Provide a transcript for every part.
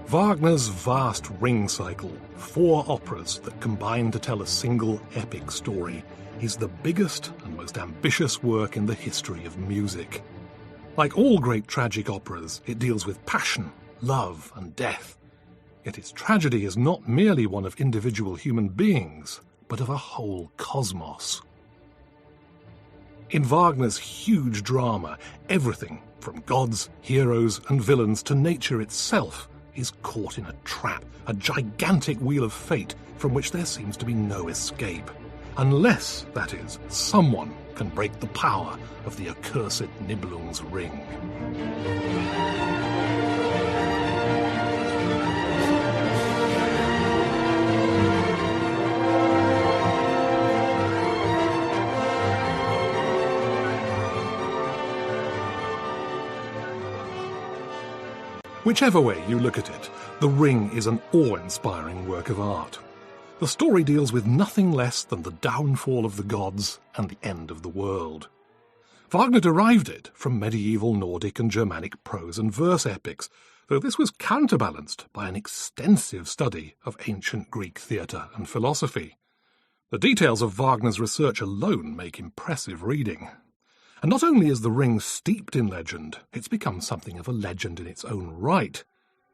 Wagner's vast Ring cycle, 4 operas that combine to tell a single epic story, is the biggest and most ambitious work in the history of music. Like all great tragic operas, it deals with passion, love and death. Yet its tragedy is not merely one of individual human beings, but of a whole cosmos. In Wagner's huge drama, everything, from gods, heroes and villains to nature itself, is caught in a trap, a gigantic wheel of fate from which there seems to be no escape. Unless, that is, someone can break the power of the accursed Nibelung's ring. Whichever way you look at it, The Ring is an awe-inspiring work of art. The story deals with nothing less than the downfall of the gods and the end of the world. Wagner derived it from medieval Nordic and Germanic prose and verse epics, though this was counterbalanced by an extensive study of ancient Greek theatre and philosophy. The details of Wagner's research alone make impressive reading. And not only is The Ring steeped in legend, it's become something of a legend in its own right.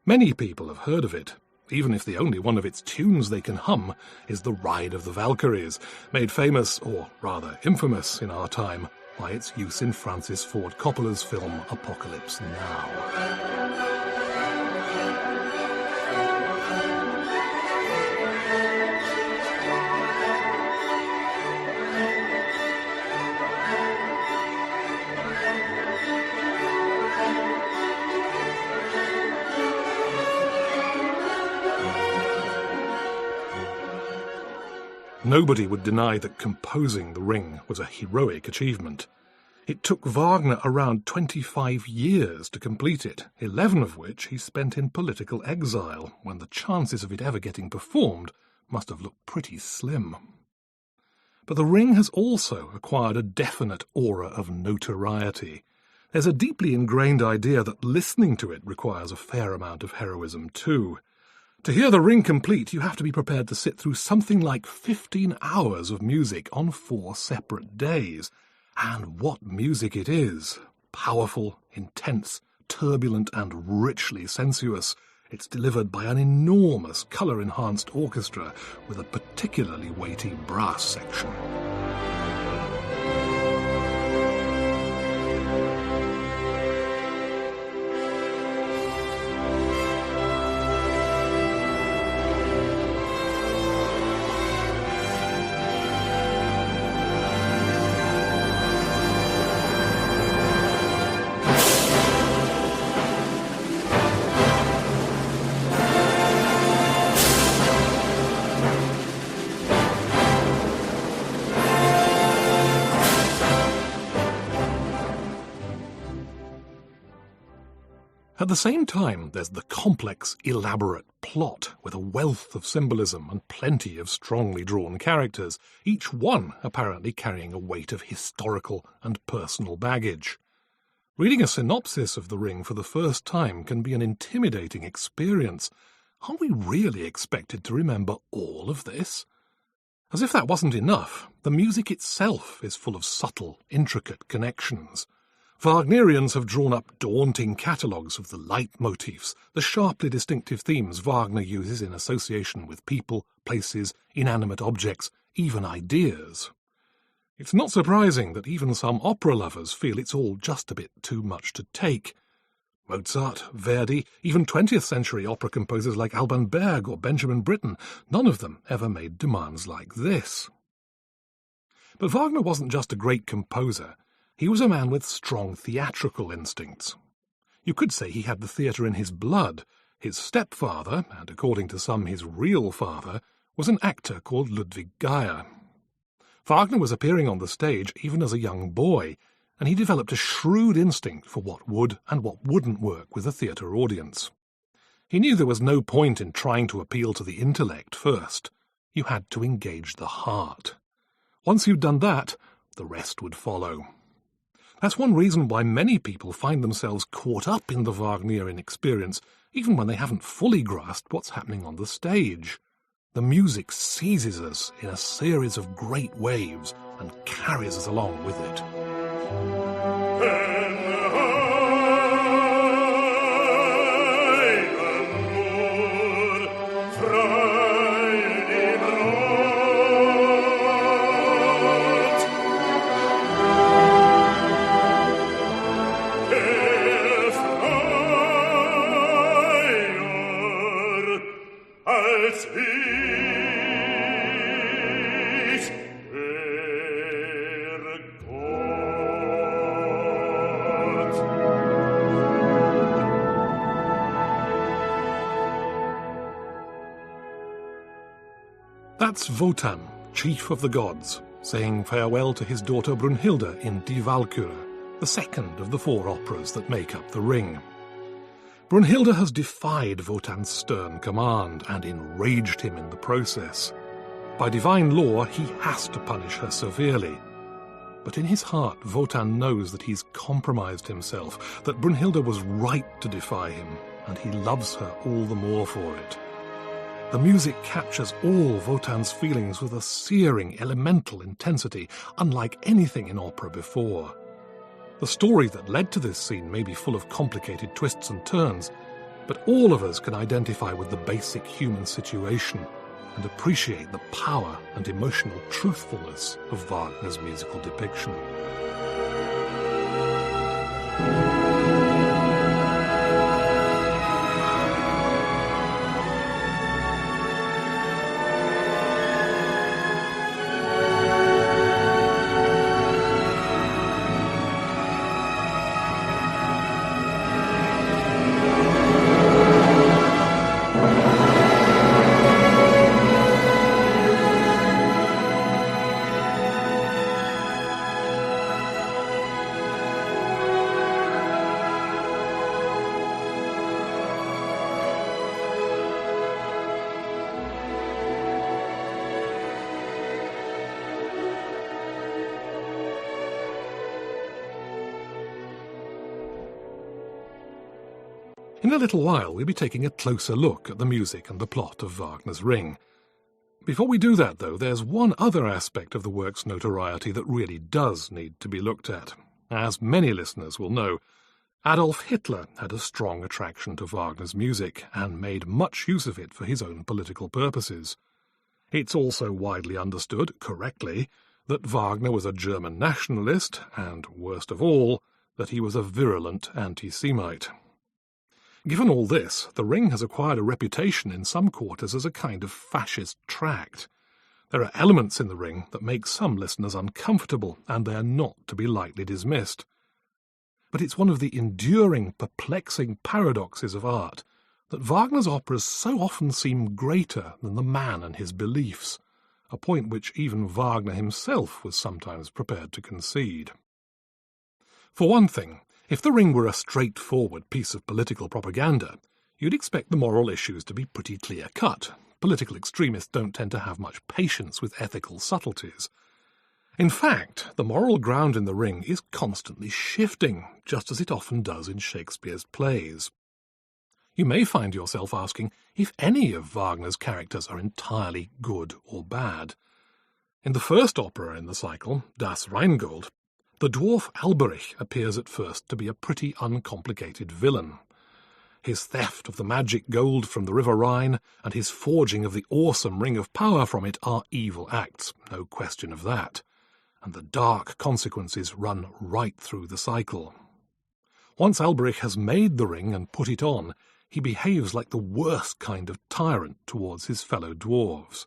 Many people have heard of it, even if the only one of its tunes they can hum is the Ride of the Valkyries, made famous, or rather infamous in our time, by its use in Francis Ford Coppola's film Apocalypse Now. Nobody would deny that composing The Ring was a heroic achievement. It took Wagner around 25 years to complete it, 11 of which he spent in political exile, when the chances of it ever getting performed must have looked pretty slim. But The Ring has also acquired a definite aura of notoriety. There's a deeply ingrained idea that listening to it requires a fair amount of heroism too. To hear The Ring complete, you have to be prepared to sit through something like 15 hours of music on 4 separate days. And what music it is! Powerful, intense, turbulent and richly sensuous. It's delivered by an enormous colour-enhanced orchestra with a particularly weighty brass section. At the same time, there's the complex, elaborate plot with a wealth of symbolism and plenty of strongly drawn characters, each one apparently carrying a weight of historical and personal baggage. Reading a synopsis of The Ring for the first time can be an intimidating experience. Are we really expected to remember all of this? As if that wasn't enough, the music itself is full of subtle, intricate connections. Wagnerians have drawn up daunting catalogues of the leitmotifs, the sharply distinctive themes Wagner uses in association with people, places, inanimate objects, even ideas. It's not surprising that even some opera lovers feel it's all just a bit too much to take. Mozart, Verdi, even 20th century opera composers like Alban Berg or Benjamin Britten, none of them ever made demands like this. But Wagner wasn't just a great composer. He was a man with strong theatrical instincts. You could say he had the theatre in his blood. His stepfather, and according to some his real father, was an actor called Ludwig Geyer. Wagner was appearing on the stage even as a young boy, and he developed a shrewd instinct for what would and what wouldn't work with a theatre audience. He knew there was no point in trying to appeal to the intellect first. You had to engage the heart. Once you'd done that, the rest would follow. That's one reason why many people find themselves caught up in the Wagnerian experience, even when they haven't fully grasped what's happening on the stage. The music seizes us in a series of great waves and carries us along with it. That's Wotan, chief of the gods, saying farewell to his daughter Brunhilde in Die Walküre, the second of the 4 operas that make up the Ring. Brunhilde has defied Wotan's stern command and enraged him in the process. By divine law, he has to punish her severely. But in his heart, Wotan knows that he's compromised himself, that Brunhilde was right to defy him, and he loves her all the more for it. The music captures all Wotan's feelings with a searing, elemental intensity, unlike anything in opera before. The story that led to this scene may be full of complicated twists and turns, but all of us can identify with the basic human situation and appreciate the power and emotional truthfulness of Wagner's musical depiction. In a little while, we'll be taking a closer look at the music and the plot of Wagner's Ring. Before we do that, though, there's one other aspect of the work's notoriety that really does need to be looked at. As many listeners will know, Adolf Hitler had a strong attraction to Wagner's music and made much use of it for his own political purposes. It's also widely understood, correctly, that Wagner was a German nationalist and, worst of all, that he was a virulent anti-Semite. Given all this, the Ring has acquired a reputation in some quarters as a kind of fascist tract. There are elements in the Ring that make some listeners uncomfortable, and they are not to be lightly dismissed. But it's one of the enduring, perplexing paradoxes of art that Wagner's operas so often seem greater than the man and his beliefs, a point which even Wagner himself was sometimes prepared to concede. For one thing, if the Ring were a straightforward piece of political propaganda, you'd expect the moral issues to be pretty clear-cut. Political extremists don't tend to have much patience with ethical subtleties. In fact, the moral ground in the Ring is constantly shifting, just as it often does in Shakespeare's plays. You may find yourself asking if any of Wagner's characters are entirely good or bad. In the first opera in the cycle, Das Rheingold, the dwarf Alberich appears at first to be a pretty uncomplicated villain. His theft of the magic gold from the River Rhine and his forging of the awesome Ring of Power from it are evil acts, no question of that, and the dark consequences run right through the cycle. Once Alberich has made the ring and put it on, he behaves like the worst kind of tyrant towards his fellow dwarves.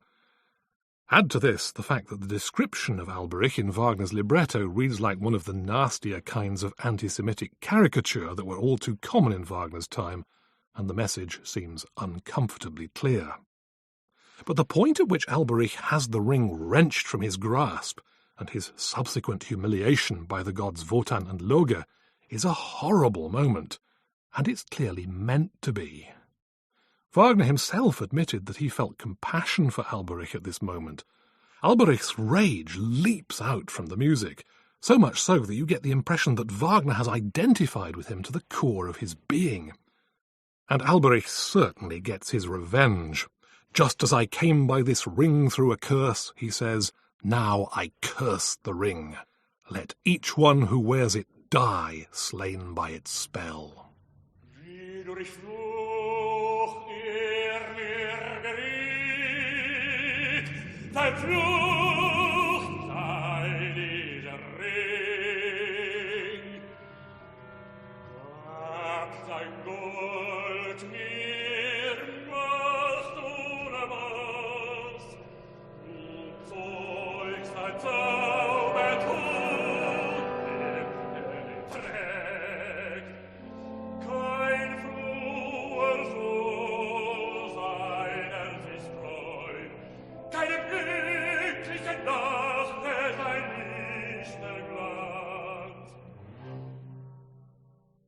Add to this the fact that the description of Alberich in Wagner's libretto reads like one of the nastier kinds of anti-Semitic caricature that were all too common in Wagner's time, and the message seems uncomfortably clear. But the point at which Alberich has the ring wrenched from his grasp, and his subsequent humiliation by the gods Wotan and Loge, is a horrible moment, and it's clearly meant to be. Wagner himself admitted that he felt compassion for Alberich at this moment. Alberich's rage leaps out from the music, so much so that you get the impression that Wagner has identified with him to the core of his being. And Alberich certainly gets his revenge. "Just as I came by this ring through a curse," he says, "now I curse the ring. Let each one who wears it die, slain by its spell."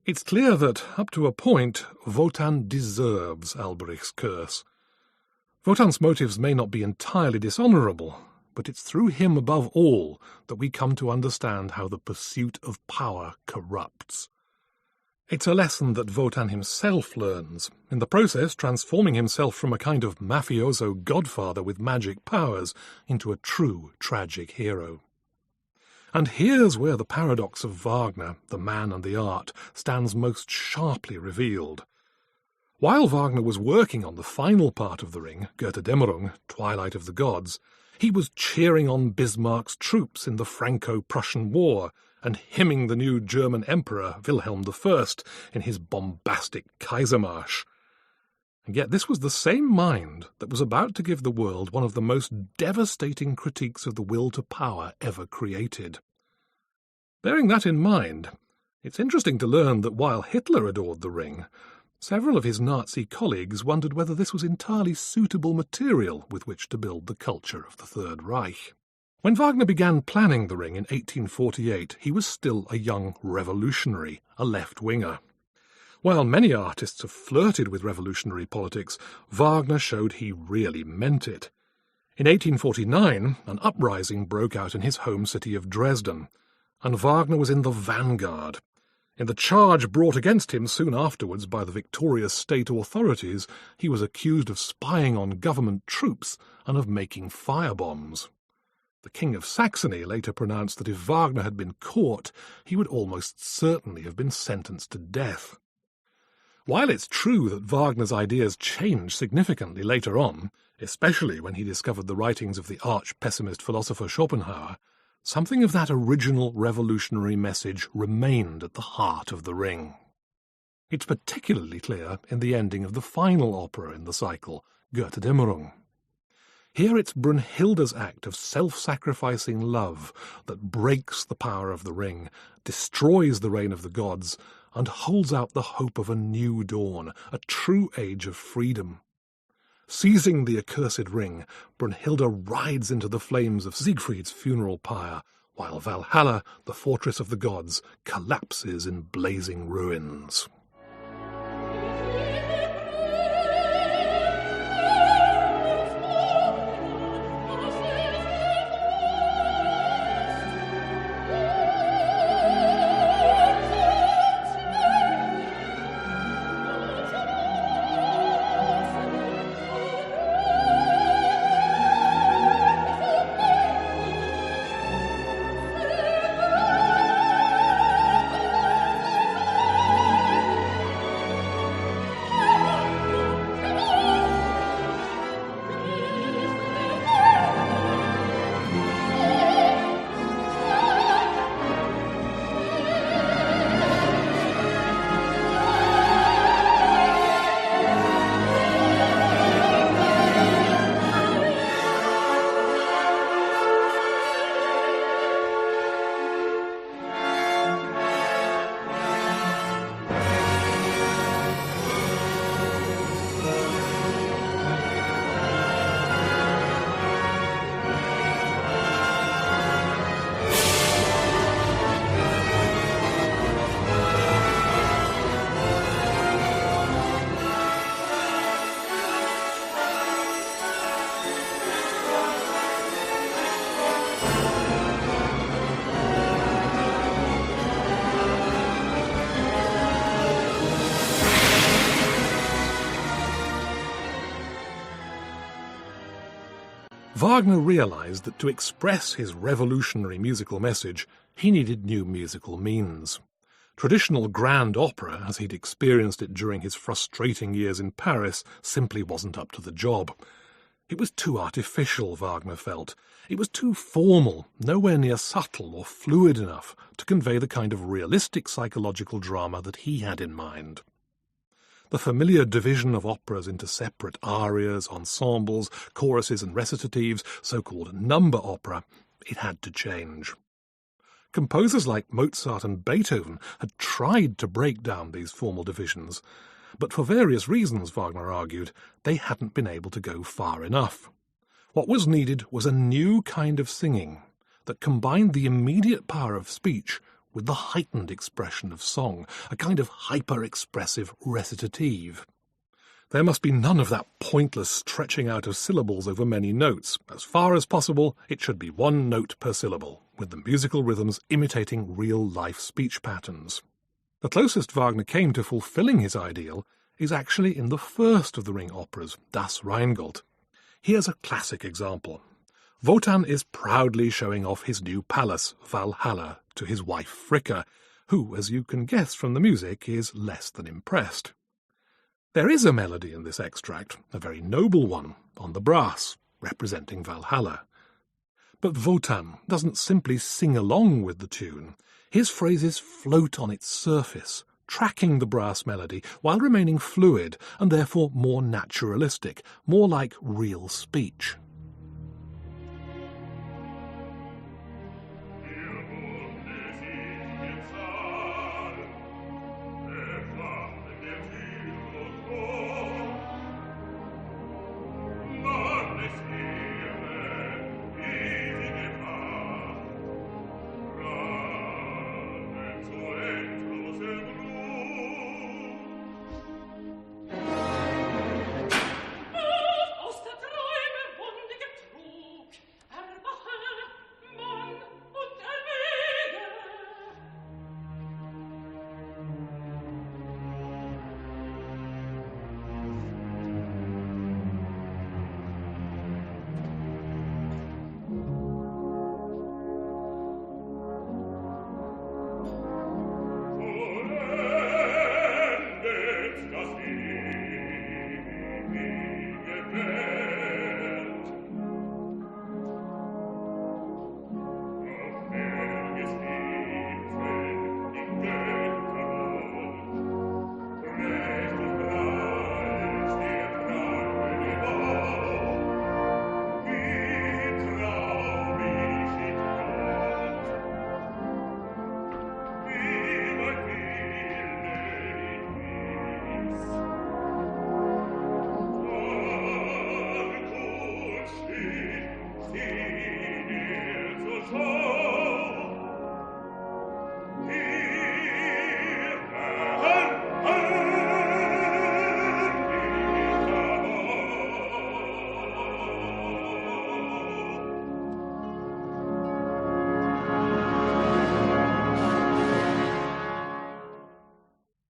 It's clear that, up to a point, Wotan deserves Alberich's curse. Wotan's motives may not be entirely dishonourable, but it's through him above all that we come to understand how the pursuit of power corrupts. It's a lesson that Wotan himself learns, in the process transforming himself from a kind of mafioso godfather with magic powers into a true tragic hero. And here's where the paradox of Wagner, the man and the art, stands most sharply revealed. While Wagner was working on the final part of the Ring, Götterdämmerung, Twilight of the Gods, he was cheering on Bismarck's troops in the Franco-Prussian War and hymning the new German Emperor Wilhelm I in his bombastic Kaisermarsch. And yet this was the same mind that was about to give the world one of the most devastating critiques of the will to power ever created. Bearing that in mind, it's interesting to learn that while Hitler adored the Ring, several of his Nazi colleagues wondered whether this was entirely suitable material with which to build the culture of the Third Reich. When Wagner began planning the Ring in 1848, he was still a young revolutionary, a left-winger. While many artists have flirted with revolutionary politics, Wagner showed he really meant it. In 1849, an uprising broke out in his home city of Dresden, and Wagner was in the vanguard. In the charge brought against him soon afterwards by the victorious state authorities, he was accused of spying on government troops and of making firebombs. The King of Saxony later pronounced that if Wagner had been caught, he would almost certainly have been sentenced to death. While it's true that Wagner's ideas changed significantly later on, especially when he discovered the writings of the arch-pessimist philosopher Schopenhauer, something of that original revolutionary message remained at the heart of the Ring. It's particularly clear in the ending of the final opera in the cycle, Götterdämmerung. Here it's Brunhilde's act of self-sacrificing love that breaks the power of the Ring, destroys the reign of the gods, and holds out the hope of a new dawn, a true age of freedom. Seizing the accursed ring, Brunhilde rides into the flames of Siegfried's funeral pyre, while Valhalla, the fortress of the gods, collapses in blazing ruins. Wagner realised that to express his revolutionary musical message, he needed new musical means. Traditional grand opera, as he'd experienced it during his frustrating years in Paris, simply wasn't up to the job. It was too artificial, Wagner felt. It was too formal, nowhere near subtle or fluid enough to convey the kind of realistic psychological drama that he had in mind. The familiar division of operas into separate arias, ensembles, choruses and recitatives, so-called number opera, it had to change. Composers like Mozart and Beethoven had tried to break down these formal divisions, but for various reasons, Wagner argued, they hadn't been able to go far enough. What was needed was a new kind of singing that combined the immediate power of speech with the heightened expression of song, a kind of hyper-expressive recitative. There must be none of that pointless stretching out of syllables over many notes. As far as possible, it should be one note per syllable, with the musical rhythms imitating real-life speech patterns. The closest Wagner came to fulfilling his ideal is actually in the first of the Ring operas, Das Rheingold. Here's a classic example. Wotan is proudly showing off his new palace, Valhalla, to his wife Fricka, who, as you can guess from the music, is less than impressed. There is a melody in this extract, a very noble one, on the brass, representing Valhalla. But Wotan doesn't simply sing along with the tune. His phrases float on its surface, tracking the brass melody while remaining fluid and therefore more naturalistic, more like real speech.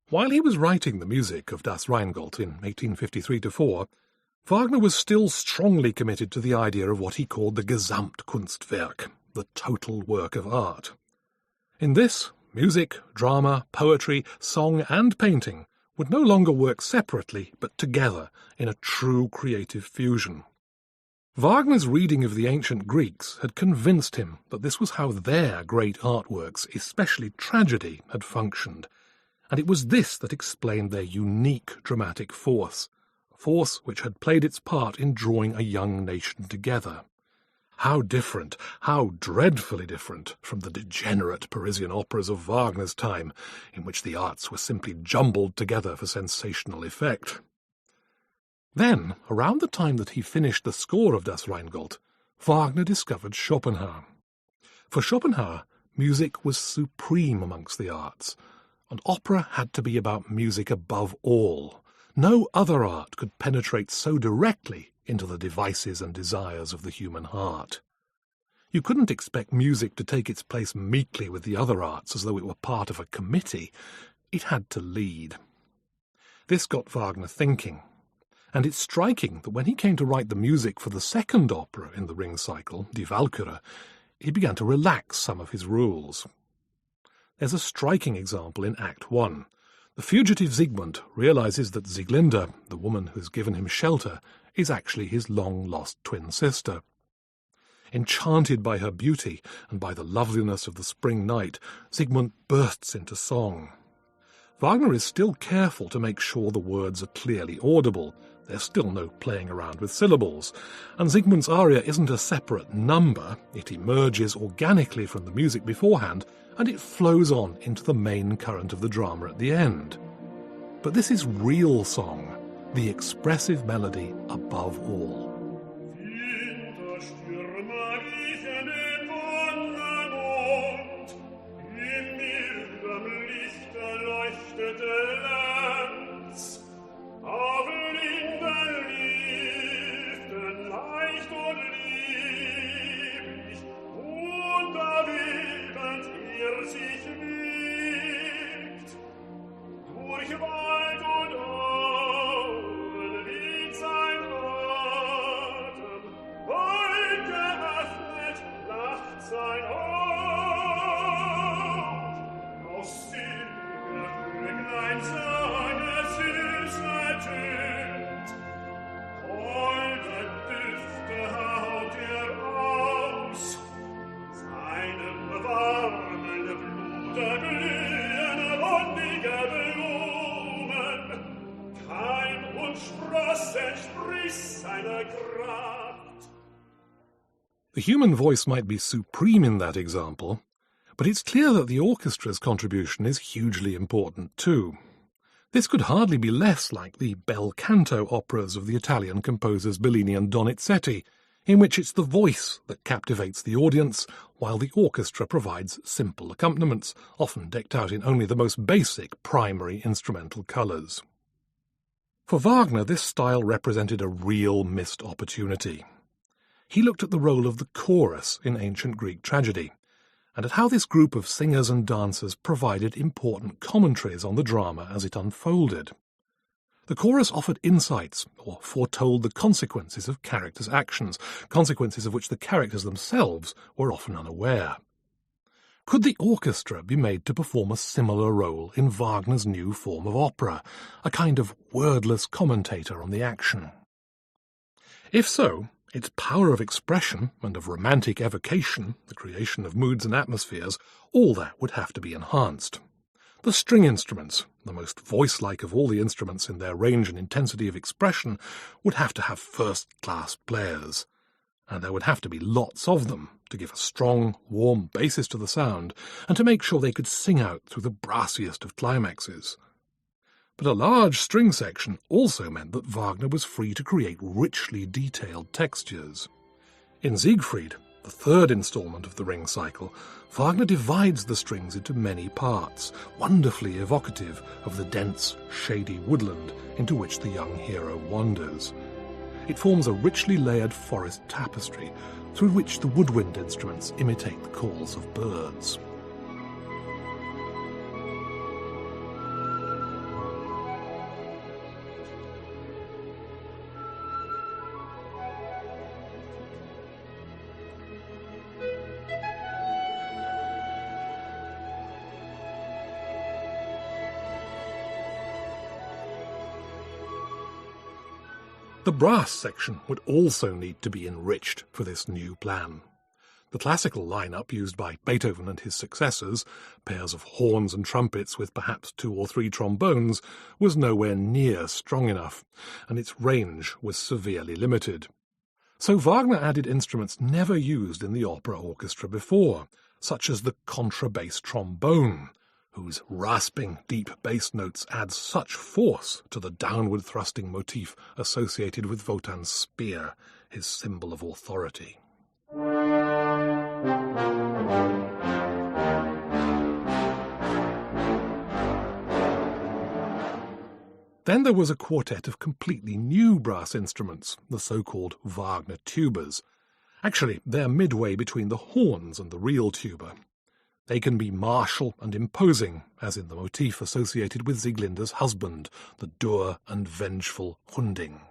While he was writing the music of Das Rheingold in 1853-4, Wagner was still strongly committed to the idea of what he called the Gesamtkunstwerk, the total work of art. In this, music, drama, poetry, song and painting would no longer work separately, but together in a true creative fusion. Wagner's reading of the ancient Greeks had convinced him that this was how their great artworks, especially tragedy, had functioned, and it was this that explained their unique dramatic force, a force which had played its part in drawing a young nation together. How different, how dreadfully different from the degenerate Parisian operas of Wagner's time, in which the arts were simply jumbled together for sensational effect. Then, around the time that he finished the score of Das Rheingold, Wagner discovered Schopenhauer. For Schopenhauer, music was supreme amongst the arts, and opera had to be about music above all. No other art could penetrate so directly into the devices and desires of the human heart. You couldn't expect music to take its place meekly with the other arts as though it were part of a committee. It had to lead. This got Wagner thinking. And it's striking that when he came to write the music for the second opera in the Ring cycle, Die Walküre, he began to relax some of his rules. There's a striking example in Act 1. The fugitive Siegmund realizes that Sieglinde, the woman who's given him shelter, is actually his long-lost twin sister. Enchanted by her beauty and by the loveliness of the spring night, Siegmund bursts into song. Wagner is still careful to make sure the words are clearly audible. There's still no playing around with syllables, and Siegmund's aria isn't a separate number. It emerges organically from the music beforehand, and it flows on into the main current of the drama at the end. But this is real song, the expressive melody above all. The human voice might be supreme in that example, but it's clear that the orchestra's contribution is hugely important too. This could hardly be less like the bel canto operas of the Italian composers Bellini and Donizetti, in which it's the voice that captivates the audience, while the orchestra provides simple accompaniments, often decked out in only the most basic primary instrumental colours. For Wagner, this style represented a real missed opportunity. He looked at the role of the chorus in ancient Greek tragedy, and at how this group of singers and dancers provided important commentaries on the drama as it unfolded. The chorus offered insights, or foretold the consequences of characters' actions, consequences of which the characters themselves were often unaware. Could the orchestra be made to perform a similar role in Wagner's new form of opera, a kind of wordless commentator on the action? If so, its power of expression and of romantic evocation, the creation of moods and atmospheres, all that would have to be enhanced. The string instruments, the most voice-like of all the instruments in their range and intensity of expression, would have to have first-class players, and there would have to be lots of them to give a strong, warm basis to the sound and to make sure they could sing out through the brassiest of climaxes. But a large string section also meant that Wagner was free to create richly detailed textures. In Siegfried, the third installment of the Ring cycle, Wagner divides the strings into many parts, wonderfully evocative of the dense, shady woodland into which the young hero wanders. It forms a richly layered forest tapestry through which the woodwind instruments imitate the calls of birds. The brass section would also need to be enriched for this new plan. The classical lineup used by Beethoven and his successors, pairs of horns and trumpets with perhaps 2 or 3 trombones, was nowhere near strong enough, and its range was severely limited. So Wagner added instruments never used in the opera orchestra before, such as the contrabass trombone, whose rasping, deep bass notes add such force to the downward-thrusting motif associated with Wotan's spear, his symbol of authority. Then there was a quartet of completely new brass instruments, the so-called Wagner tubas. Actually, they're midway between the horns and the real tuba. They can be martial and imposing, as in the motif associated with Sieglinde's husband, the dour and vengeful Hunding.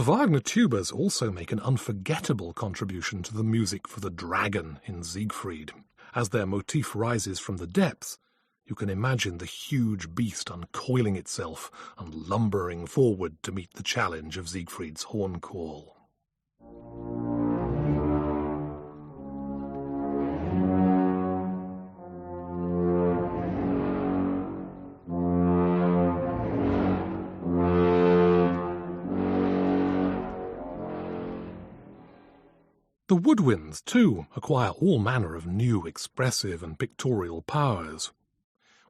The Wagner tubas also make an unforgettable contribution to the music for the dragon in Siegfried. As their motif rises from the depths, you can imagine the huge beast uncoiling itself and lumbering forward to meet the challenge of Siegfried's horn call. The woodwinds, too, acquire all manner of new expressive and pictorial powers.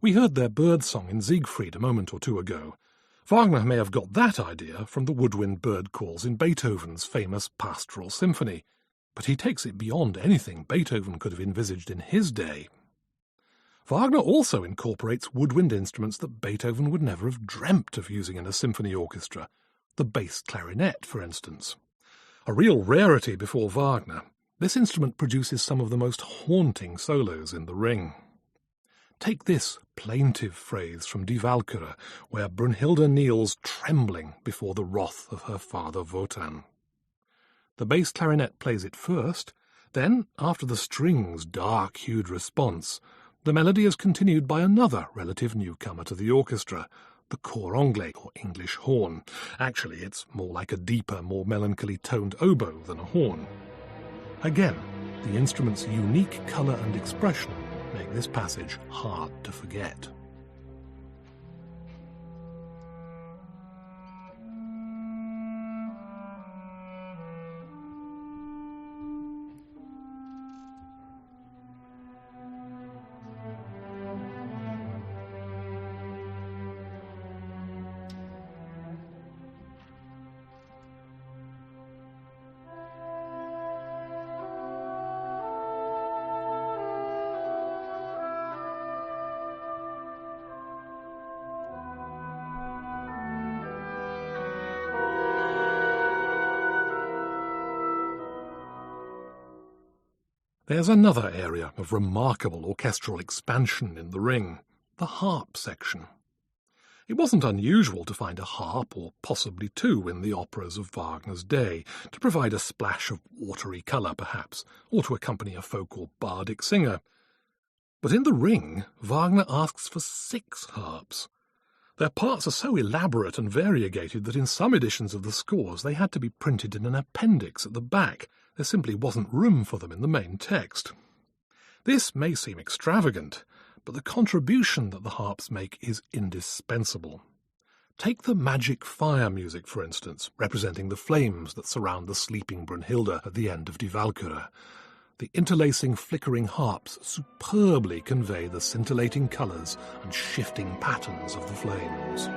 We heard their birdsong in Siegfried a moment or two ago. Wagner may have got that idea from the woodwind bird calls in Beethoven's famous Pastoral Symphony, but he takes it beyond anything Beethoven could have envisaged in his day. Wagner also incorporates woodwind instruments that Beethoven would never have dreamt of using in a symphony orchestra, the bass clarinet, for instance. A real rarity before Wagner, this instrument produces some of the most haunting solos in the Ring. Take this plaintive phrase from Die Walküre, where Brunhilde kneels trembling before the wrath of her father Wotan. The bass clarinet plays it first, then, after the strings' dark-hued response, the melody is continued by another relative newcomer to the orchestra, the cor anglais, or English horn. Actually, it's more like a deeper, more melancholy toned oboe than a horn. Again, the instrument's unique colour and expression make this passage hard to forget. There's another area of remarkable orchestral expansion in the Ring, the harp section. It wasn't unusual to find a harp, or possibly two, in the operas of Wagner's day, to provide a splash of watery colour, perhaps, or to accompany a folk or bardic singer. But in the Ring, Wagner asks for 6 harps. Their parts are so elaborate and variegated that in some editions of the scores they had to be printed in an appendix at the back. There simply wasn't room for them in the main text. This may seem extravagant, but the contribution that the harps make is indispensable. Take the magic fire music, for instance, representing the flames that surround the sleeping Brunhilde at the end of Die Walküre. The interlacing, flickering harps superbly convey the scintillating colours and shifting patterns of the flames.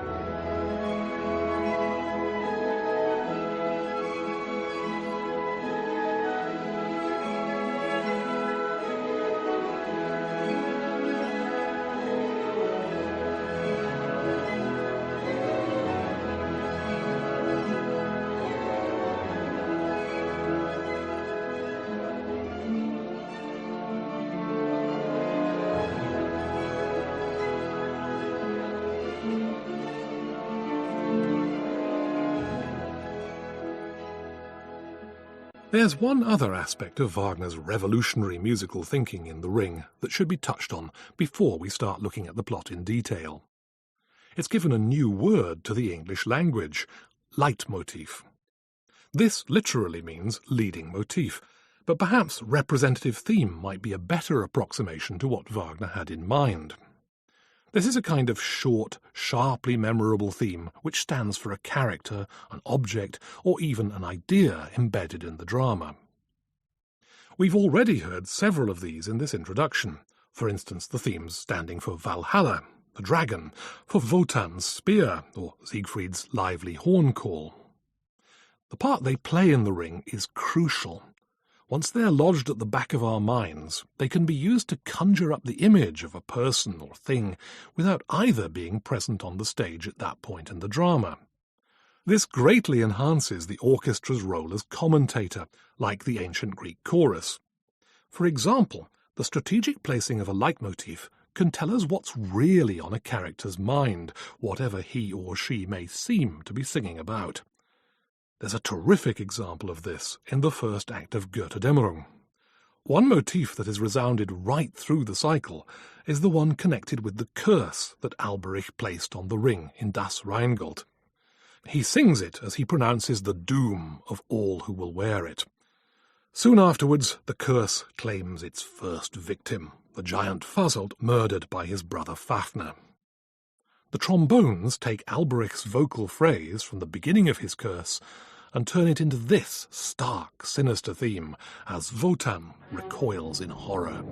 There's one other aspect of Wagner's revolutionary musical thinking in The Ring that should be touched on before we start looking at the plot in detail. It's given a new word to the English language, leitmotif. This literally means leading motif, but perhaps representative theme might be a better approximation to what Wagner had in mind. This is a kind of short, sharply memorable theme which stands for a character, an object, or even an idea embedded in the drama. We've already heard several of these in this introduction, for instance the themes standing for Valhalla, the dragon, for Wotan's spear, or Siegfried's lively horn call. The part they play in the Ring is crucial. Once they're lodged at the back of our minds, they can be used to conjure up the image of a person or thing without either being present on the stage at that point in the drama. This greatly enhances the orchestra's role as commentator, like the ancient Greek chorus. For example, the strategic placing of a leitmotif can tell us what's really on a character's mind, whatever he or she may seem to be singing about. There's a terrific example of this in the first act of Götterdämmerung. One motif that has resounded right through the cycle is the one connected with the curse that Alberich placed on the ring in Das Rheingold. He sings it as he pronounces the doom of all who will wear it. Soon afterwards, the curse claims its first victim, the giant Fasolt murdered by his brother Fafner. The trombones take Alberich's vocal phrase from the beginning of his curse and turn it into this stark, sinister theme as Wotan recoils in horror.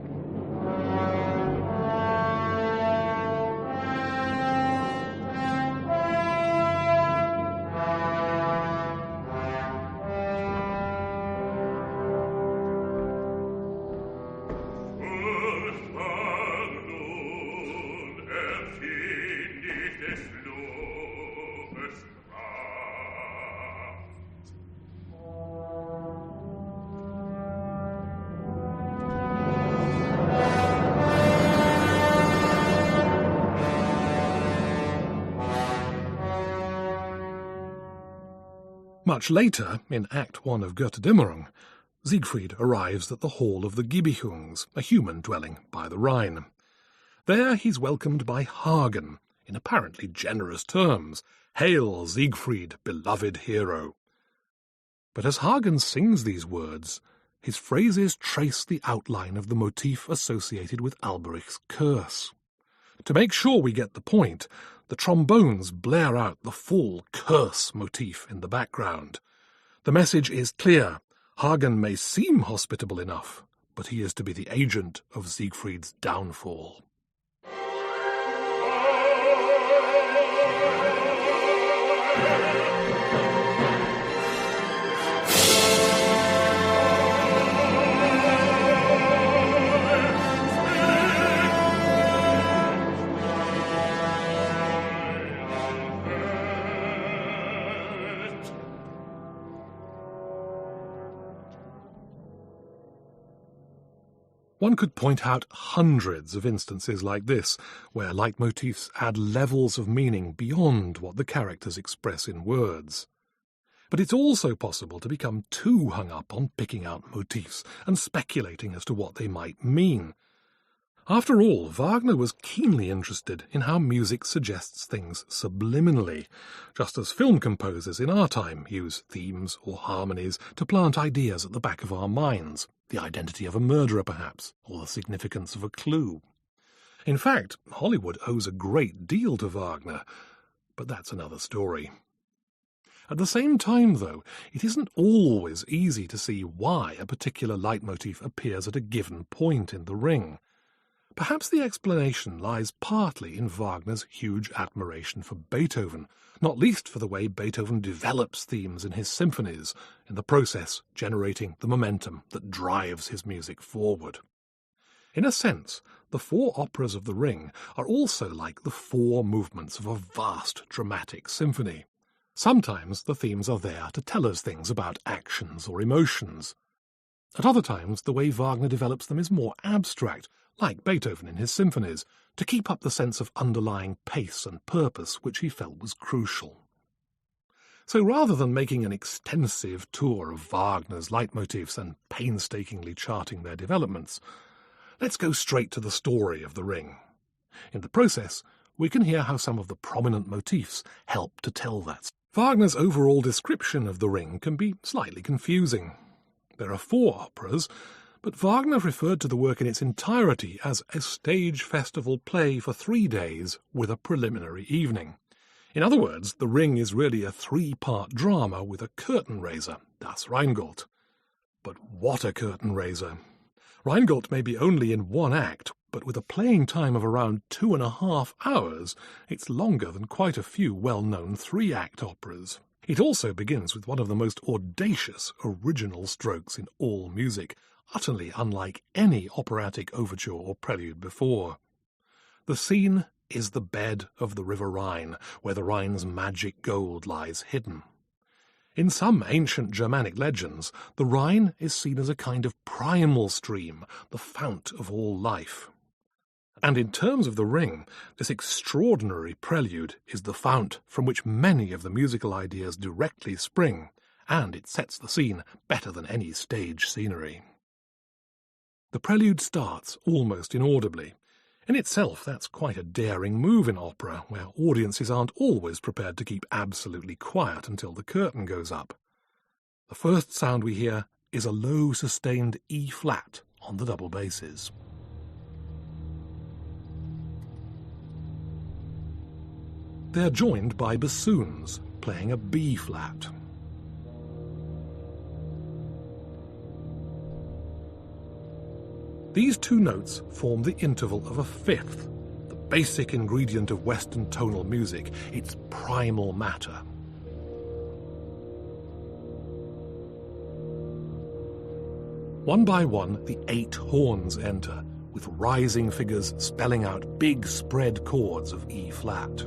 Much later, in Act 1 of Götterdämmerung, Siegfried arrives at the Hall of the Gibbichungs, a human dwelling by the Rhine. There he's welcomed by Hagen, in apparently generous terms. "Hail, Siegfried, beloved hero!" But as Hagen sings these words, his phrases trace the outline of the motif associated with Alberich's curse. To make sure we get the point, the trombones blare out the full curse motif in the background. The message is clear. Hagen may seem hospitable enough, but he is to be the agent of Siegfried's downfall. One could point out hundreds of instances like this, where leitmotifs add levels of meaning beyond what the characters express in words. But it's also possible to become too hung up on picking out motifs and speculating as to what they might mean. After all, Wagner was keenly interested in how music suggests things subliminally, just as film composers in our time use themes or harmonies to plant ideas at the back of our minds, the identity of a murderer perhaps, or the significance of a clue. In fact, Hollywood owes a great deal to Wagner, but that's another story. At the same time, though, it isn't always easy to see why a particular leitmotif appears at a given point in the Ring. Perhaps the explanation lies partly in Wagner's huge admiration for Beethoven, not least for the way Beethoven develops themes in his symphonies, in the process generating the momentum that drives his music forward. In a sense, the 4 operas of the Ring are also like the 4 movements of a vast dramatic symphony. Sometimes the themes are there to tell us things about actions or emotions. At other times, the way Wagner develops them is more abstract, like Beethoven in his symphonies, to keep up the sense of underlying pace and purpose which he felt was crucial. So rather than making an extensive tour of Wagner's leitmotifs and painstakingly charting their developments, let's go straight to the story of the Ring. In the process, we can hear how some of the prominent motifs help to tell that. Wagner's overall description of the Ring can be slightly confusing. There are 4 operas, but Wagner referred to the work in its entirety as a stage festival play for 3 days with a preliminary evening. In other words, the Ring is really a 3-part drama with a curtain raiser, Das Rheingold. But what a curtain raiser! Rheingold may be only in 1 act, but with a playing time of around 2.5 hours, it's longer than quite a few well-known 3-act operas. It also begins with one of the most audacious original strokes in all music, utterly unlike any operatic overture or prelude before. The scene is the bed of the River Rhine, where the Rhine's magic gold lies hidden. In some ancient Germanic legends, the Rhine is seen as a kind of primal stream, the fount of all life. And in terms of the Ring, this extraordinary prelude is the fount from which many of the musical ideas directly spring, and it sets the scene better than any stage scenery. The prelude starts almost inaudibly. In itself, that's quite a daring move in opera, where audiences aren't always prepared to keep absolutely quiet until the curtain goes up. The first sound we hear is a low sustained E-flat on the double basses. They're joined by bassoons, playing a B-flat. These two notes form the interval of a fifth, the basic ingredient of Western tonal music, its primal matter. One by one, the 8 horns enter, with rising figures spelling out big spread chords of E-flat.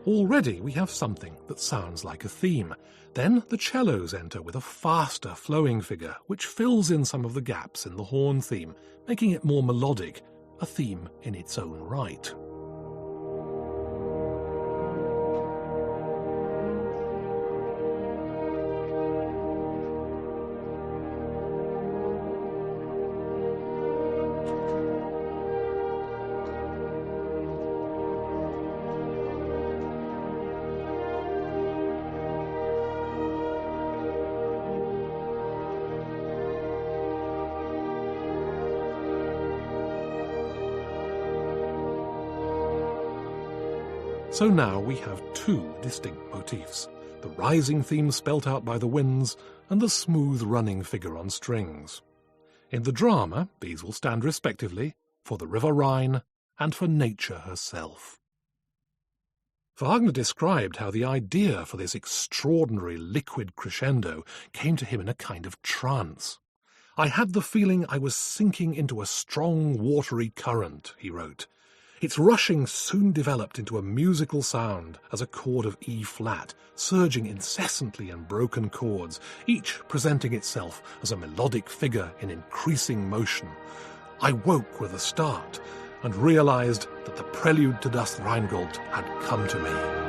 Already we have something that sounds like a theme. Then the cellos enter with a faster flowing figure, which fills in some of the gaps in the horn theme, making it more melodic, a theme in its own right. So now we have 2 distinct motifs, the rising theme spelt out by the winds and the smooth running figure on strings. In the drama, these will stand respectively for the River Rhine and for nature herself. Wagner described how the idea for this extraordinary liquid crescendo came to him in a kind of trance. "I had the feeling I was sinking into a strong watery current," he wrote. Its rushing soon developed into a musical sound as a chord of E-flat, surging incessantly in broken chords, each presenting itself as a melodic figure in increasing motion. I woke with a start and realized that the prelude to Das Rheingold had come to me.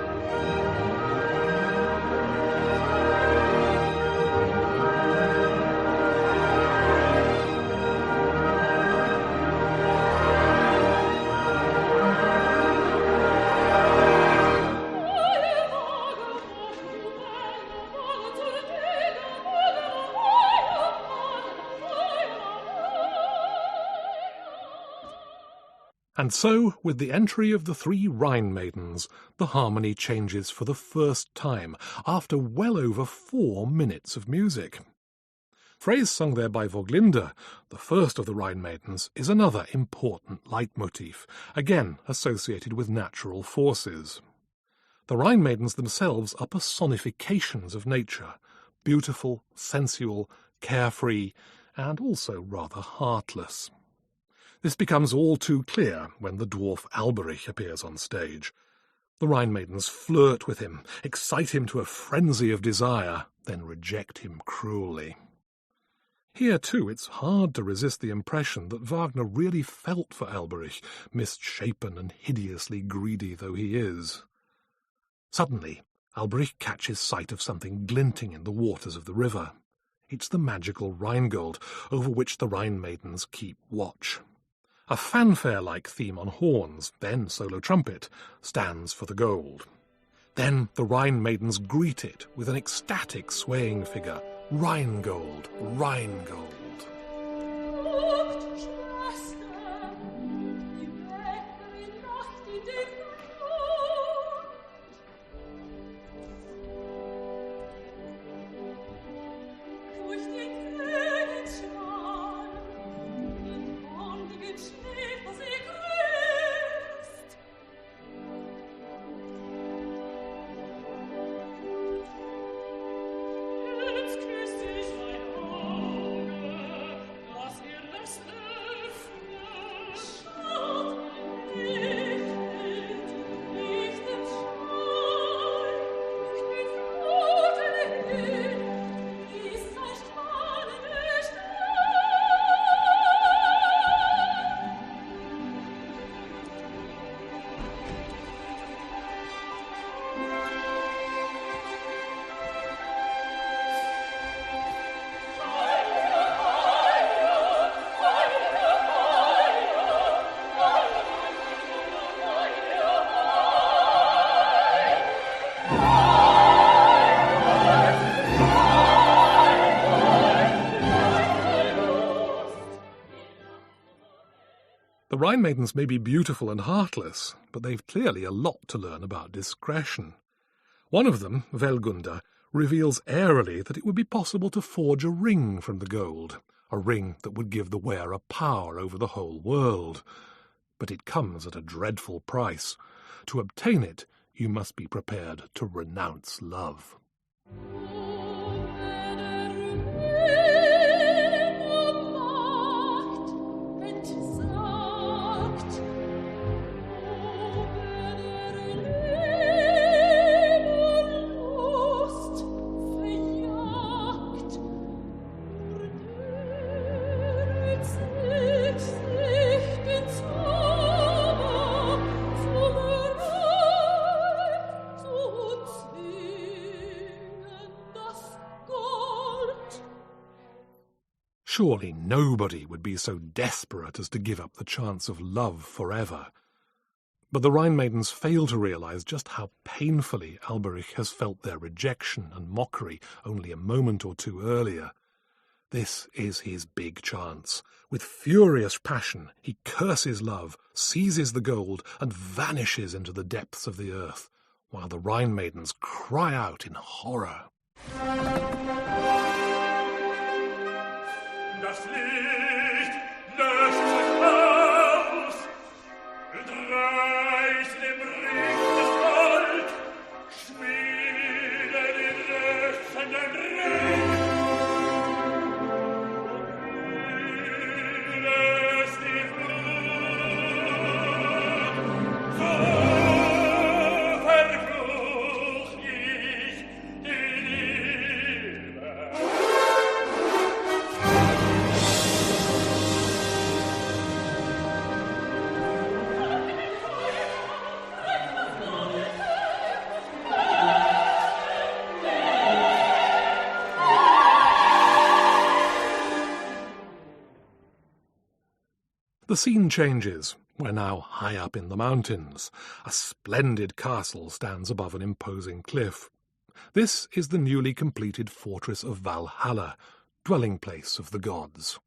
And so, with the entry of the 3 Rhine maidens, the harmony changes for the first time, after well over 4 minutes of music. Phrase sung there by Wagner, the first of the Rhine maidens, is another important leitmotif, again associated with natural forces. The Rhine maidens themselves are personifications of nature, beautiful, sensual, carefree, and also rather heartless. This becomes all too clear when the dwarf Alberich appears on stage. The Rhine maidens flirt with him, excite him to a frenzy of desire, then reject him cruelly. Here, too, it's hard to resist the impression that Wagner really felt for Alberich, misshapen and hideously greedy though he is. Suddenly, Alberich catches sight of something glinting in the waters of the river. It's the magical Rheingold, over which the Rhine maidens keep watch. A fanfare-like theme on horns, then solo trumpet, stands for the gold. Then the Rhine maidens greet it with an ecstatic swaying figure, Rheingold, Rheingold. Rhine maidens may be beautiful and heartless, but they've clearly a lot to learn about discretion. One of them, Velgunda, reveals airily that it would be possible to forge a ring from the gold, a ring that would give the wearer power over the whole world. But it comes at a dreadful price. To obtain it, you must be prepared to renounce love. Surely nobody would be so desperate as to give up the chance of love forever. But the Rhine maidens fail to realize just how painfully Alberich has felt their rejection and mockery only a moment or two earlier. This is his big chance. With furious passion, he curses love, seizes the gold, and vanishes into the depths of the earth, while the Rhine maidens cry out in horror. Das Licht löscht sich aus und reißt dem Ring das Gold, schmiede den rächenden Ring. Und lässt die Blut, so verfluch ich die Liebe. The scene changes. We're now high up in the mountains. A splendid castle stands above an imposing cliff. This is the newly completed fortress of Valhalla, dwelling place of the gods.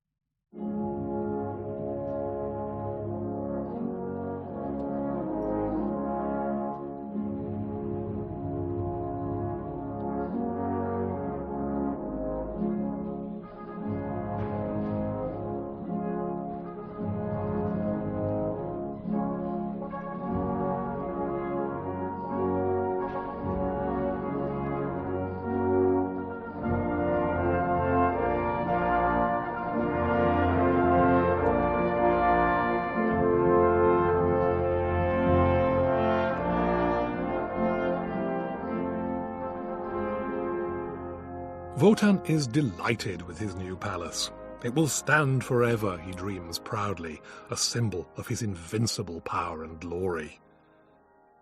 Wotan is delighted with his new palace. It will stand forever, he dreams proudly, a symbol of his invincible power and glory.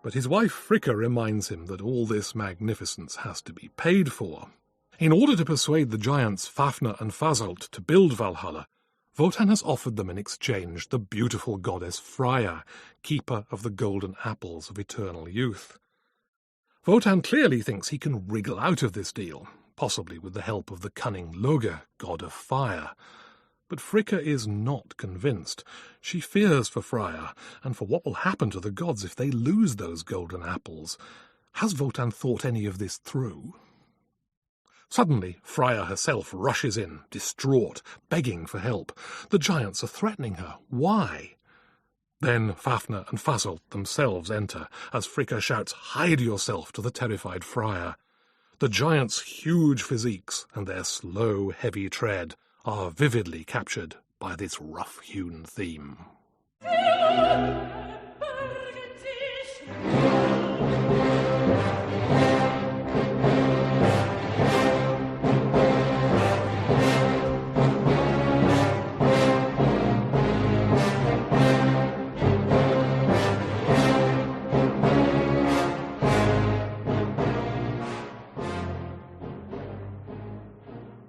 But his wife Fricka reminds him that all this magnificence has to be paid for. In order to persuade the giants Fafnir and Fasolt to build Valhalla, Wotan has offered them in exchange the beautiful goddess Freya, keeper of the golden apples of eternal youth. Wotan clearly thinks he can wriggle out of this deal, possibly with the help of the cunning Loge, god of fire. But Fricka is not convinced. She fears for Freya, and for what will happen to the gods if they lose those golden apples. Has Wotan thought any of this through? Suddenly, Freya herself rushes in, distraught, begging for help. The giants are threatening her. Why? Then Fafnir and Fasolt themselves enter, as Fricka shouts, "Hide yourself," to the terrified Freya. The giants' huge physiques and their slow, heavy tread are vividly captured by this rough-hewn theme.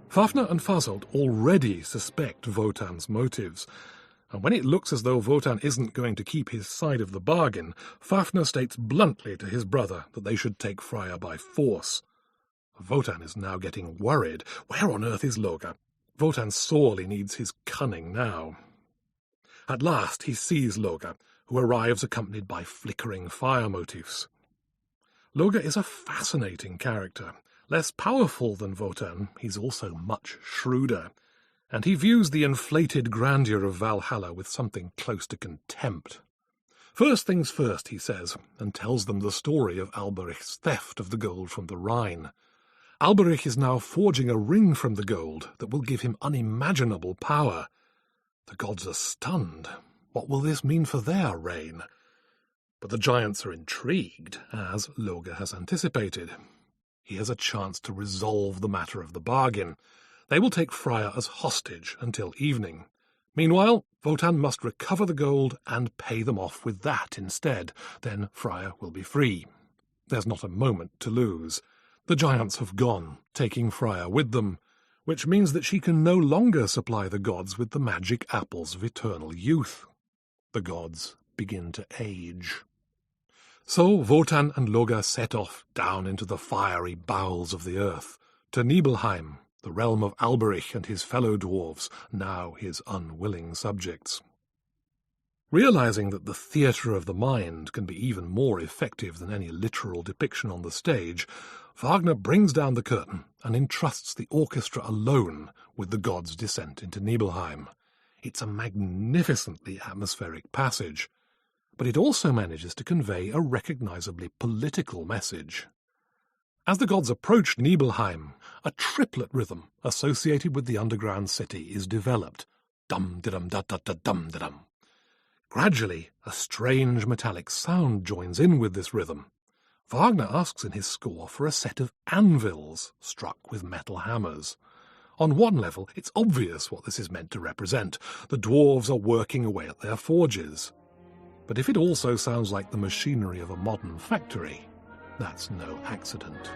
Fafnir and Fasolt already suspect Wotan's motives, and when it looks as though Wotan isn't going to keep his side of the bargain, Fafnir states bluntly to his brother that they should take Freya by force. Wotan is now getting worried. Where on earth is Loge? Wotan sorely needs his cunning now. At last he sees Loga, who arrives accompanied by flickering fire motifs. Loga is a fascinating character. Less powerful than Wotan, he's also much shrewder, and he views the inflated grandeur of Valhalla with something close to contempt. First things first, he says, and tells them the story of Alberich's theft of the gold from the Rhine. Alberich is now forging a ring from the gold that will give him unimaginable power. The gods are stunned. What will this mean for their reign? But the giants are intrigued, as Loga has anticipated. He has a chance to resolve the matter of the bargain. They will take Freya as hostage until evening. Meanwhile, Wotan must recover the gold and pay them off with that instead. Then Freya will be free. There's not a moment to lose. The giants have gone, taking Freya with them, which means that she can no longer supply the gods with the magic apples of eternal youth. The gods begin to age. So Wotan and Loga set off down into the fiery bowels of the earth, to Nibelheim, the realm of Alberich and his fellow dwarves, now his unwilling subjects. Realizing that the theatre of the mind can be even more effective than any literal depiction on the stage, Wagner brings down the curtain and entrusts the orchestra alone with the gods' descent into Nibelheim. It's a magnificently atmospheric passage, but it also manages to convey a recognizably political message. As the gods approach Nibelheim, a triplet rhythm associated with the underground city is developed. Dum-de-dum-da-da-da-dum-de-dum. Gradually, a strange metallic sound joins in with this rhythm. Wagner asks in his score for a set of anvils struck with metal hammers. On one level, it's obvious what this is meant to represent. The dwarves are working away at their forges. But if it also sounds like the machinery of a modern factory, that's no accident.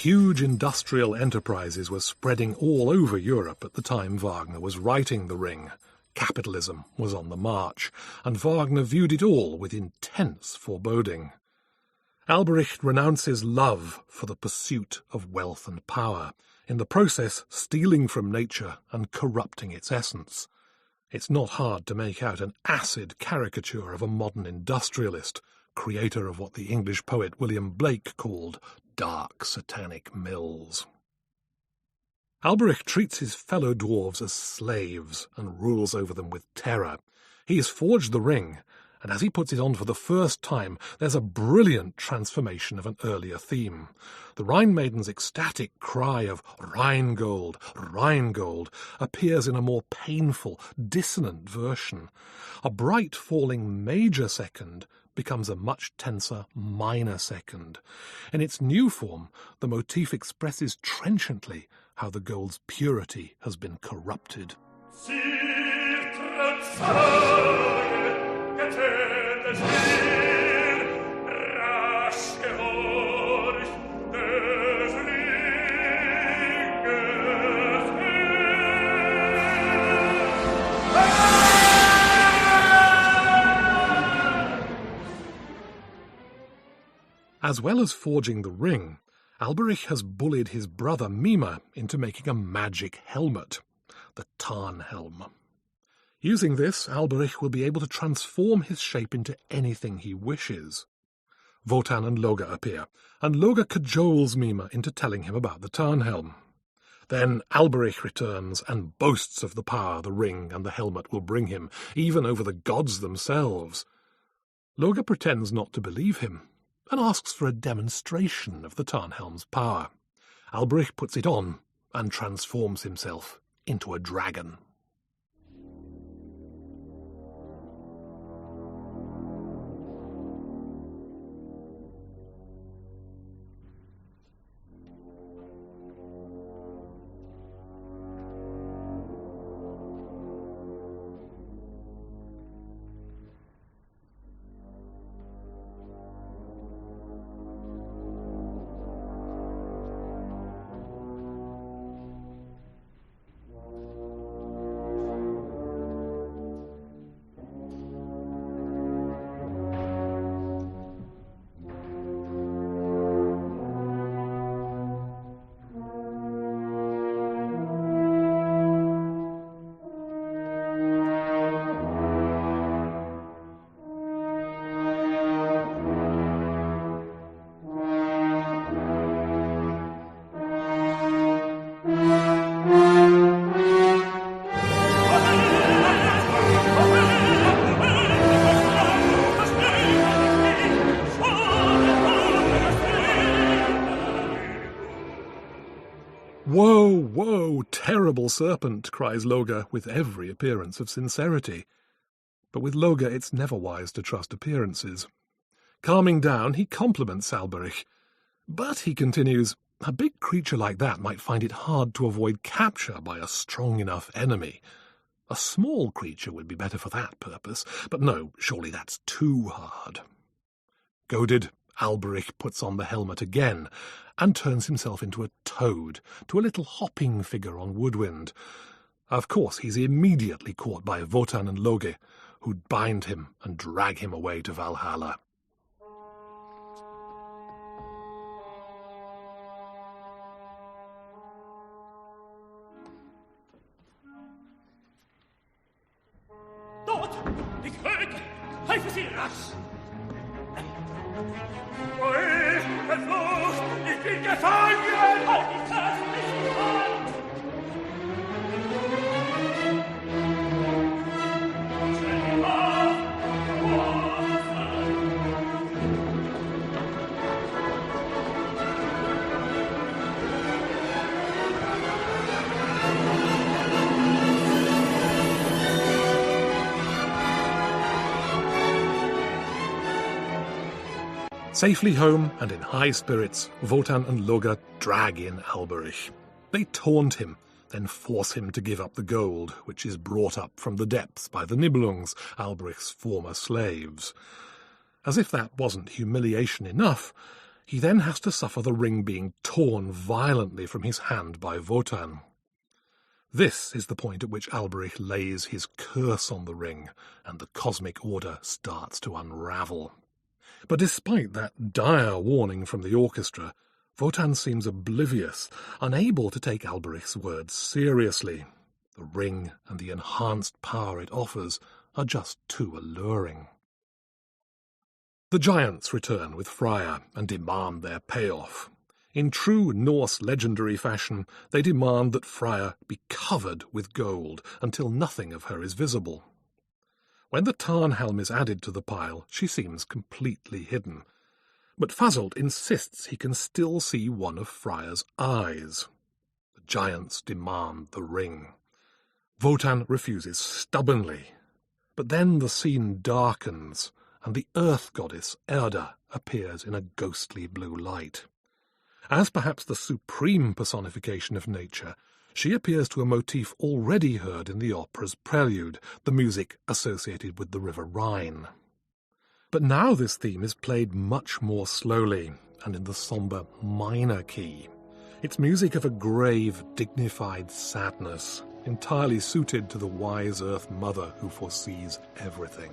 Huge industrial enterprises were spreading all over Europe at the time Wagner was writing The Ring. Capitalism was on the march, and Wagner viewed it all with intense foreboding. Alberich renounces love for the pursuit of wealth and power, in the process stealing from nature and corrupting its essence. It's not hard to make out an acid caricature of a modern industrialist, creator of what the English poet William Blake called dark satanic mills. Alberich treats his fellow dwarves as slaves and rules over them with terror. He has forged the ring, and as he puts it on for the first time, there's a brilliant transformation of an earlier theme. The Rhine Maiden's ecstatic cry of Rheingold, Rheingold appears in a more painful, dissonant version. A bright falling major second becomes a much tenser minor second. In its new form, the motif expresses trenchantly how the gold's purity has been corrupted. As well as forging the ring, Alberich has bullied his brother Mima into making a magic helmet, the Tarnhelm. Using this, Alberich will be able to transform his shape into anything he wishes. Wotan and Loga appear, and Loga cajoles Mima into telling him about the Tarnhelm. Then Alberich returns and boasts of the power the ring and the helmet will bring him, even over the gods themselves. Loga pretends not to believe him. and asks for a demonstration of the Tarnhelm's power. Alberich puts it on and transforms himself into a dragon. "Woe, woe, terrible serpent," cries Loga with every appearance of sincerity. But with Loga it's never wise to trust appearances. Calming down, he compliments Alberich. But, he continues, a big creature like that might find it hard to avoid capture by a strong enough enemy. A small creature would be better for that purpose, but no, surely that's too hard. Goaded, Alberich puts on the helmet again and turns himself into a toad, to a little hopping figure on woodwind. Of course, he's immediately caught by Wotan and Loge, who bind him and drag him away to Valhalla. Dort! Die Kröte! Helfe sie rasch! Ui, verflucht! Ich bin gefangen! Halt die Kraft nicht an! Schnell die Safely home and in high spirits, Wotan and Loga drag in Alberich. They taunt him, then force him to give up the gold, which is brought up from the depths by the Nibelungs, Alberich's former slaves. As if that wasn't humiliation enough, he then has to suffer the ring being torn violently from his hand by Wotan. This is the point at which Alberich lays his curse on the ring, and the cosmic order starts to unravel. But despite that dire warning from the orchestra, Wotan seems oblivious, unable to take Alberich's words seriously. The ring and the enhanced power it offers are just too alluring. The giants return with Freya and demand their payoff. In true Norse legendary fashion, they demand that Freya be covered with gold until nothing of her is visible. When the Tarnhelm is added to the pile, she seems completely hidden. But Fasolt insists he can still see one of Freya's eyes. The giants demand the ring. Wotan refuses stubbornly. But then the scene darkens, and the earth goddess Erda appears in a ghostly blue light. As perhaps the supreme personification of nature, she appears to a motif already heard in the opera's prelude, the music associated with the river Rhine. But now this theme is played much more slowly, and in the sombre minor key. It's music of a grave, dignified sadness, entirely suited to the wise Earth Mother who foresees everything.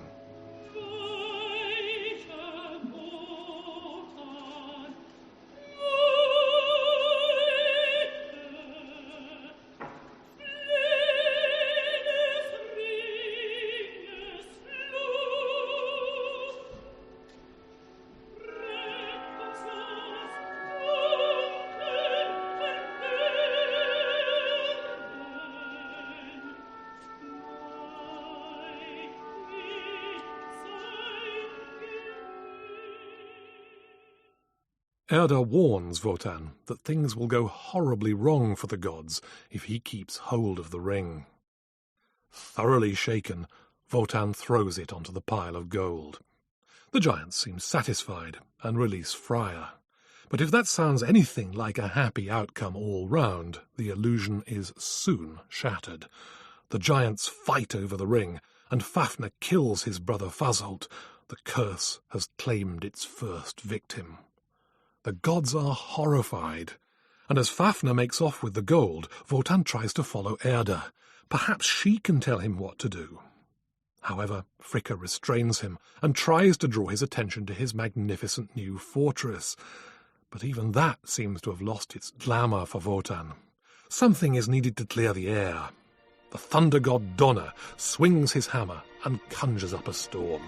Erda warns Wotan that things will go horribly wrong for the gods if he keeps hold of the ring. Thoroughly shaken, Wotan throws it onto the pile of gold. The giants seem satisfied and release Freya. But if that sounds anything like a happy outcome all round, the illusion is soon shattered. The giants fight over the ring, and Fafnir kills his brother Fazholt. The curse has claimed its first victim. The gods are horrified, and as Fafnir makes off with the gold, Wotan tries to follow Erda. Perhaps she can tell him what to do. However, Fricka restrains him and tries to draw his attention to his magnificent new fortress. But even that seems to have lost its glamour for Wotan. Something is needed to clear the air. The thunder god Donna swings his hammer and conjures up a storm.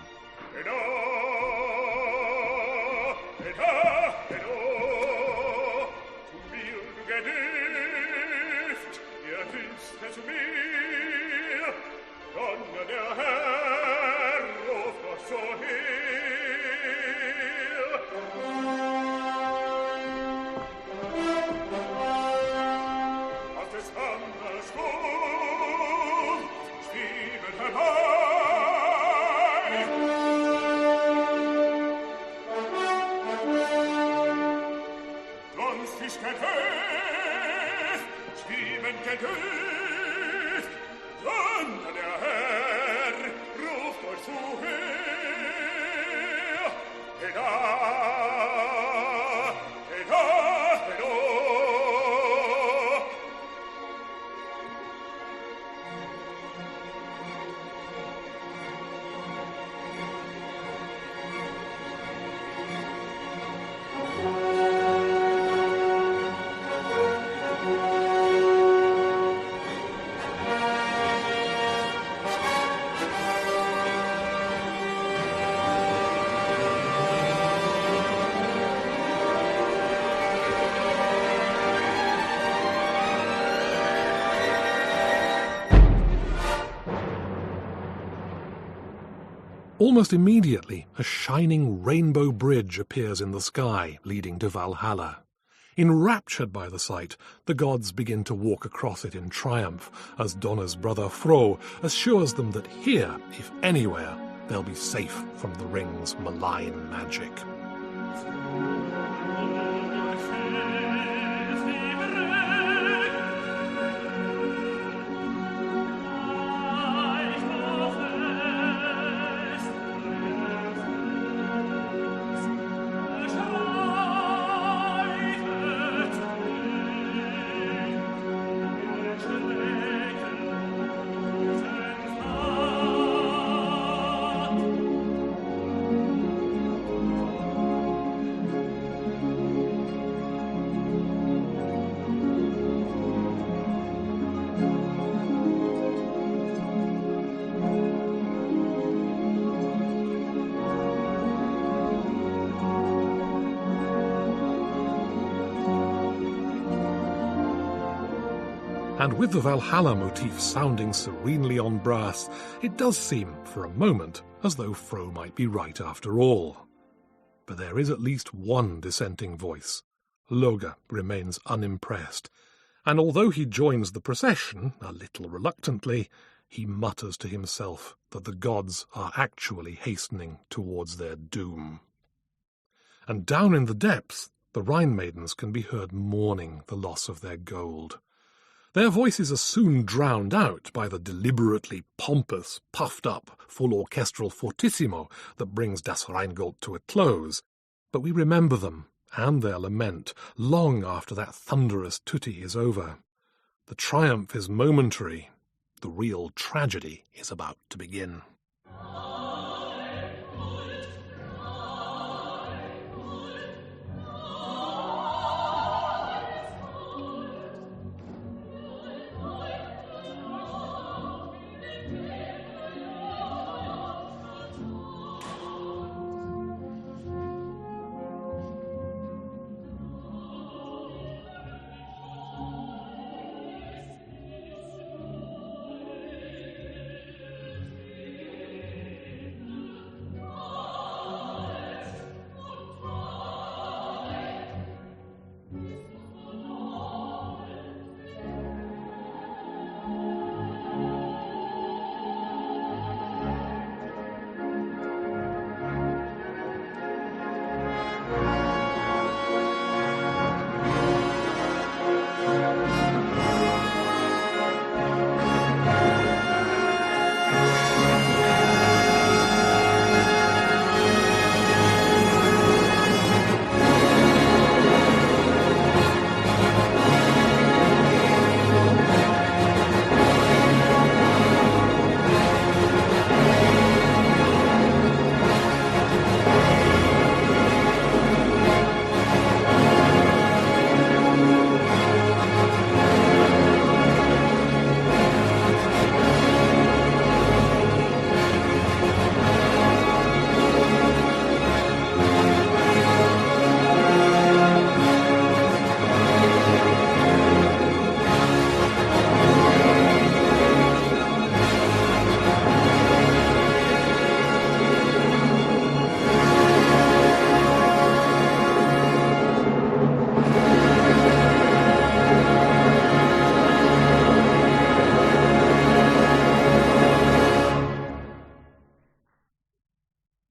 Almost immediately, a shining rainbow bridge appears in the sky, leading to Valhalla. Enraptured by the sight, the gods begin to walk across it in triumph, as Donna's brother Fro assures them that here, if anywhere, they'll be safe from the ring's malign magic. And with the Valhalla motif sounding serenely on brass, it does seem, for a moment, as though Fro might be right after all. But there is at least one dissenting voice. Loge remains unimpressed, and although he joins the procession, a little reluctantly, he mutters to himself that the gods are actually hastening towards their doom. And down in the depths, the Rhine maidens can be heard mourning the loss of their gold. Their voices are soon drowned out by the deliberately pompous, puffed-up, full orchestral fortissimo that brings Das Rheingold to a close, but we remember them and their lament long after that thunderous tutti is over. The triumph is momentary. The real tragedy is about to begin.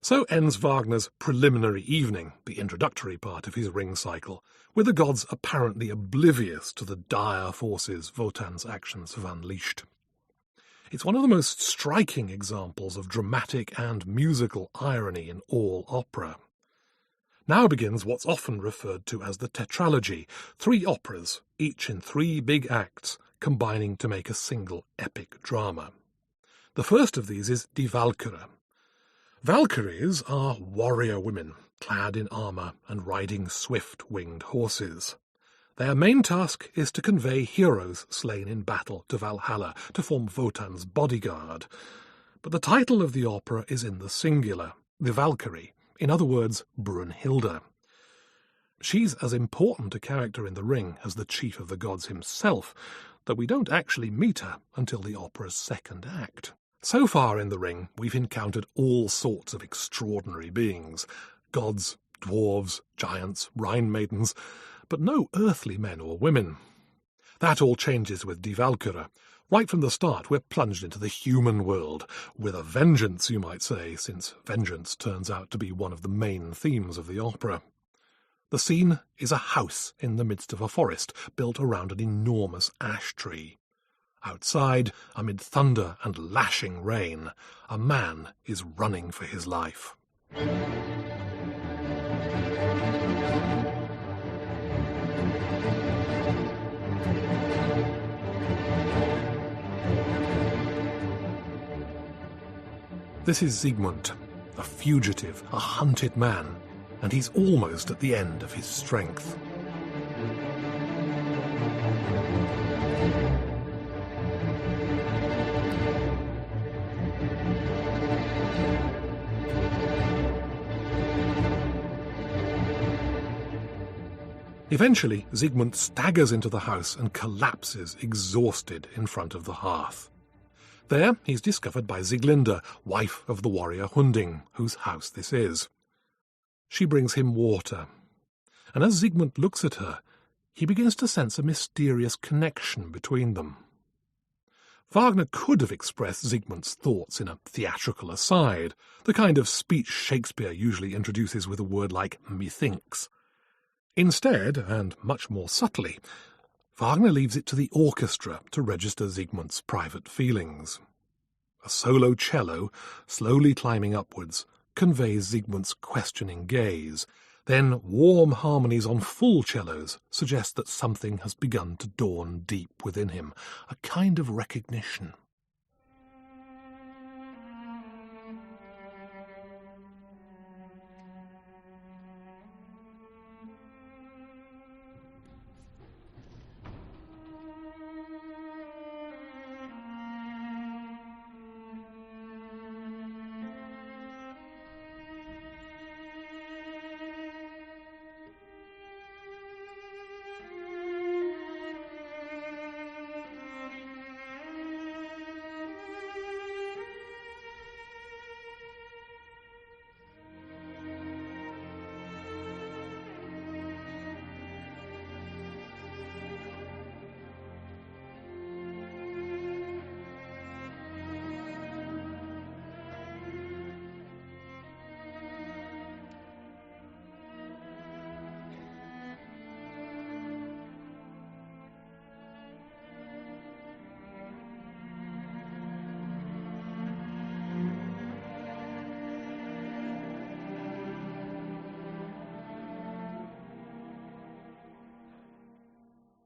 So ends Wagner's preliminary evening, the introductory part of his ring cycle, with the gods apparently oblivious to the dire forces Wotan's actions have unleashed. It's one of the most striking examples of dramatic and musical irony in all opera. Now begins what's often referred to as the tetralogy, 3 operas, each in 3 big acts, combining to make a single epic drama. The first of these is Die Walküre. Valkyries are warrior women, clad in armour and riding swift-winged horses. Their main task is to convey heroes slain in battle to Valhalla to form Wotan's bodyguard. But the title of the opera is in the singular, the Valkyrie, in other words, Brunhilde. She's as important a character in the ring as the chief of the gods himself, though we don't actually meet her until the opera's second act. So far in the ring, we've encountered all sorts of extraordinary beings, gods, dwarves, giants, Rhine maidens, but no earthly men or women. That all changes with Die Walküre. Right from the start, we're plunged into the human world, with a vengeance, you might say, since vengeance turns out to be one of the main themes of the opera. The scene is a house in the midst of a forest, built around an enormous ash tree. Outside, amid thunder and lashing rain, a man is running for his life. This is Siegmund, a fugitive, a hunted man, and he's almost at the end of his strength. Eventually, Siegmund staggers into the house and collapses exhausted in front of the hearth. There, he's discovered by Sieglinde, wife of the warrior Hunding, whose house this is. She brings him water, and as Siegmund looks at her, he begins to sense a mysterious connection between them. Wagner could have expressed Siegmund's thoughts in a theatrical aside, the kind of speech Shakespeare usually introduces with a word like methinks. Instead, and much more subtly, Wagner leaves it to the orchestra to register Siegmund's private feelings. A solo cello, slowly climbing upwards, conveys Siegmund's questioning gaze. Then warm harmonies on full cellos suggest that something has begun to dawn deep within him, a kind of recognition.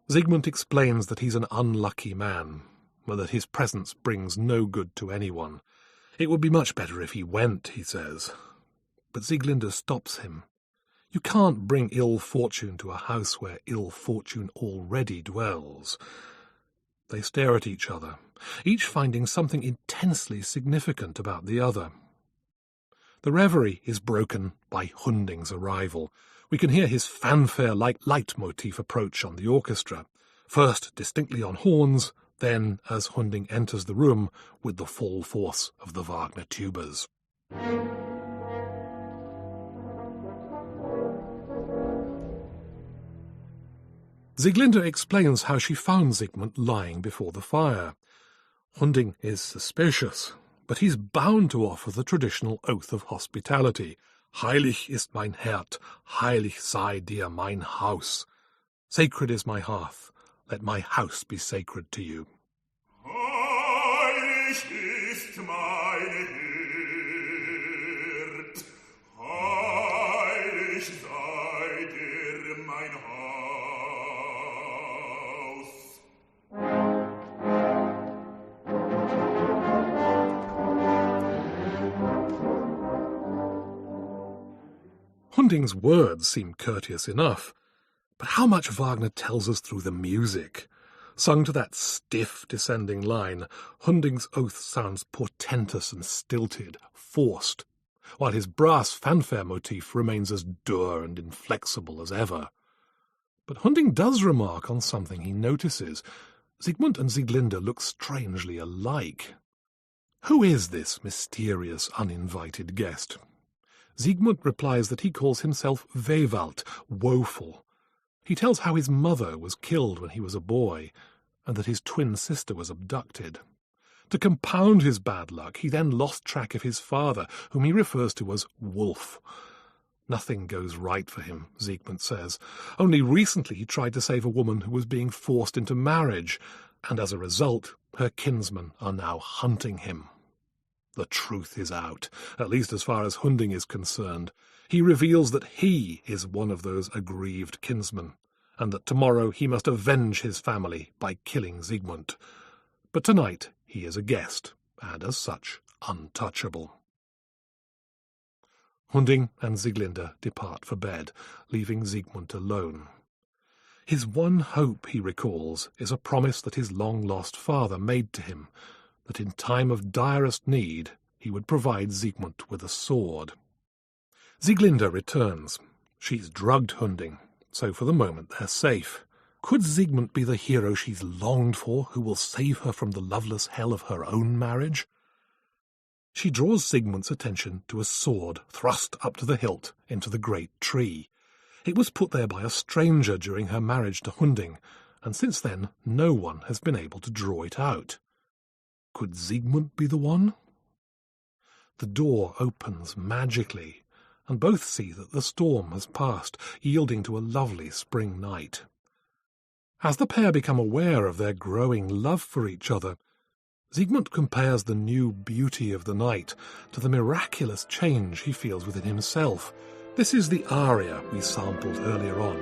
Siegmund explains that he's an unlucky man, and that his presence brings no good to anyone. It would be much better if he went, he says. But Sieglinde stops him. You can't bring ill fortune to a house where ill fortune already dwells. They stare at each other, each finding something intensely significant about the other. The reverie is broken by Hunding's arrival. We can hear his fanfare-like leitmotif approach on the orchestra, first distinctly on horns, then as Hunding enters the room with the full force of the Wagner tubas. Sieglinde explains how she found Siegmund lying before the fire. Hunding is suspicious, but he's bound to offer the traditional oath of hospitality. Heilig ist mein Herd, heilig sei dir mein Haus. Sacred is my hearth, let my house be sacred to you. Heilig ist mein Herd, heilig sei dir mein Haus. Hunding's words seem courteous enough, but how much Wagner tells us through the music. Sung to that stiff descending line, Hunding's oath sounds portentous and stilted, forced, while his brass fanfare motif remains as dour and inflexible as ever. But Hunding does remark on something he notices. Siegmund and Sieglinde look strangely alike. Who is this mysterious, uninvited guest? Siegmund replies that he calls himself Wewald, woeful. He tells how his mother was killed when he was a boy, and that his twin sister was abducted. To compound his bad luck, he then lost track of his father, whom he refers to as Wolf. Nothing goes right for him, Siegmund says. Only recently he tried to save a woman who was being forced into marriage, and as a result, her kinsmen are now hunting him. The truth is out, at least as far as Hunding is concerned. He reveals that he is one of those aggrieved kinsmen, and that tomorrow he must avenge his family by killing Siegmund. But tonight he is a guest, and as such, untouchable. Hunding and Sieglinde depart for bed, leaving Siegmund alone. His one hope, he recalls, is a promise that his long-lost father made to him, that in time of direst need he would provide Siegmund with a sword. Sieglinde returns. She's drugged Hunding, so for the moment they're safe. Could Siegmund be the hero she's longed for, who will save her from the loveless hell of her own marriage? She draws Siegmund's attention to a sword thrust up to the hilt into the great tree. It was put there by a stranger during her marriage to Hunding, and since then no one has been able to draw it out. Could Siegmund be the one? The door opens magically, and both see that the storm has passed, yielding to a lovely spring night. As the pair become aware of their growing love for each other, Siegmund compares the new beauty of the night to the miraculous change he feels within himself. This is the aria we sampled earlier on.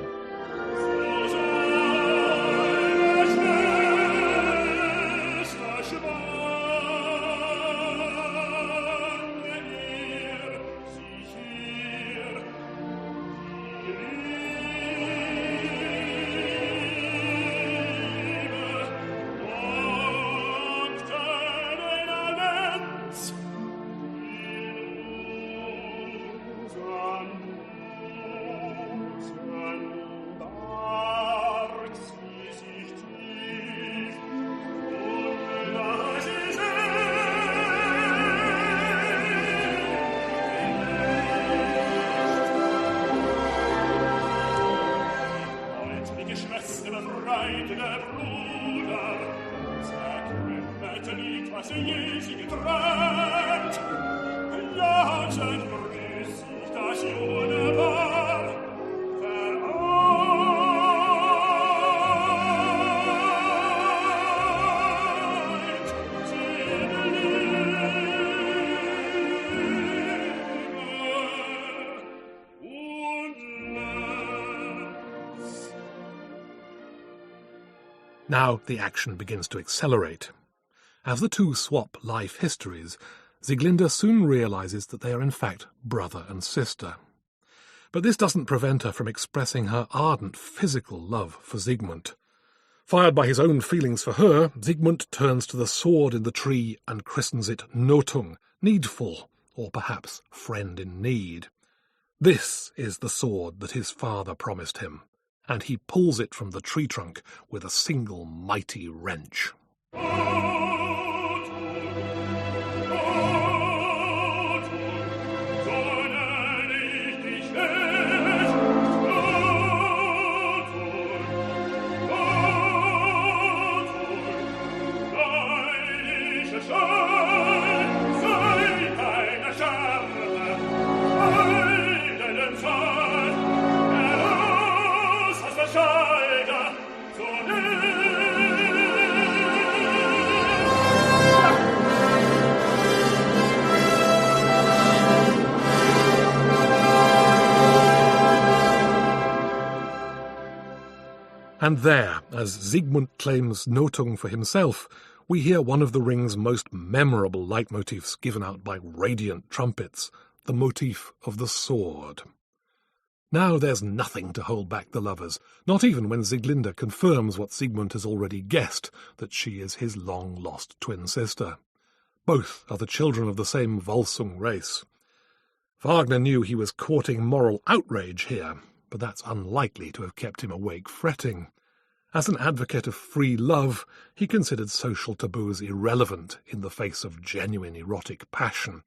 Now the action begins to accelerate. As the two swap life histories, Sieglinde soon realizes that they are in fact brother and sister. But this doesn't prevent her from expressing her ardent physical love for Siegmund. Fired by his own feelings for her, Siegmund turns to the sword in the tree and christens it Notung, needful, or perhaps friend in need. This is the sword that his father promised him, and he pulls it from the tree trunk with a single mighty wrench. And there, as Siegmund claims Notung for himself, we hear one of the ring's most memorable leitmotifs given out by radiant trumpets, the motif of the sword. Now there's nothing to hold back the lovers, not even when Sieglinde confirms what Siegmund has already guessed, that she is his long-lost twin sister. Both are the children of the same Volsung race. Wagner knew he was courting moral outrage here, but that's unlikely to have kept him awake fretting. As an advocate of free love, he considered social taboos irrelevant in the face of genuine erotic passion,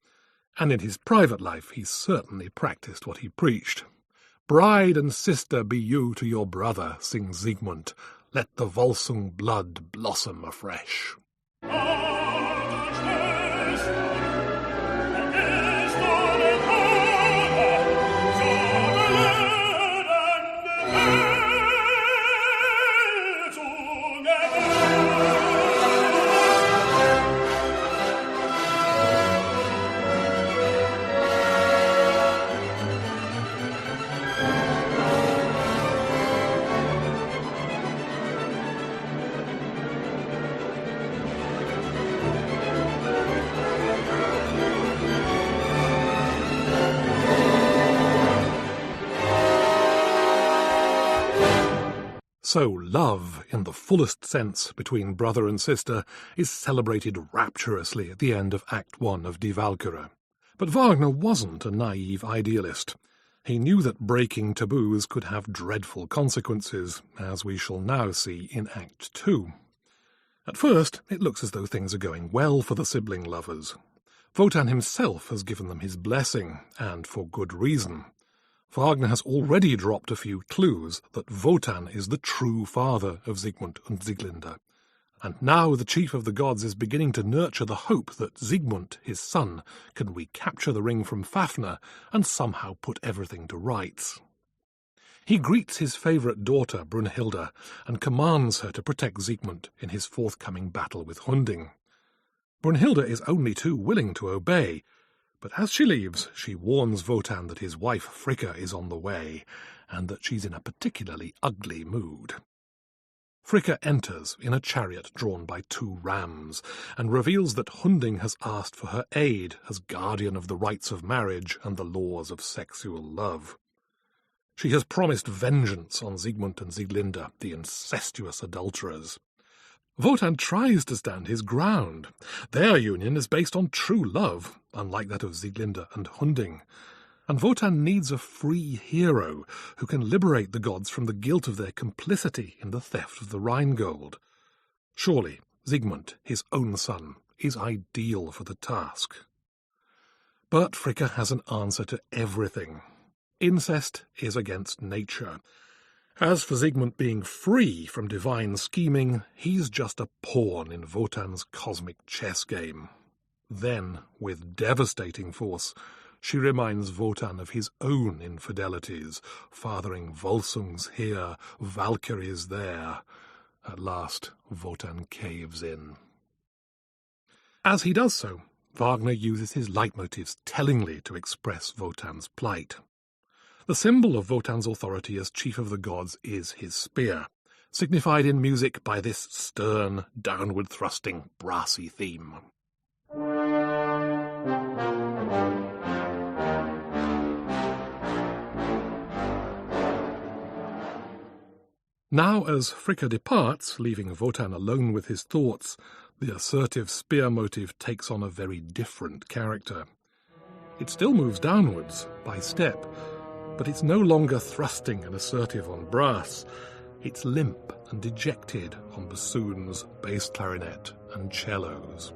and in his private life he certainly practiced what he preached. "Bride and sister be you to your brother," sings Siegmund. "Let the Volsung blood blossom afresh." So love, in the fullest sense, between brother and sister, is celebrated rapturously at the end of Act 1 of Die Walküre. But Wagner wasn't a naive idealist. He knew that breaking taboos could have dreadful consequences, as we shall now see in Act 2. At first, it looks as though things are going well for the sibling lovers. Wotan himself has given them his blessing, and for good reason. Wagner has already dropped a few clues that Wotan is the true father of Siegmund and Sieglinde. And now the chief of the gods is beginning to nurture the hope that Siegmund, his son, can recapture the ring from Fafnir and somehow put everything to rights. He greets his favourite daughter, Brunhilde, and commands her to protect Siegmund in his forthcoming battle with Hunding. Brunhilde is only too willing to obey, but as she leaves, she warns Wotan that his wife Fricka is on the way, and that she's in a particularly ugly mood. Fricka enters in a chariot drawn by 2 rams, and reveals that Hunding has asked for her aid as guardian of the rights of marriage and the laws of sexual love. She has promised vengeance on Siegmund and Sieglinde, the incestuous adulterers. Wotan tries to stand his ground. Their union is based on true love, unlike that of Sieglinde and Hunding. And Wotan needs a free hero who can liberate the gods from the guilt of their complicity in the theft of the Rheingold. Surely Siegmund, his own son, is ideal for the task. But Fricka has an answer to everything. Incest is against nature. As for Siegmund being free from divine scheming, he's just a pawn in Wotan's cosmic chess game. Then, with devastating force, she reminds Wotan of his own infidelities, fathering Volsungs here, Valkyries there. At last, Wotan caves in. As he does so, Wagner uses his leitmotifs tellingly to express Wotan's plight. The symbol of Wotan's authority as chief of the gods is his spear, signified in music by this stern, downward-thrusting, brassy theme. Now, as Fricka departs, leaving Wotan alone with his thoughts, the assertive spear motive takes on a very different character. It still moves downwards, by step, but it's no longer thrusting and assertive on brass. It's limp and dejected on bassoons, bass clarinet, and cellos.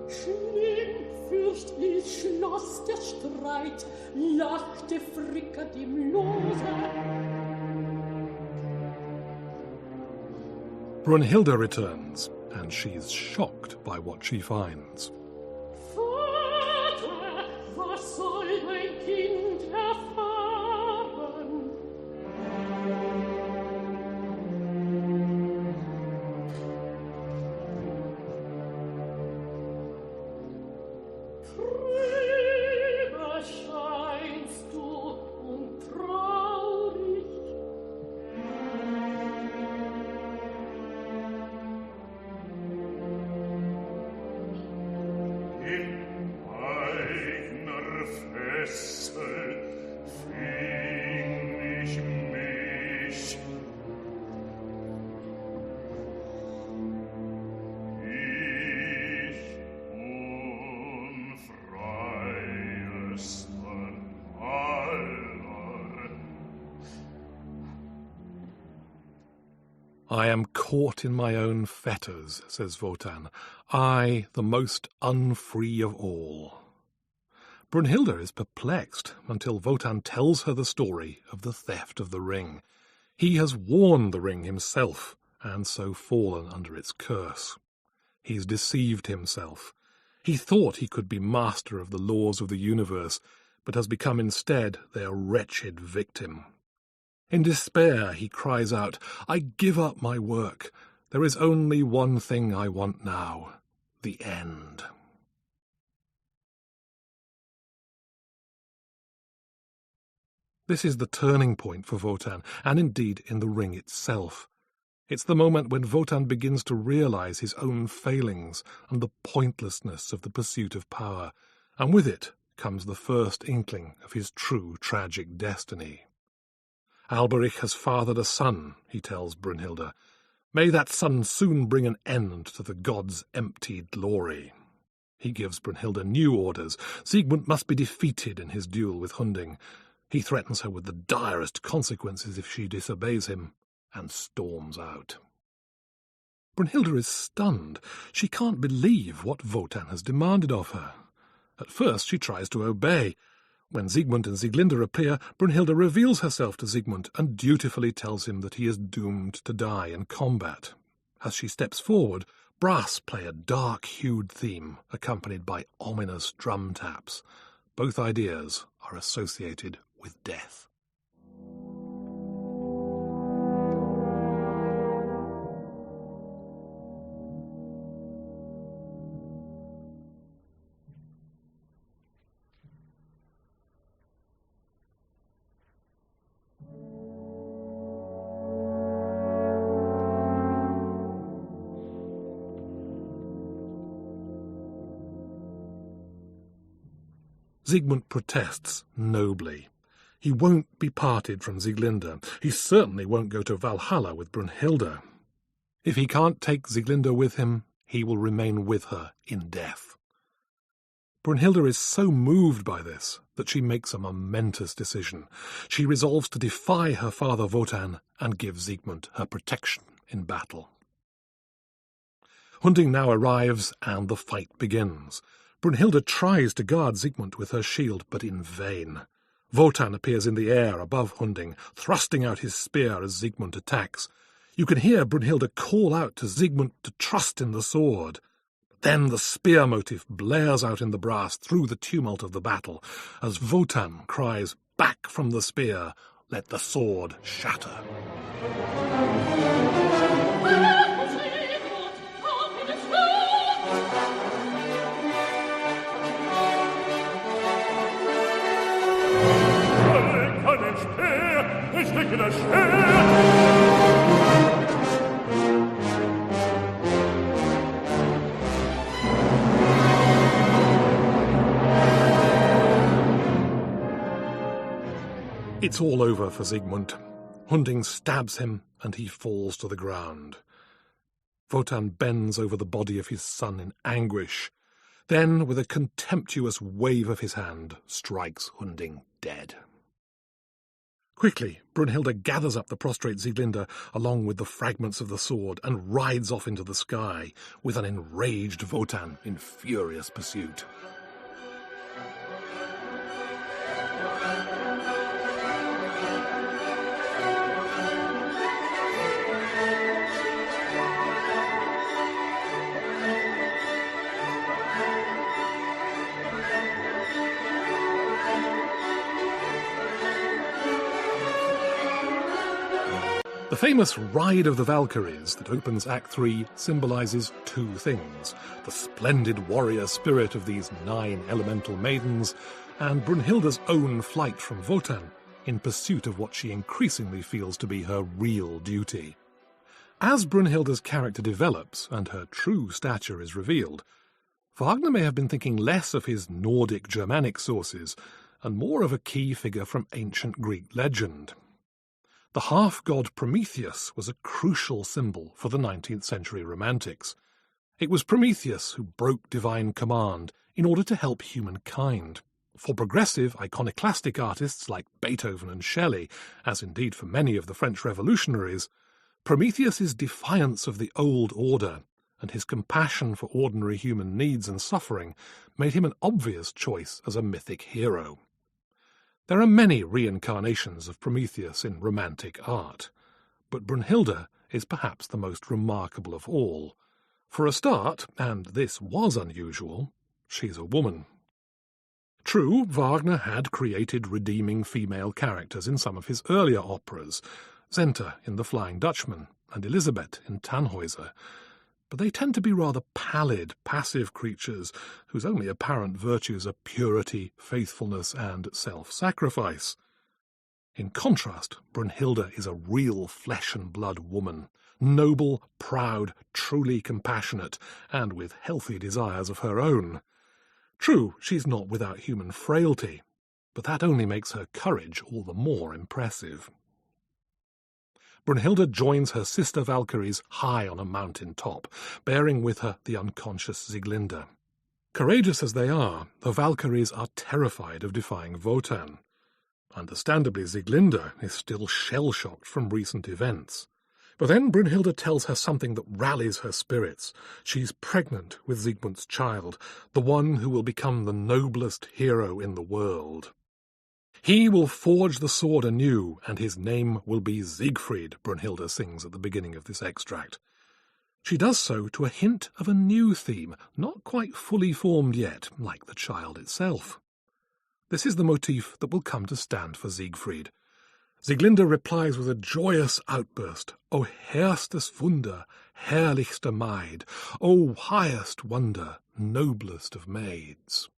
Schlimm, fürchtlich schloss der Streit, lachte Fricka dem Lose. Brunhilde returns, and she's shocked by what she finds. Vater, was soll mein Kind erfahren? Fricka I am caught in my own fetters, says Wotan, I, the most unfree of all. Brunhilde is perplexed until Wotan tells her the story of the theft of the ring. He has worn the ring himself, and so fallen under its curse. He's deceived himself. He thought he could be master of the laws of the universe, but has become instead their wretched victim. In despair he cries out, I give up my work. There is only one thing I want now, the end. This is the turning point for Wotan, and indeed in the ring itself. It's the moment when Wotan begins to realize his own failings and the pointlessness of the pursuit of power, and with it comes the first inkling of his true tragic destiny. Alberich has fathered a son, he tells Brunhilde. May that son soon bring an end to the gods' emptied glory. He gives Brunhilde new orders. Siegmund must be defeated in his duel with Hunding. He threatens her with the direst consequences if she disobeys him, and storms out. Brunhilde is stunned. She can't believe what Wotan has demanded of her. At first she tries to obey. When Siegmund and Sieglinde appear, Brunhilde reveals herself to Siegmund and dutifully tells him that he is doomed to die in combat. As she steps forward, brass play a dark-hued theme, accompanied by ominous drum taps. Both ideas are associated with death. Siegmund protests nobly. He won't be parted from Sieglinde. He certainly won't go to Valhalla with Brunhilde. If he can't take Sieglinde with him, he will remain with her in death. Brunhilde is so moved by this that she makes a momentous decision. She resolves to defy her father Wotan and give Siegmund her protection in battle. Hunding now arrives and the fight begins. Brunhilde tries to guard Siegmund with her shield, but in vain. Wotan appears in the air above Hunding, thrusting out his spear as Siegmund attacks. You can hear Brunhilde call out to Siegmund to trust in the sword. Then the spear motif blares out in the brass through the tumult of the battle, as Wotan cries, "Back from the spear, let the sword shatter." It's all over for Siegmund. Hunding stabs him, and he falls to the ground. Wotan bends over the body of his son in anguish. Then, with a contemptuous wave of his hand, strikes Hunding dead. Quickly, Brunhilde gathers up the prostrate Sieglinde along with the fragments of the sword and rides off into the sky, with an enraged Wotan in furious pursuit. The famous Ride of the Valkyries that opens Act 3 symbolises two things: the splendid warrior spirit of these 9 elemental maidens, and Brunhilde's own flight from Wotan in pursuit of what she increasingly feels to be her real duty. As Brunhilde's character develops and her true stature is revealed, Wagner may have been thinking less of his Nordic Germanic sources and more of a key figure from ancient Greek legend. The half-god Prometheus was a crucial symbol for the 19th century Romantics. It was Prometheus who broke divine command in order to help humankind. For progressive, iconoclastic artists like Beethoven and Shelley, as indeed for many of the French revolutionaries, Prometheus's defiance of the old order and his compassion for ordinary human needs and suffering made him an obvious choice as a mythic hero. There are many reincarnations of Prometheus in romantic art, but Brunhilde is perhaps the most remarkable of all. For a start, and this was unusual, she's a woman. True, Wagner had created redeeming female characters in some of his earlier operas, Zenta in The Flying Dutchman and Elisabeth in Tannhäuser, but they tend to be rather pallid, passive creatures whose only apparent virtues are purity, faithfulness, and self-sacrifice. In contrast, Brunhilde is a real flesh-and-blood woman, noble, proud, truly compassionate, and with healthy desires of her own. True, she's not without human frailty, but that only makes her courage all the more impressive. Brunhilde joins her sister Valkyries high on a mountain top, bearing with her the unconscious Sieglinde. Courageous as they are, the Valkyries are terrified of defying Wotan. Understandably, Sieglinde is still shell-shocked from recent events. But then Brunhilde tells her something that rallies her spirits. She's pregnant with Siegmund's child, the one who will become the noblest hero in the world. He will forge the sword anew, and his name will be Siegfried, Brunhilde sings at the beginning of this extract. She does so to a hint of a new theme, not quite fully formed yet, like the child itself. This is the motif that will come to stand for Siegfried. Sieglinde replies with a joyous outburst, O herstes Wunder, herrlichste Maid, O highest wonder, noblest of maids.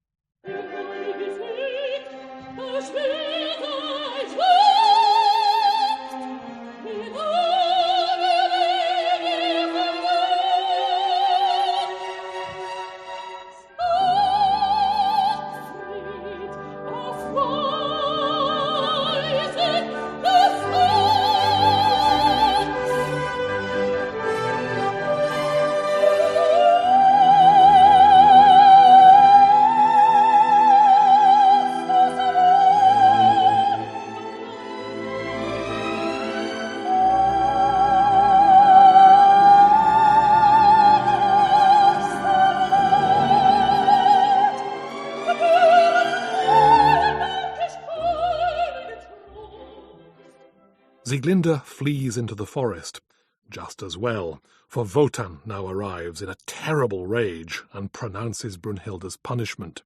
Sieglinde flees into the forest, just as well, for Wotan now arrives in a terrible rage and pronounces Brunhilde's punishment.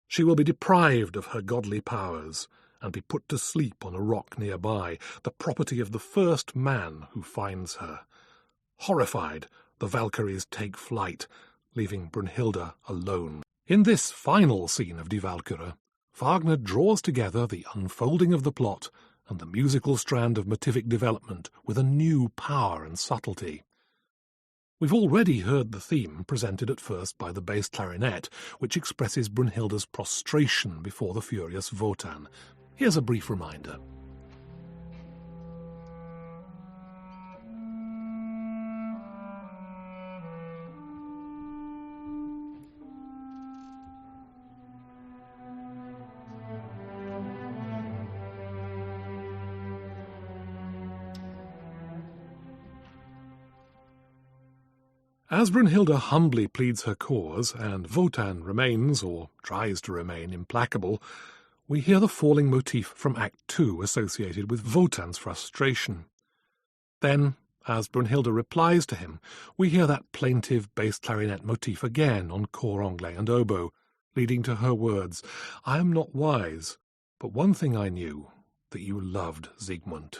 She will be deprived of her godly powers and be put to sleep on a rock nearby, the property of the first man who finds her. Horrified, the Valkyries take flight, leaving Brunhilde alone. In this final scene of Die Walküre, Wagner draws together the unfolding of the plot and the musical strand of motivic development with a new power and subtlety. We've already heard the theme presented at first by the bass clarinet, which expresses Brunhilde's prostration before the furious Wotan. Here's a brief reminder. As Brunhilde humbly pleads her cause, and Wotan remains, or tries to remain, implacable, we hear the falling motif from Act 2 associated with Wotan's frustration. Then, as Brunhilde replies to him, we hear that plaintive bass clarinet motif again on cor anglais and oboe, leading to her words, I am not wise, but one thing I knew, that you loved Siegmund.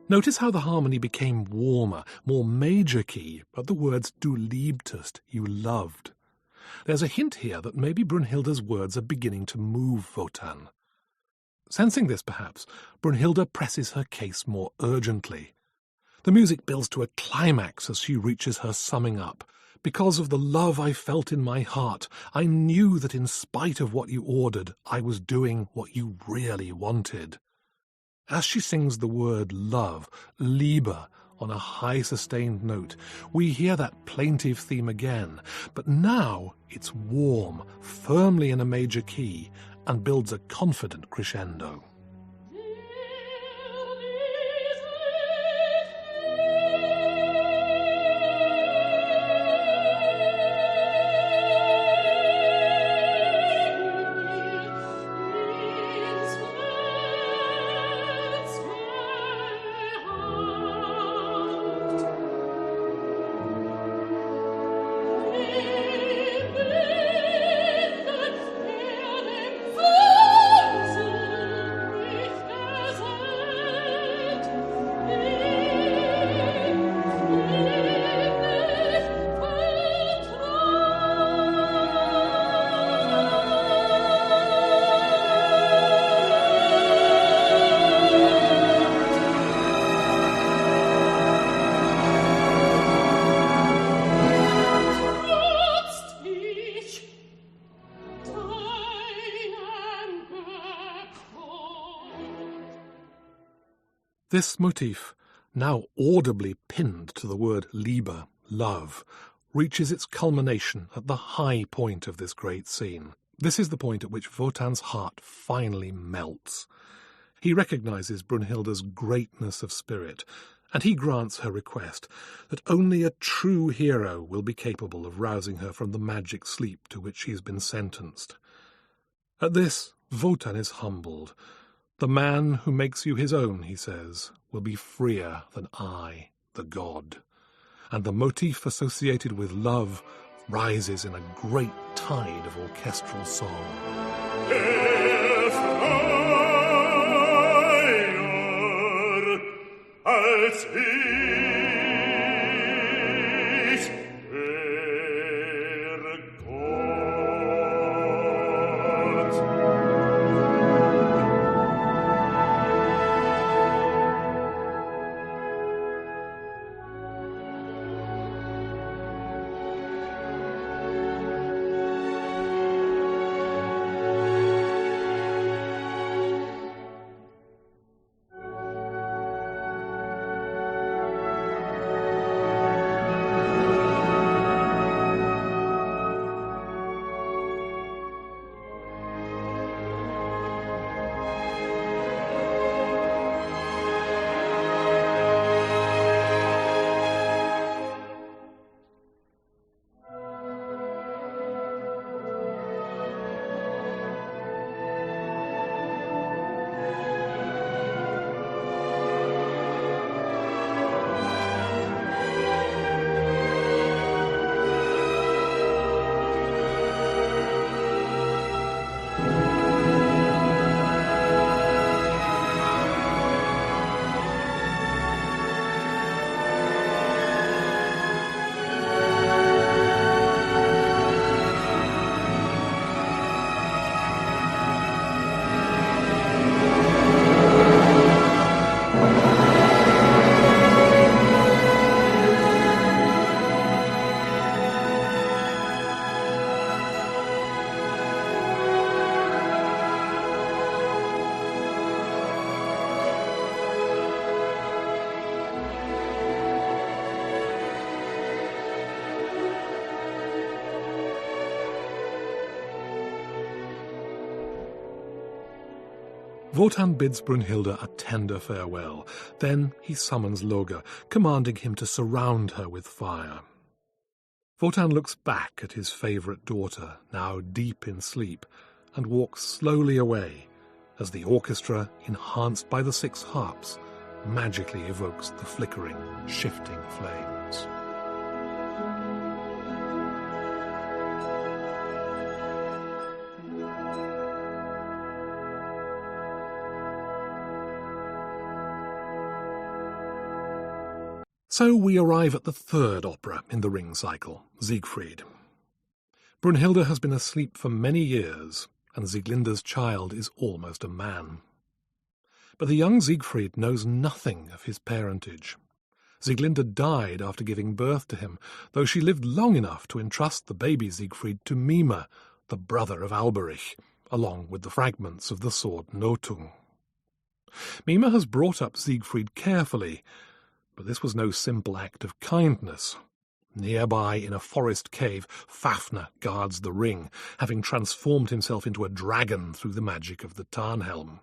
Notice how the harmony became warmer, more major key, at the words du liebtest, you loved. There's a hint here that maybe Brunhilde's words are beginning to move Wotan. Sensing this, perhaps, Brunhilde presses her case more urgently. The music builds to a climax as she reaches her summing up. Because of the love I felt in my heart, I knew that in spite of what you ordered, I was doing what you really wanted. As she sings the word love, Liebe, on a high sustained note, we hear that plaintive theme again, but now it's warm, firmly in a major key, and builds a confident crescendo. This motif, now audibly pinned to the word Liebe, love, reaches its culmination at the high point of this great scene. This is the point at which Wotan's heart finally melts. He recognizes Brunhilde's greatness of spirit, and he grants her request that only a true hero will be capable of rousing her from the magic sleep to which she has been sentenced. At this, Wotan is humbled. The man who makes you his own, he says, will be freer than I, the god. And the motif associated with love rises in a great tide of orchestral song. Als Wotan bids Brunhilde a tender farewell. Then he summons Loge, commanding him to surround her with fire. Wotan looks back at his favourite daughter, now deep in sleep, and walks slowly away as the orchestra, enhanced by the 6 harps, magically evokes the flickering, shifting flames. So we arrive at the 3rd opera in the Ring cycle, Siegfried. Brunhilde has been asleep for many years, and Sieglinde's child is almost a man. But the young Siegfried knows nothing of his parentage. Sieglinde died after giving birth to him, though she lived long enough to entrust the baby Siegfried to Mime, the brother of Alberich, along with the fragments of the sword Nothung. Mime has brought up Siegfried carefully, but this was no simple act of kindness. Nearby, in a forest cave, Fafner guards the ring, having transformed himself into a dragon through the magic of the Tarnhelm.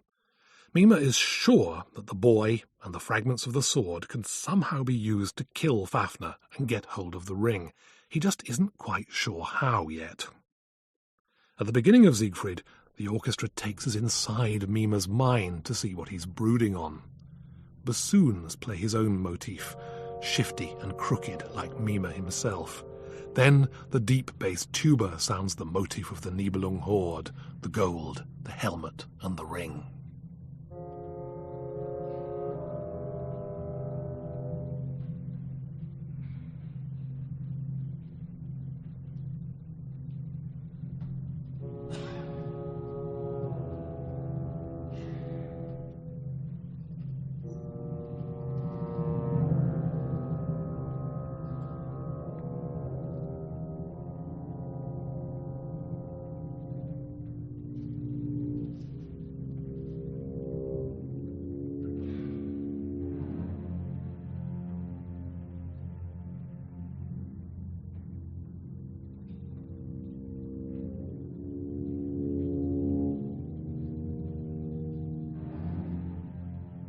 Mime is sure that the boy and the fragments of the sword can somehow be used to kill Fafner and get hold of the ring. He just isn't quite sure how yet. At the beginning of Siegfried, the orchestra takes us inside Mime's mind to see what he's brooding on. Bassoons play his own motif, shifty and crooked like Mime himself. Then the deep bass tuba sounds the motif of the Nibelung Horde, the gold, the helmet and the ring.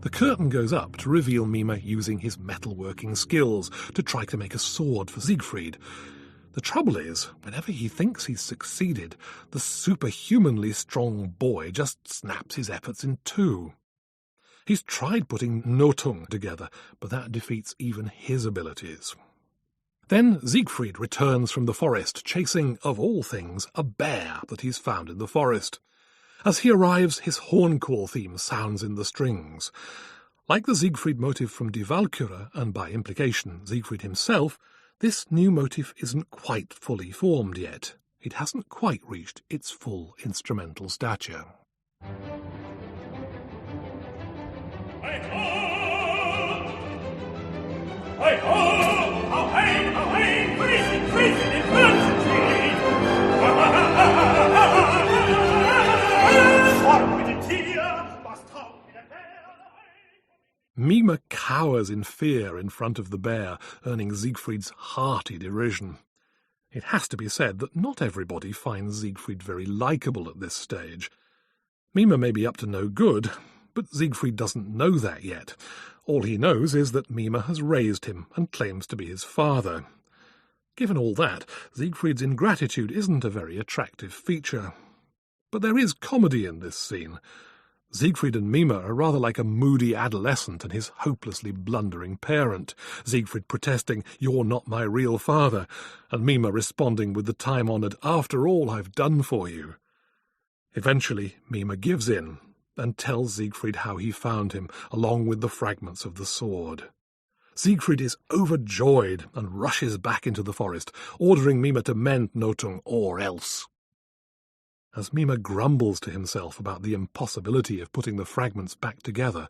The curtain goes up to reveal Mime using his metalworking skills to try to make a sword for Siegfried. The trouble is, whenever he thinks he's succeeded, the superhumanly strong boy just snaps his efforts in two. He's tried putting Nothung together, but that defeats even his abilities. Then Siegfried returns from the forest, chasing, of all things, a bear that he's found in the forest. As he arrives, his horn call theme sounds in the strings. Like the Siegfried motif from Die Walküre, and by implication Siegfried himself, this new motif isn't quite fully formed yet. It hasn't quite reached its full instrumental stature. Mime cowers in fear in front of the bear, earning Siegfried's hearty derision. It has to be said that not everybody finds Siegfried very likeable at this stage. Mime may be up to no good, but Siegfried doesn't know that yet. All he knows is that Mime has raised him and claims to be his father. Given all that, Siegfried's ingratitude isn't a very attractive feature. But there is comedy in this scene. Siegfried and Mime are rather like a moody adolescent and his hopelessly blundering parent, Siegfried protesting, "You're not my real father," and Mime responding with the time-honoured, "After all I've done for you." Eventually, Mime gives in and tells Siegfried how he found him, along with the fragments of the sword. Siegfried is overjoyed and rushes back into the forest, ordering Mime to mend Nothung or else. As Mime grumbles to himself about the impossibility of putting the fragments back together,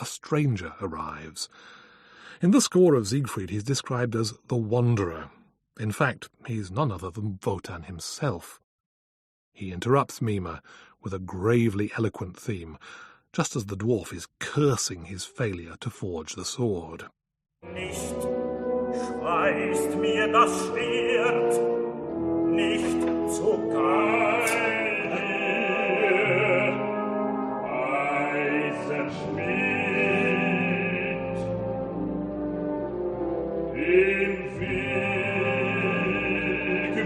a stranger arrives. In the score of Siegfried, he's described as the Wanderer. In fact, he's none other than Wotan himself. He interrupts Mime with a gravely eloquent theme, just as the dwarf is cursing his failure to forge the sword. Nicht schweißt mir das Schwert, nicht zu geil dir, Eisenschmied, im Weg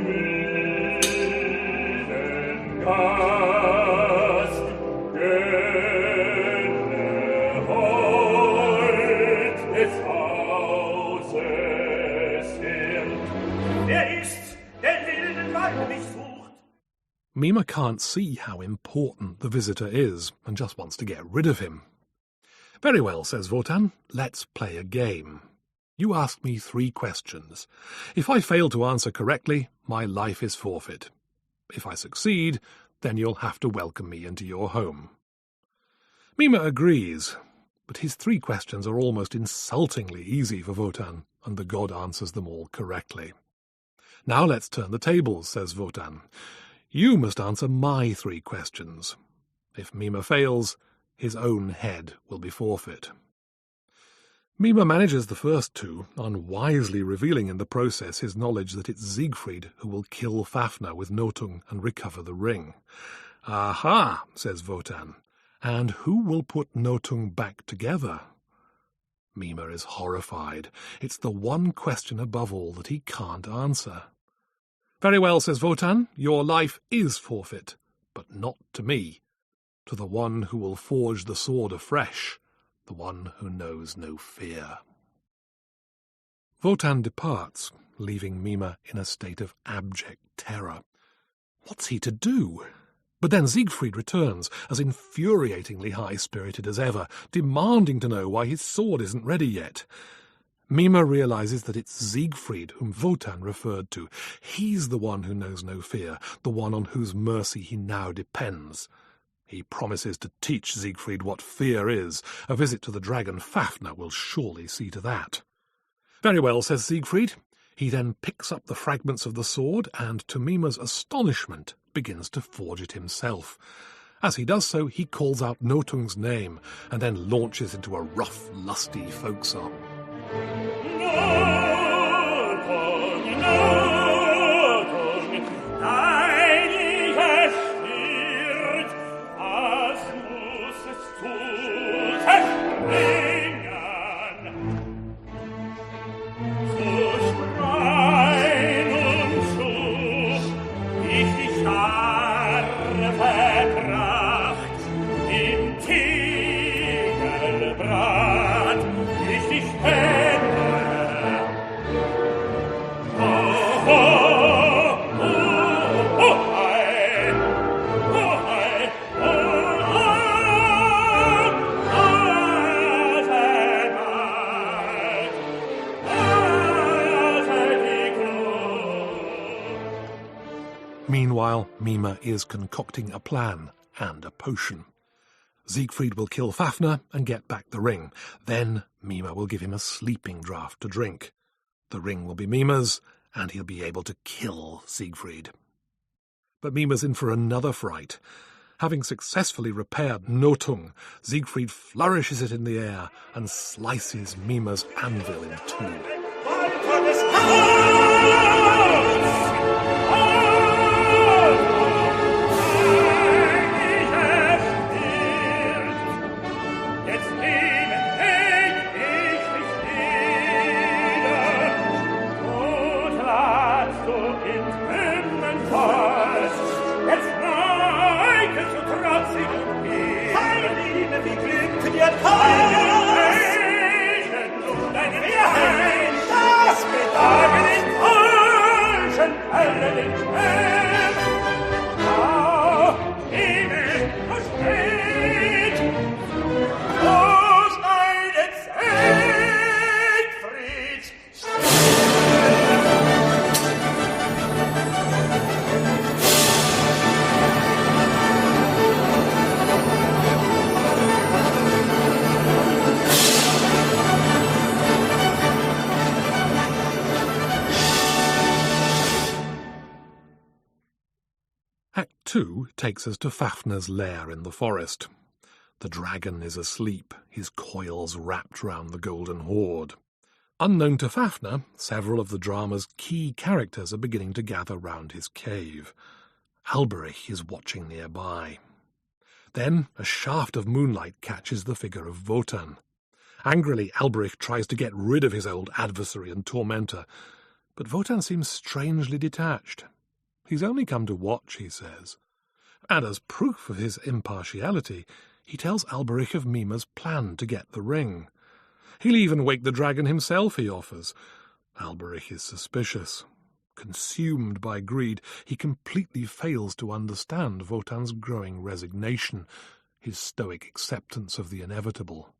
milden Gast, gönne heut des Hauses Herr. Wer ist, der wilden Weib mich sucht? Mime can't see how important the visitor is and just wants to get rid of him. "Very well," says Wotan, "let's play a game." You ask me 3 questions. If I fail to answer correctly, my life is forfeit. If I succeed, then you'll have to welcome me into your home." Mime agrees, but his 3 questions are almost insultingly easy for Wotan, and the god answers them all correctly. "Now let's turn the tables," says Wotan. "You must answer my 3 questions. If Mime fails, his own head will be forfeit." Mime manages the first 2, unwisely revealing in the process his knowledge that it's Siegfried who will kill Fafner with Nothung and recover the ring. "Aha," says Wotan, "and who will put Nothung back together?" Mime is horrified. It's the one question above all that he can't answer. "Very well," says Wotan, "your life is forfeit, but not to me. To the one who will forge the sword afresh, the one who knows no fear." Wotan departs, leaving Mime in a state of abject terror. What's he to do? But then Siegfried returns, as infuriatingly high-spirited as ever, demanding to know why his sword isn't ready yet. Mime realizes that it's Siegfried whom Wotan referred to. He's the one who knows no fear, the one on whose mercy he now depends. He promises to teach Siegfried what fear is. A visit to the dragon Fafner will surely see to that. "Very well," says Siegfried. He then picks up the fragments of the sword and, to Mime's astonishment, begins to forge it himself. As he does so, he calls out Nothung's name and then launches into a rough, lusty folk song. Meanwhile, Mime is concocting a plan and a potion. Siegfried will kill Fafner and get back the ring. Then Mime will give him a sleeping draught to drink. The ring will be Mime's, and he'll be able to kill Siegfried. But Mime's in for another fright. Having successfully repaired Nothung, Siegfried flourishes it in the air and slices Mime's anvil in 2. Act 2 takes us to Fafner's lair in the forest. The dragon is asleep, his coils wrapped round the golden hoard. Unknown to Fafner, several of the drama's key characters are beginning to gather round his cave. Alberich is watching nearby. Then a shaft of moonlight catches the figure of Wotan. Angrily, Alberich tries to get rid of his old adversary and tormentor, but Wotan seems strangely detached. He's only come to watch, he says. And as proof of his impartiality, he tells Alberich of Mime's plan to get the ring. He'll even wake the dragon himself, he offers. Alberich is suspicious. Consumed by greed, he completely fails to understand Wotan's growing resignation, his stoic acceptance of the inevitable.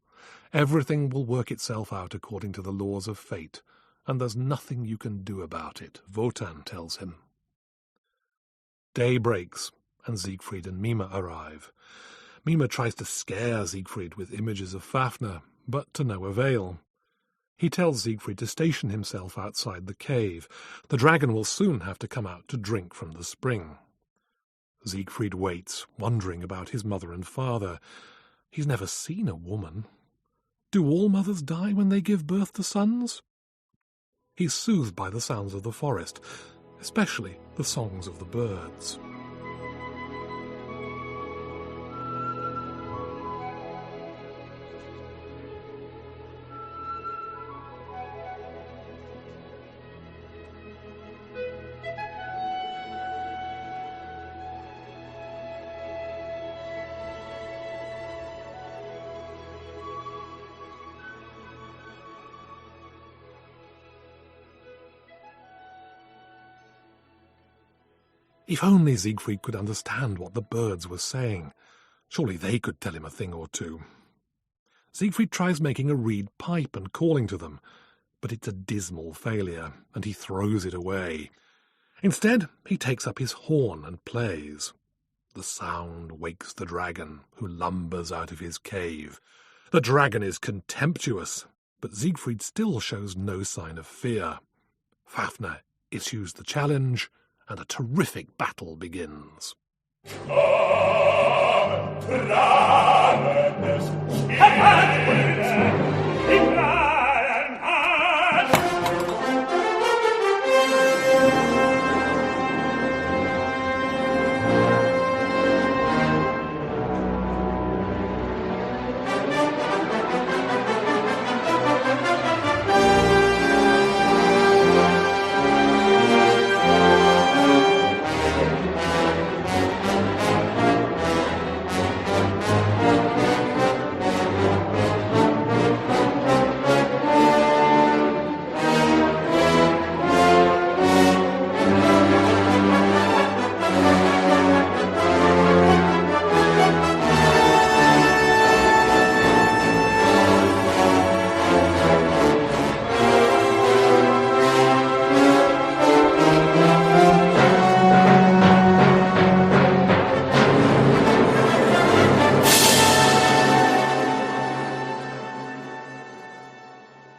Everything will work itself out according to the laws of fate, and there's nothing you can do about it, Wotan tells him. Day breaks, and Siegfried and Mime arrive. Mime tries to scare Siegfried with images of Fafner, but to no avail. He tells Siegfried to station himself outside the cave. The dragon will soon have to come out to drink from the spring. Siegfried waits, wondering about his mother and father. He's never seen a woman. Do all mothers die when they give birth to sons? He's soothed by the sounds of the forest, especially the songs of the birds. If only Siegfried could understand what the birds were saying. Surely they could tell him a thing or two. Siegfried tries making a reed pipe and calling to them, but it's a dismal failure, and he throws it away. Instead, he takes up his horn and plays. The sound wakes the dragon, who lumbers out of his cave. The dragon is contemptuous, but Siegfried still shows no sign of fear. Fafner issues the challenge, and a terrific battle begins.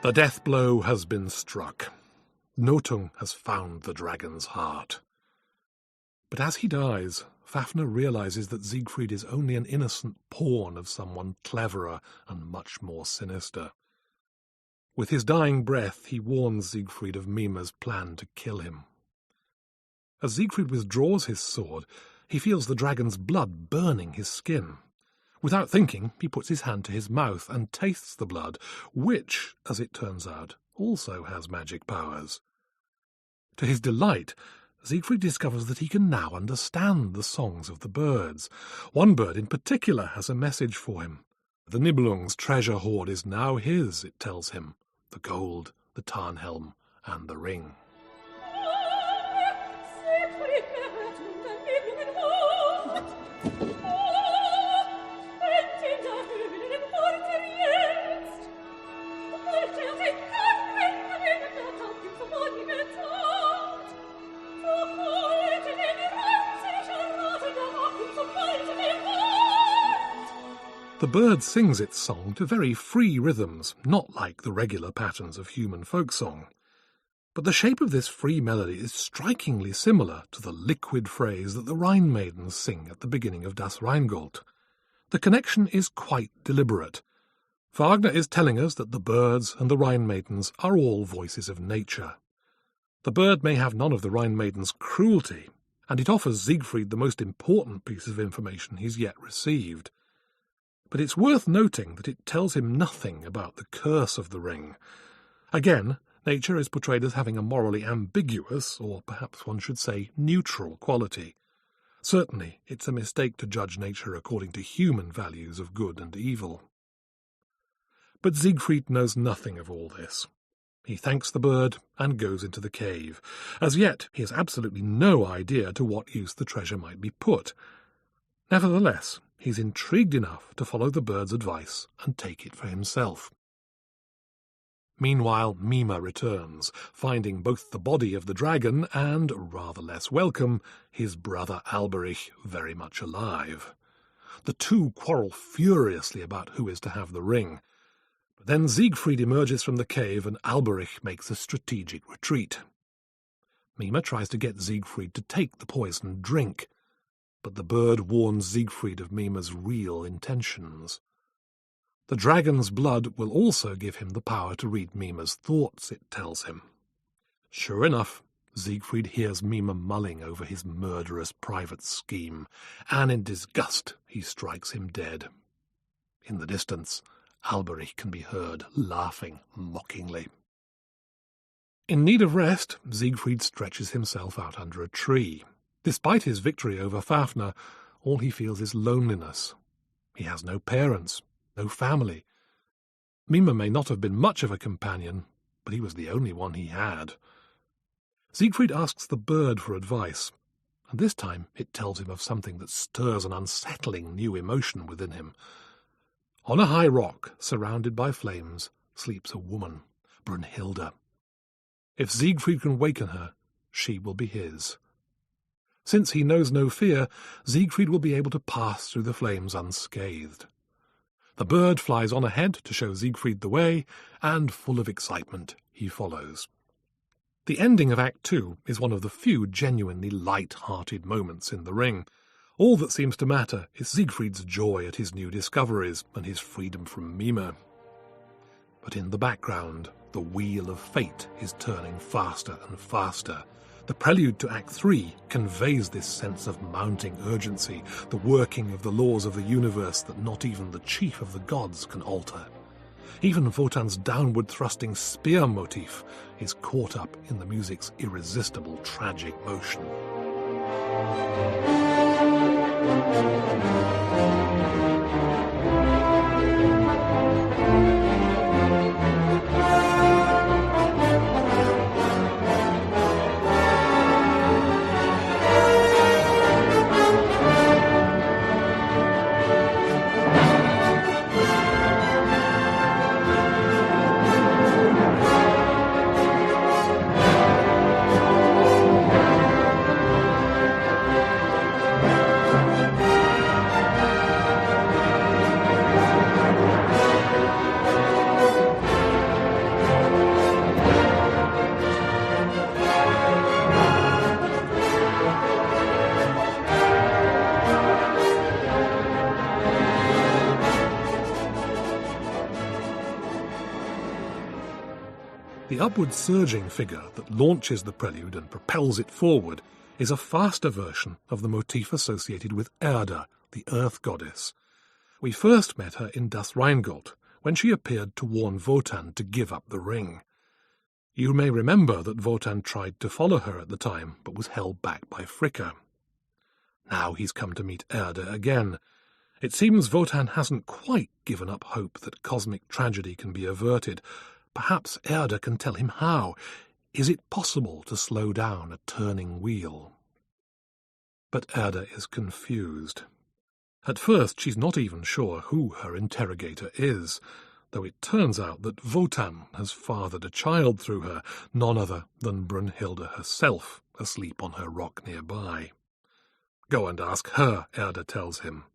The death blow has been struck. Notung has found the dragon's heart. But as he dies, Fafner realizes that Siegfried is only an innocent pawn of someone cleverer and much more sinister. With his dying breath, he warns Siegfried of Mime's plan to kill him. As Siegfried withdraws his sword, he feels the dragon's blood burning his skin. Without thinking, he puts his hand to his mouth and tastes the blood, which, as it turns out, also has magic powers. To his delight, Siegfried discovers that he can now understand the songs of the birds. One bird in particular has a message for him. The Nibelung's treasure hoard is now his, it tells him. The gold, the Tarnhelm, and the ring. The bird sings its song to very free rhythms, not like the regular patterns of human folk song. But the shape of this free melody is strikingly similar to the liquid phrase that the Rhine maidens sing at the beginning of Das Rheingold. The connection is quite deliberate. Wagner is telling us that the birds and the Rhine maidens are all voices of nature. The bird may have none of the Rhine maidens' cruelty, and it offers Siegfried the most important piece of information he's yet received. But it's worth noting that it tells him nothing about the curse of the ring. Again, nature is portrayed as having a morally ambiguous, or perhaps one should say neutral, quality. Certainly, it's a mistake to judge nature according to human values of good and evil. But Siegfried knows nothing of all this. He thanks the bird and goes into the cave. As yet, he has absolutely no idea to what use the treasure might be put. Nevertheless, he's intrigued enough to follow the bird's advice and take it for himself. Meanwhile, Mima returns, finding both the body of the dragon and, rather less welcome, his brother Alberich very much alive. The two quarrel furiously about who is to have the ring. But then Siegfried emerges from the cave and Alberich makes a strategic retreat. Mima tries to get Siegfried to take the poisoned drink, but the bird warns Siegfried of Mima's real intentions. The dragon's blood will also give him the power to read Mima's thoughts, it tells him. Sure enough, Siegfried hears Mima mulling over his murderous private scheme, and in disgust he strikes him dead. In the distance, Alberich can be heard laughing mockingly. In need of rest, Siegfried stretches himself out under a tree. Despite his victory over Fafner, all he feels is loneliness. He has no parents, no family. Mima may not have been much of a companion, but he was the only one he had. Siegfried asks the bird for advice, and this time it tells him of something that stirs an unsettling new emotion within him. On a high rock, surrounded by flames, sleeps a woman, Brunhilde. If Siegfried can waken her, she will be his. Since he knows no fear, Siegfried will be able to pass through the flames unscathed. The bird flies on ahead to show Siegfried the way, and, full of excitement, he follows. The ending of Act 2 is one of the few genuinely light-hearted moments in the Ring. All that seems to matter is Siegfried's joy at his new discoveries and his freedom from Mima. But in the background, the wheel of fate is turning faster and faster. The prelude to Act 3 conveys this sense of mounting urgency, the working of the laws of the universe that not even the chief of the gods can alter. Even Wotan's downward-thrusting spear motif is caught up in the music's irresistible tragic motion. The upward-surging figure that launches the prelude and propels it forward is a faster version of the motif associated with Erda, the earth goddess. We first met her in Das Rheingold, when she appeared to warn Wotan to give up the ring. You may remember that Wotan tried to follow her at the time, but was held back by Fricka. Now he's come to meet Erda again. It seems Wotan hasn't quite given up hope that cosmic tragedy can be averted. Perhaps Erda can tell him how. Is it possible to slow down a turning wheel? But Erda is confused. At first she's not even sure who her interrogator is, though it turns out that Wotan has fathered a child through her, none other than Brunhilde herself, asleep on her rock nearby. Go and ask her, Erda tells him.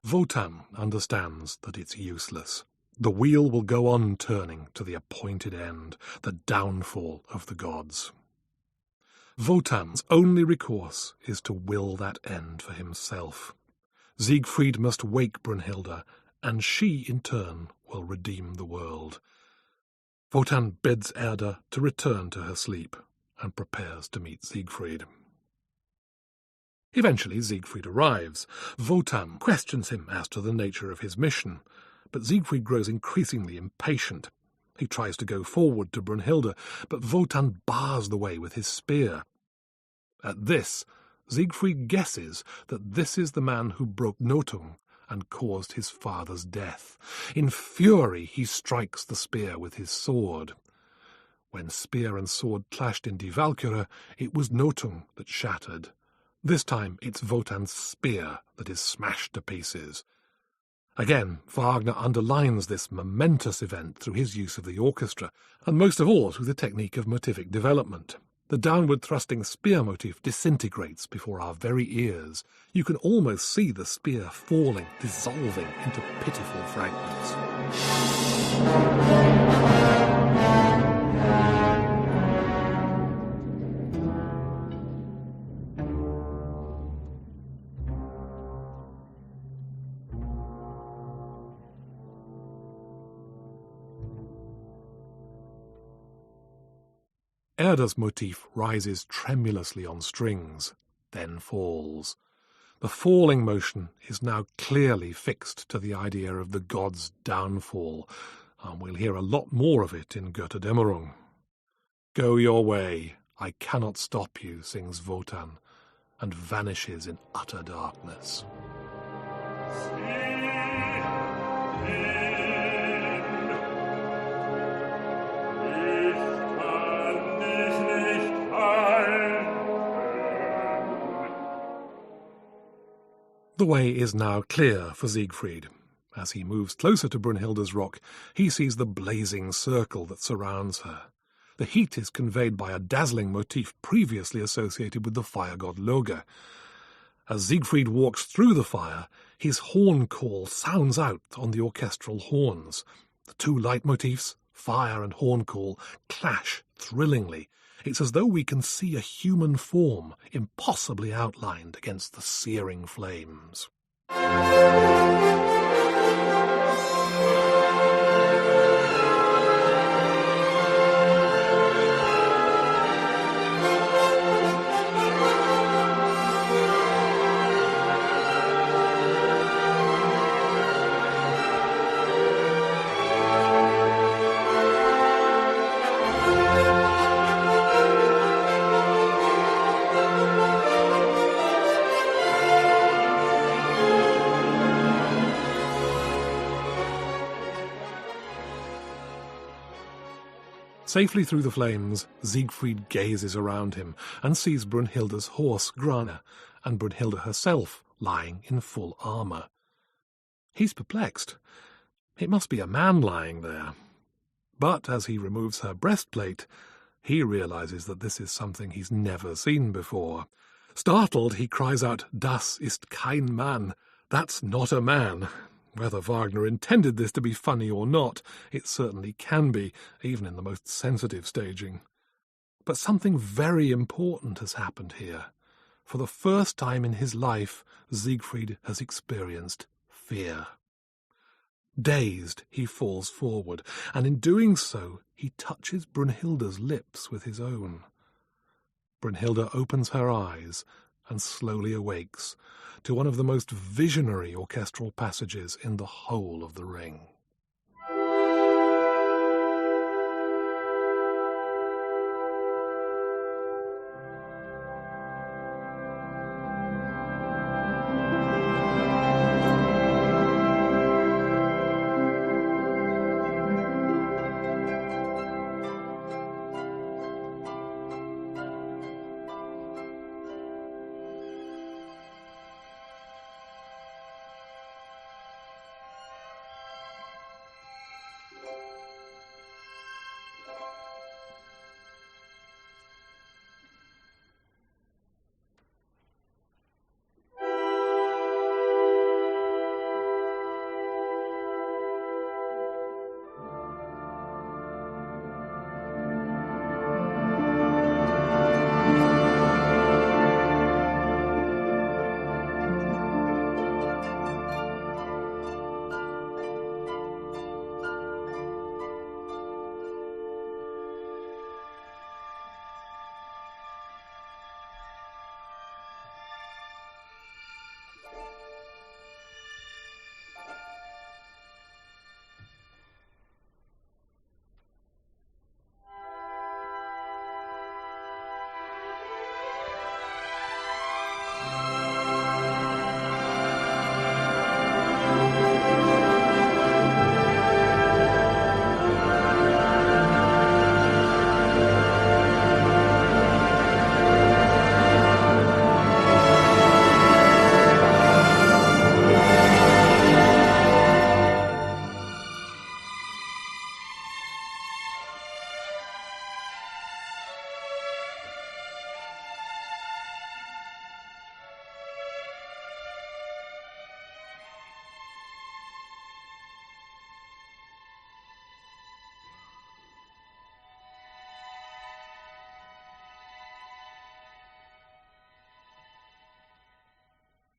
Wotan understands that it's useless. The wheel will go on turning to the appointed end, the downfall of the gods. Wotan's only recourse is to will that end for himself. Siegfried must wake Brunhilde, and she, in turn, will redeem the world. Wotan bids Erda to return to her sleep, and prepares to meet Siegfried. Eventually Siegfried arrives. Wotan questions him as to the nature of his mission, but Siegfried grows increasingly impatient. He tries to go forward to Brunhilde, but Wotan bars the way with his spear. At this, Siegfried guesses that this is the man who broke Notung and caused his father's death. In fury, he strikes the spear with his sword. When spear and sword clashed in Die Walküre, it was Notung that shattered. This time it's Wotan's spear that is smashed to pieces. Again, Wagner underlines this momentous event through his use of the orchestra, and most of all through the technique of motivic development. The downward-thrusting spear motif disintegrates before our very ears. You can almost see the spear falling, dissolving into pitiful fragments. Erda's motif rises tremulously on strings, then falls. The falling motion is now clearly fixed to the idea of the god's downfall, and we'll hear a lot more of it in Götterdämmerung. Go your way, I cannot stop you, sings Wotan, and vanishes in utter darkness. The way is now clear for Siegfried. As he moves closer to Brunhilde's rock, he sees the blazing circle that surrounds her. The heat is conveyed by a dazzling motif previously associated with the fire god Loge. As Siegfried walks through the fire, his horn call sounds out on the orchestral horns. The two leitmotifs, fire and horn call, clash thrillingly. It's as though we can see a human form impossibly outlined against the searing flames. Safely through the flames, Siegfried gazes around him and sees Brunhilde's horse Grane and Brunhilde herself lying in full armour. He's perplexed. It must be a man lying there. But as he removes her breastplate, he realizes that this is something he's never seen before. Startled, he cries out, "Das ist kein Mann." That's not a man. Whether Wagner intended this to be funny or not, it certainly can be, even in the most sensitive staging. But something very important has happened here. For the first time in his life, Siegfried has experienced fear. Dazed, he falls forward, and in doing so, he touches Brunhilde's lips with his own. Brunhilde opens her eyes and slowly awakes to one of the most visionary orchestral passages in the whole of the Ring.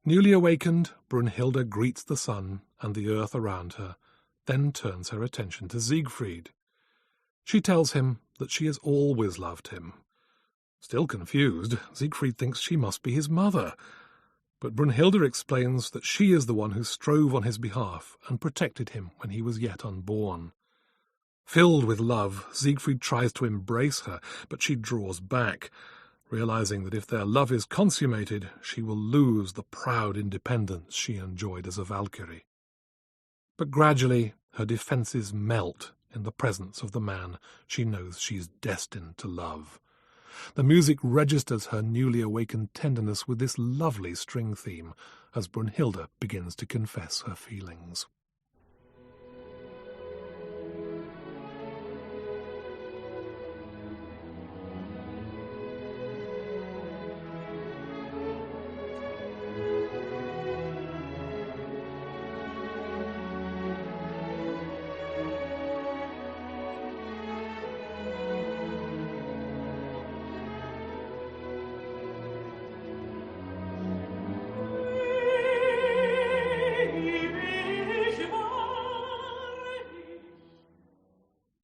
Newly awakened, Brunhilde greets the sun and the earth around her, then turns her attention to Siegfried. She tells him that she has always loved him. Still confused, Siegfried thinks she must be his mother, but Brunhilde explains that she is the one who strove on his behalf and protected him when he was yet unborn. Filled with love, Siegfried tries to embrace her, but she draws back, realizing that if their love is consummated, she will lose the proud independence she enjoyed as a Valkyrie. But gradually, her defences melt in the presence of the man she knows she's destined to love. The music registers her newly awakened tenderness with this lovely string theme as Brunhilde begins to confess her feelings.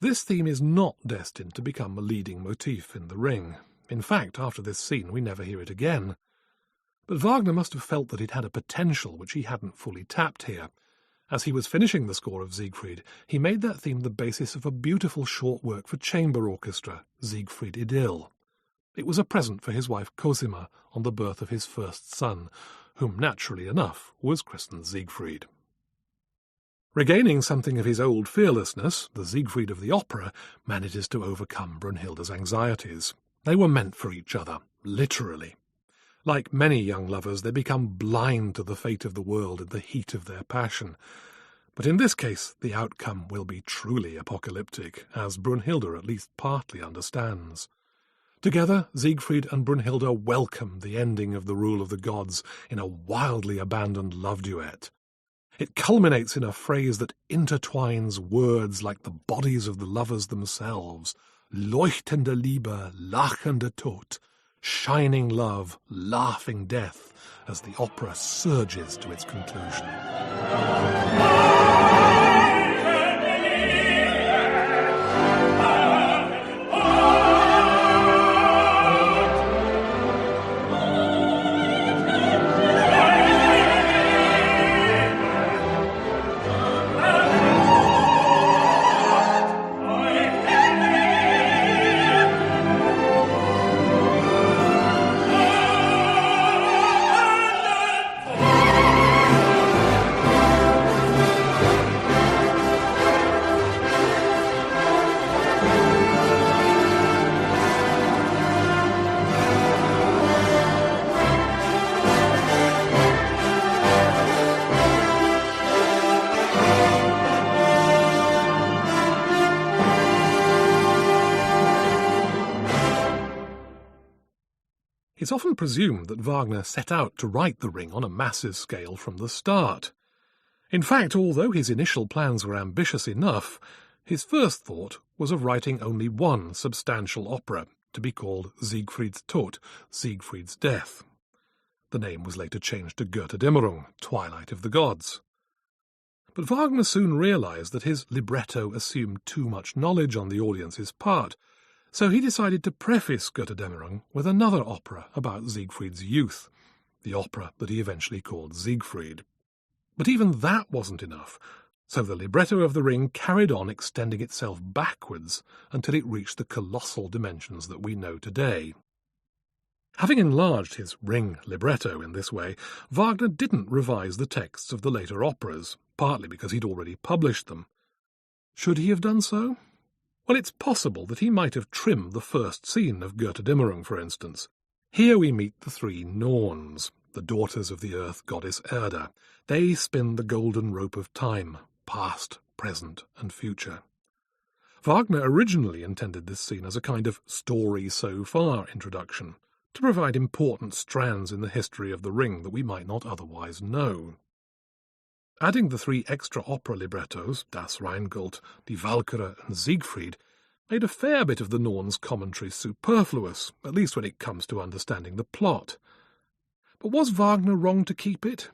This theme is not destined to become a leading motif in The Ring. In fact, after this scene, we never hear it again. But Wagner must have felt that it had a potential which he hadn't fully tapped here. As he was finishing the score of Siegfried, he made that theme the basis of a beautiful short work for chamber orchestra, Siegfried Idyll. It was a present for his wife Cosima on the birth of his first son, whom naturally enough was christened Siegfried. Regaining something of his old fearlessness, the Siegfried of the opera manages to overcome Brunhilde's anxieties. They were meant for each other, literally. Like many young lovers, they become blind to the fate of the world in the heat of their passion. But in this case, the outcome will be truly apocalyptic, as Brunhilde at least partly understands. Together, Siegfried and Brunhilde welcome the ending of the rule of the gods in a wildly abandoned love duet. It culminates in a phrase that intertwines words like the bodies of the lovers themselves. Leuchtende Liebe, lachende Tod. Shining love, laughing death, as the opera surges to its conclusion. It's often presumed that Wagner set out to write The Ring on a massive scale from the start. In fact, although his initial plans were ambitious enough, his first thought was of writing only one substantial opera, to be called Siegfried's Tod, Siegfried's Death. The name was later changed to Götterdämmerung, Twilight of the Gods. But Wagner soon realized that his libretto assumed too much knowledge on the audience's part, so he decided to preface Götterdämmerung with another opera about Siegfried's youth, the opera that he eventually called Siegfried. But even that wasn't enough, so the libretto of The Ring carried on extending itself backwards until it reached the colossal dimensions that we know today. Having enlarged his Ring libretto in this way, Wagner didn't revise the texts of the later operas, partly because he'd already published them. Should he have done so? Well, it's possible that he might have trimmed the first scene of Götterdämmerung, for instance. Here we meet the three Norns, the daughters of the earth goddess Erda. They spin the golden rope of time, past, present, and future. Wagner originally intended this scene as a kind of story so far introduction, to provide important strands in the history of The Ring that we might not otherwise know. Adding the three extra opera librettos, Das Rheingold, Die Walküre, and Siegfried, made a fair bit of the Norns' commentary superfluous, at least when it comes to understanding the plot. But was Wagner wrong to keep it?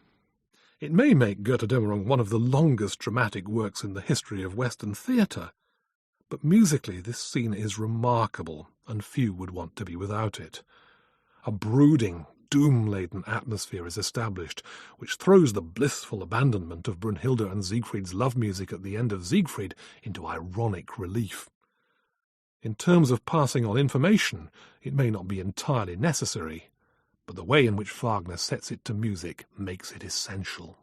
It may make Götterdämmerung one of the longest dramatic works in the history of Western theatre, but musically this scene is remarkable, and few would want to be without it. A brooding, doom-laden atmosphere is established, which throws the blissful abandonment of Brunhilde and Siegfried's love music at the end of Siegfried into ironic relief. In terms of passing on information, it may not be entirely necessary, but the way in which Wagner sets it to music makes it essential.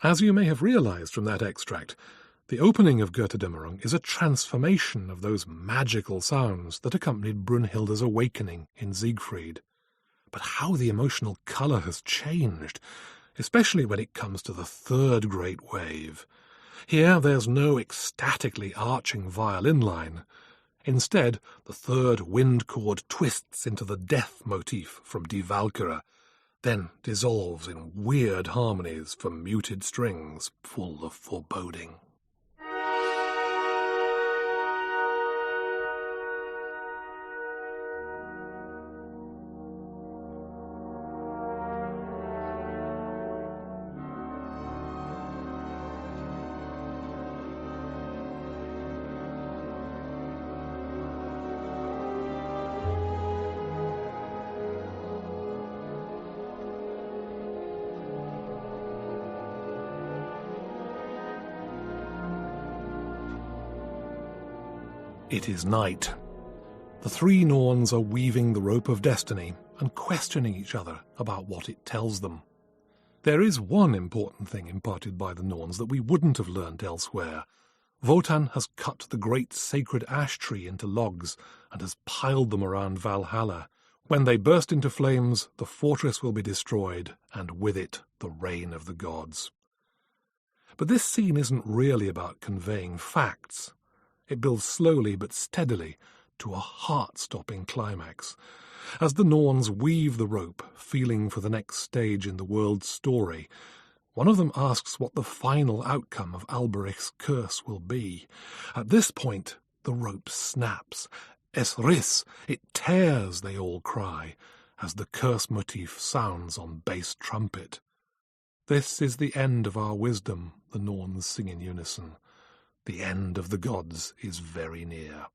As you may have realized from that extract, the opening of Götterdämmerung is a transformation of those magical sounds that accompanied Brunhilde's awakening in Siegfried. But how the emotional colour has changed, especially when it comes to the third great wave. Here there's no ecstatically arching violin line. Instead, the third wind chord twists into the death motif from Die Walküre, then dissolves in weird harmonies from muted strings full of foreboding. It is night. The three Norns are weaving the rope of destiny and questioning each other about what it tells them. There is one important thing imparted by the Norns that we wouldn't have learnt elsewhere. Wotan has cut the great sacred ash tree into logs and has piled them around Valhalla. When they burst into flames, the fortress will be destroyed, and with it the reign of the gods. But this scene isn't really about conveying facts. It builds slowly but steadily to a heart-stopping climax. As the Norns weave the rope, feeling for the next stage in the world's story, one of them asks what the final outcome of Alberich's curse will be. At this point, the rope snaps. Es riss! It tears, they all cry, as the curse motif sounds on bass trumpet. This is the end of our wisdom, the Norns sing in unison. The end of the gods is very near.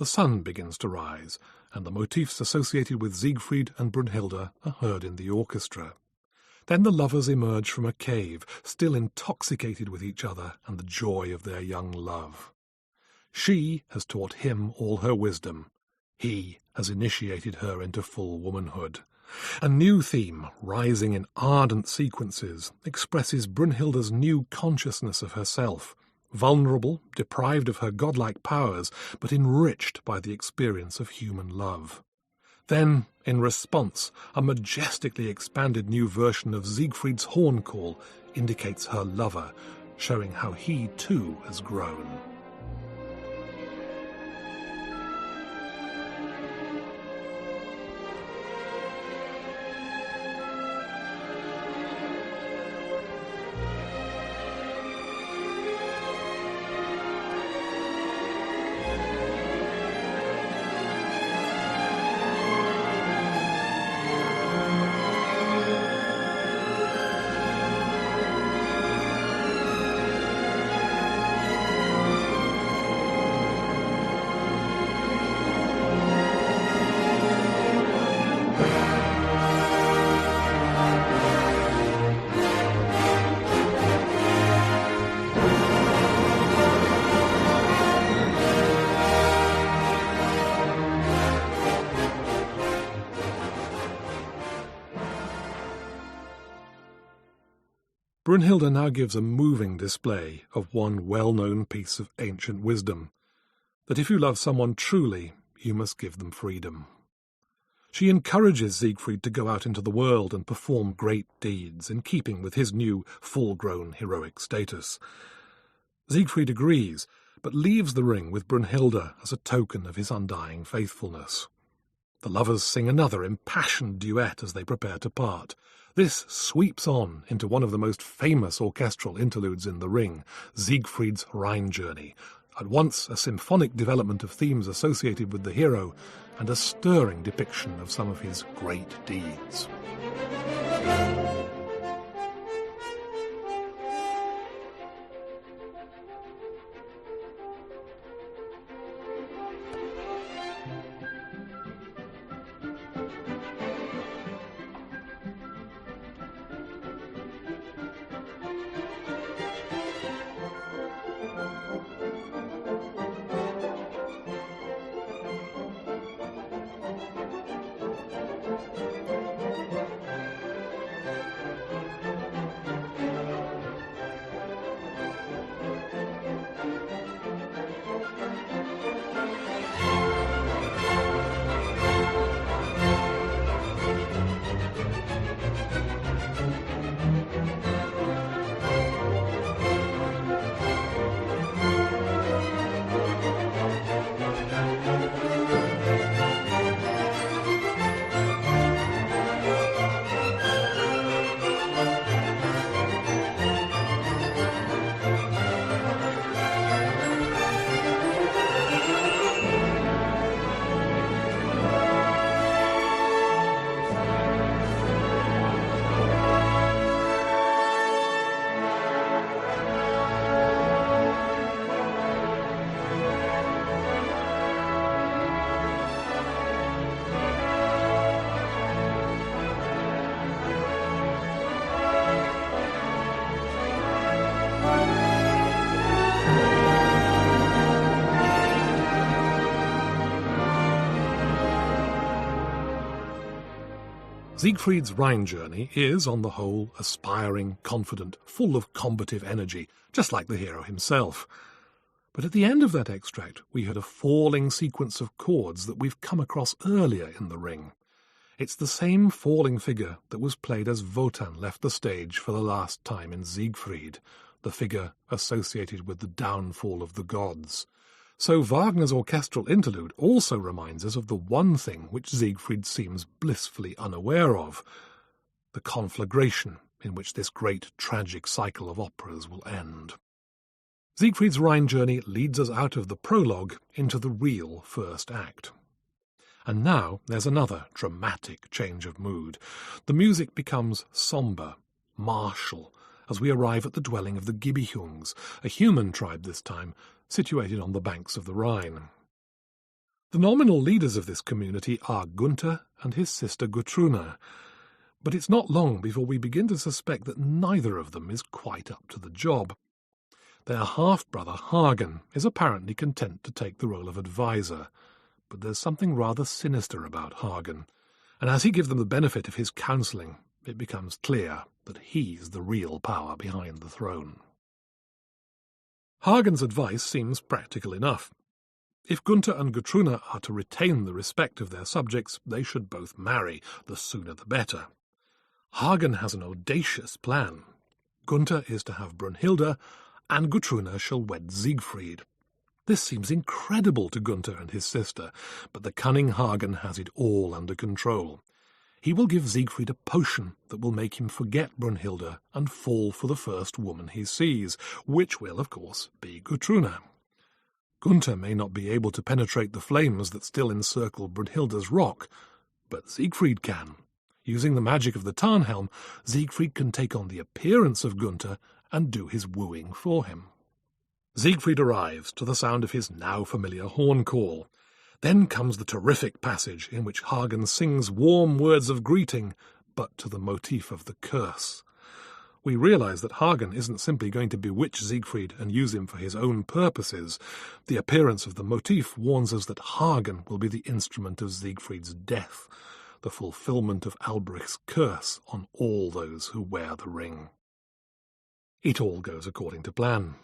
The sun begins to rise, and the motifs associated with Siegfried and Brunhilde are heard in the orchestra. Then the lovers emerge from a cave, still intoxicated with each other and the joy of their young love. She has taught him all her wisdom. He has initiated her into full womanhood. A new theme, rising in ardent sequences, expresses Brunhilde's new consciousness of herself, vulnerable, deprived of her godlike powers, but enriched by the experience of human love. Then, in response, a majestically expanded new version of Siegfried's horn call indicates her lover, showing how he too has grown. Brunhilde now gives a moving display of one well-known piece of ancient wisdom, that if you love someone truly, you must give them freedom. She encourages Siegfried to go out into the world and perform great deeds in keeping with his new full-grown heroic status. Siegfried agrees, but leaves the ring with Brunhilde as a token of his undying faithfulness. The lovers sing another impassioned duet as they prepare to part. This sweeps on into one of the most famous orchestral interludes in The Ring, Siegfried's Rhine Journey, at once a symphonic development of themes associated with the hero and a stirring depiction of some of his great deeds. Siegfried's Rhine Journey is, on the whole, aspiring, confident, full of combative energy, just like the hero himself. But at the end of that extract, we had a falling sequence of chords that we've come across earlier in The Ring. It's the same falling figure that was played as Wotan left the stage for the last time in Siegfried, the figure associated with the downfall of the gods. So Wagner's orchestral interlude also reminds us of the one thing which Siegfried seems blissfully unaware of, the conflagration in which this great tragic cycle of operas will end. Siegfried's Rhine Journey leads us out of the prologue into the real first act. And now there's another dramatic change of mood. The music becomes sombre, martial, as we arrive at the dwelling of the Gibichungs, a human tribe this time, situated on the banks of the Rhine. The nominal leaders of this community are Gunther and his sister Gutruna, but it's not long before we begin to suspect that neither of them is quite up to the job. Their half-brother Hagen is apparently content to take the role of advisor, but there's something rather sinister about Hagen, and as he gives them the benefit of his counselling, it becomes clear that he's the real power behind the throne. Hagen's advice seems practical enough. If Gunther and Gutruna are to retain the respect of their subjects, they should both marry, the sooner the better. Hagen has an audacious plan. Gunther is to have Brunhilde, and Gutruna shall wed Siegfried. This seems incredible to Gunther and his sister, but the cunning Hagen has it all under control. He will give Siegfried a potion that will make him forget Brunhilde and fall for the first woman he sees, which will, of course, be Gutruna. Gunther may not be able to penetrate the flames that still encircle Brunhilde's rock, but Siegfried can. Using the magic of the Tarnhelm, Siegfried can take on the appearance of Gunther and do his wooing for him. Siegfried arrives to the sound of his now familiar horn call. Then comes the terrific passage in which Hagen sings warm words of greeting, but to the motif of the curse. We realize that Hagen isn't simply going to bewitch Siegfried and use him for his own purposes. The appearance of the motif warns us that Hagen will be the instrument of Siegfried's death, the fulfillment of Albrich's curse on all those who wear the ring. It all goes according to plan.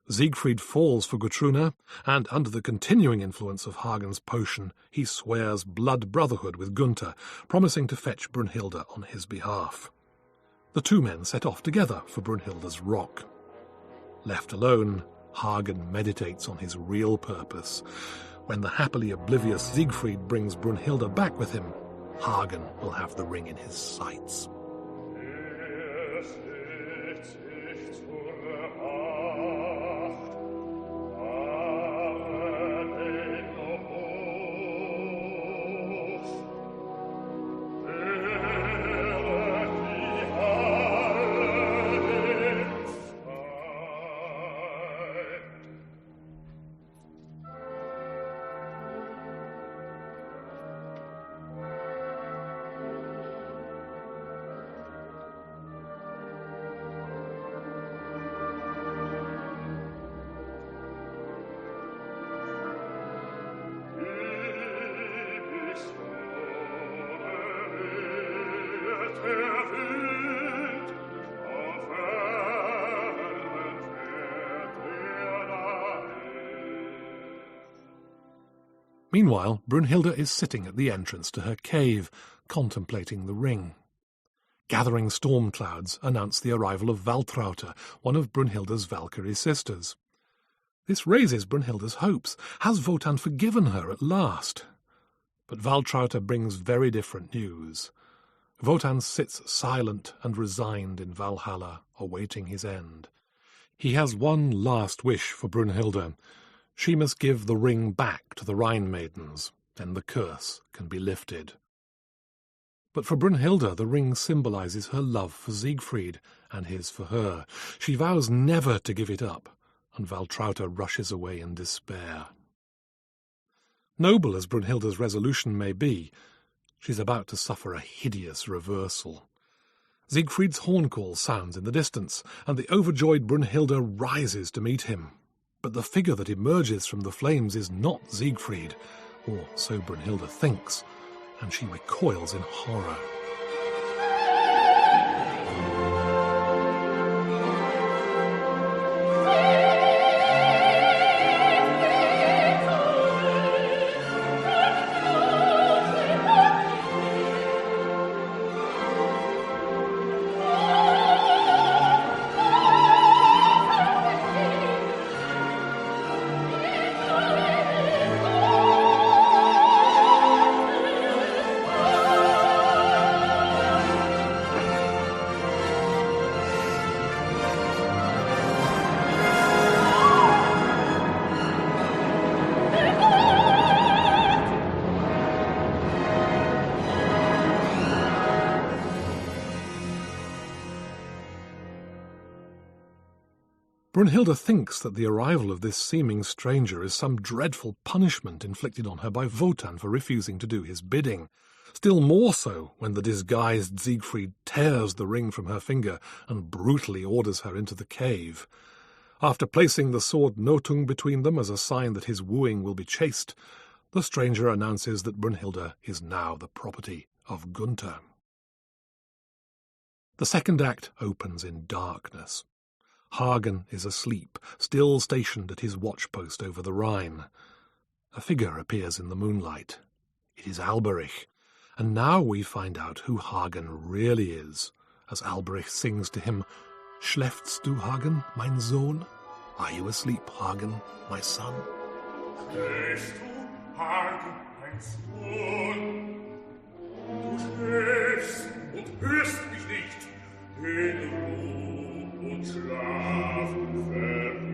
Siegfried falls for Gutrune, and under the continuing influence of Hagen's potion, he swears blood brotherhood with Gunther, promising to fetch Brunhilde on his behalf. The two men set off together for Brunhilde's rock. Left alone, Hagen meditates on his real purpose. When the happily oblivious Siegfried brings Brunhilde back with him, Hagen will have the ring in his sights. Meanwhile, Brunhilde is sitting at the entrance to her cave, contemplating the ring. Gathering storm clouds announce the arrival of Valtrauta, one of Brunhilde's Valkyrie sisters. This raises Brunhilde's hopes. Has Wotan forgiven her at last? But Valtrauta brings very different news. Wotan sits silent and resigned in Valhalla, awaiting his end. He has one last wish for Brunhilde. She must give the ring back to the Rhine maidens, then the curse can be lifted. But for Brunhilde, the ring symbolizes her love for Siegfried, and his for her. She vows never to give it up, and Valtrauta rushes away in despair. Noble as Brunhilde's resolution may be, she's about to suffer a hideous reversal. Siegfried's horn call sounds in the distance, and the overjoyed Brunhilde rises to meet him. But the figure that emerges from the flames is not Siegfried, or so Brunhilde thinks, and she recoils in horror. Brunhilde thinks that the arrival of this seeming stranger is some dreadful punishment inflicted on her by Wotan for refusing to do his bidding. Still more so when the disguised Siegfried tears the ring from her finger and brutally orders her into the cave. After placing the sword Notung between them as a sign that his wooing will be chaste, the stranger announces that Brunhilde is now the property of Gunther. The second act opens in darkness. Hagen is asleep, still stationed at his watchpost over the Rhine. A figure appears in the moonlight. It is Alberich, and now we find out who Hagen really is, as Alberich sings to him, "Schläfst du, Hagen, mein Sohn? Are you asleep, Hagen, my son?" Schläfst du, Hagen, mein Sohn? Du schläfst und hörst mich nicht, in Ruhe und Schlaf verliebt.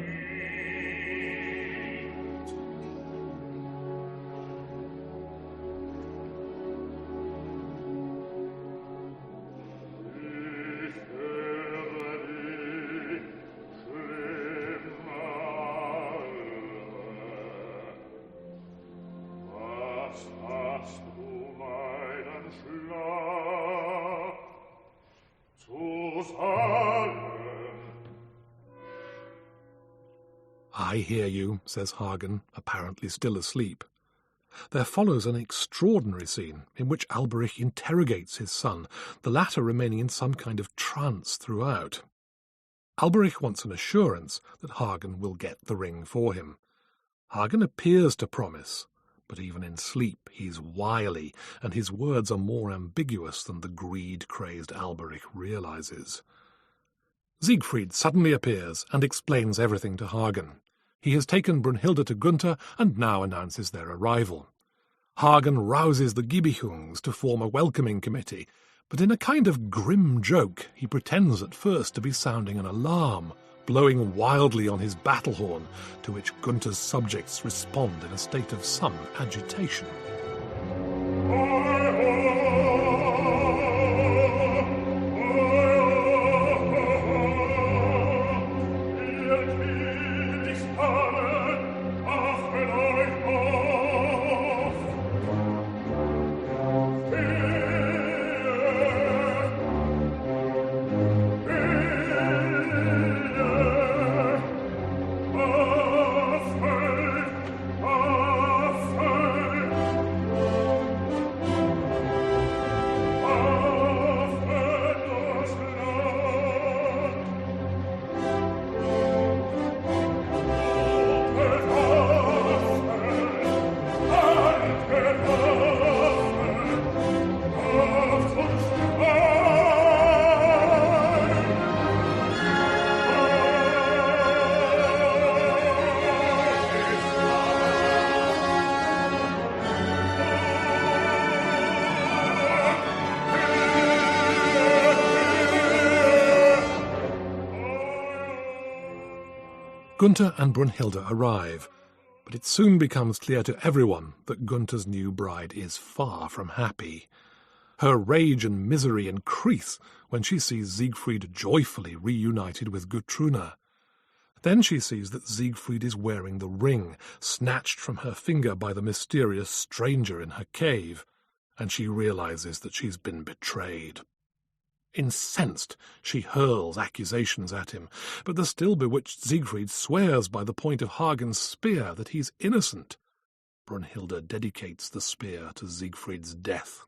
Ich höre dich schlimmer. Was hast du meinen Schlaf zu sagen? "I hear you," says Hagen, apparently still asleep. There follows an extraordinary scene in which Alberich interrogates his son, the latter remaining in some kind of trance throughout. Alberich wants an assurance that Hagen will get the ring for him. Hagen appears to promise, but even in sleep he's wily, and his words are more ambiguous than the greed-crazed Alberich realizes. Siegfried suddenly appears and explains everything to Hagen. He has taken Brunhilde to Gunther and now announces their arrival. Hagen rouses the Gibichungs to form a welcoming committee, but in a kind of grim joke he pretends at first to be sounding an alarm, blowing wildly on his battle horn, to which Gunther's subjects respond in a state of some agitation. Gunther and Brunhilde arrive, but it soon becomes clear to everyone that Gunther's new bride is far from happy. Her rage and misery increase when she sees Siegfried joyfully reunited with Gutrune. Then she sees that Siegfried is wearing the ring, snatched from her finger by the mysterious stranger in her cave, and she realizes that she's been betrayed. Incensed, she hurls accusations at him, but the still bewitched Siegfried swears by the point of Hagen's spear that he's innocent. Brunhilde dedicates the spear to Siegfried's death.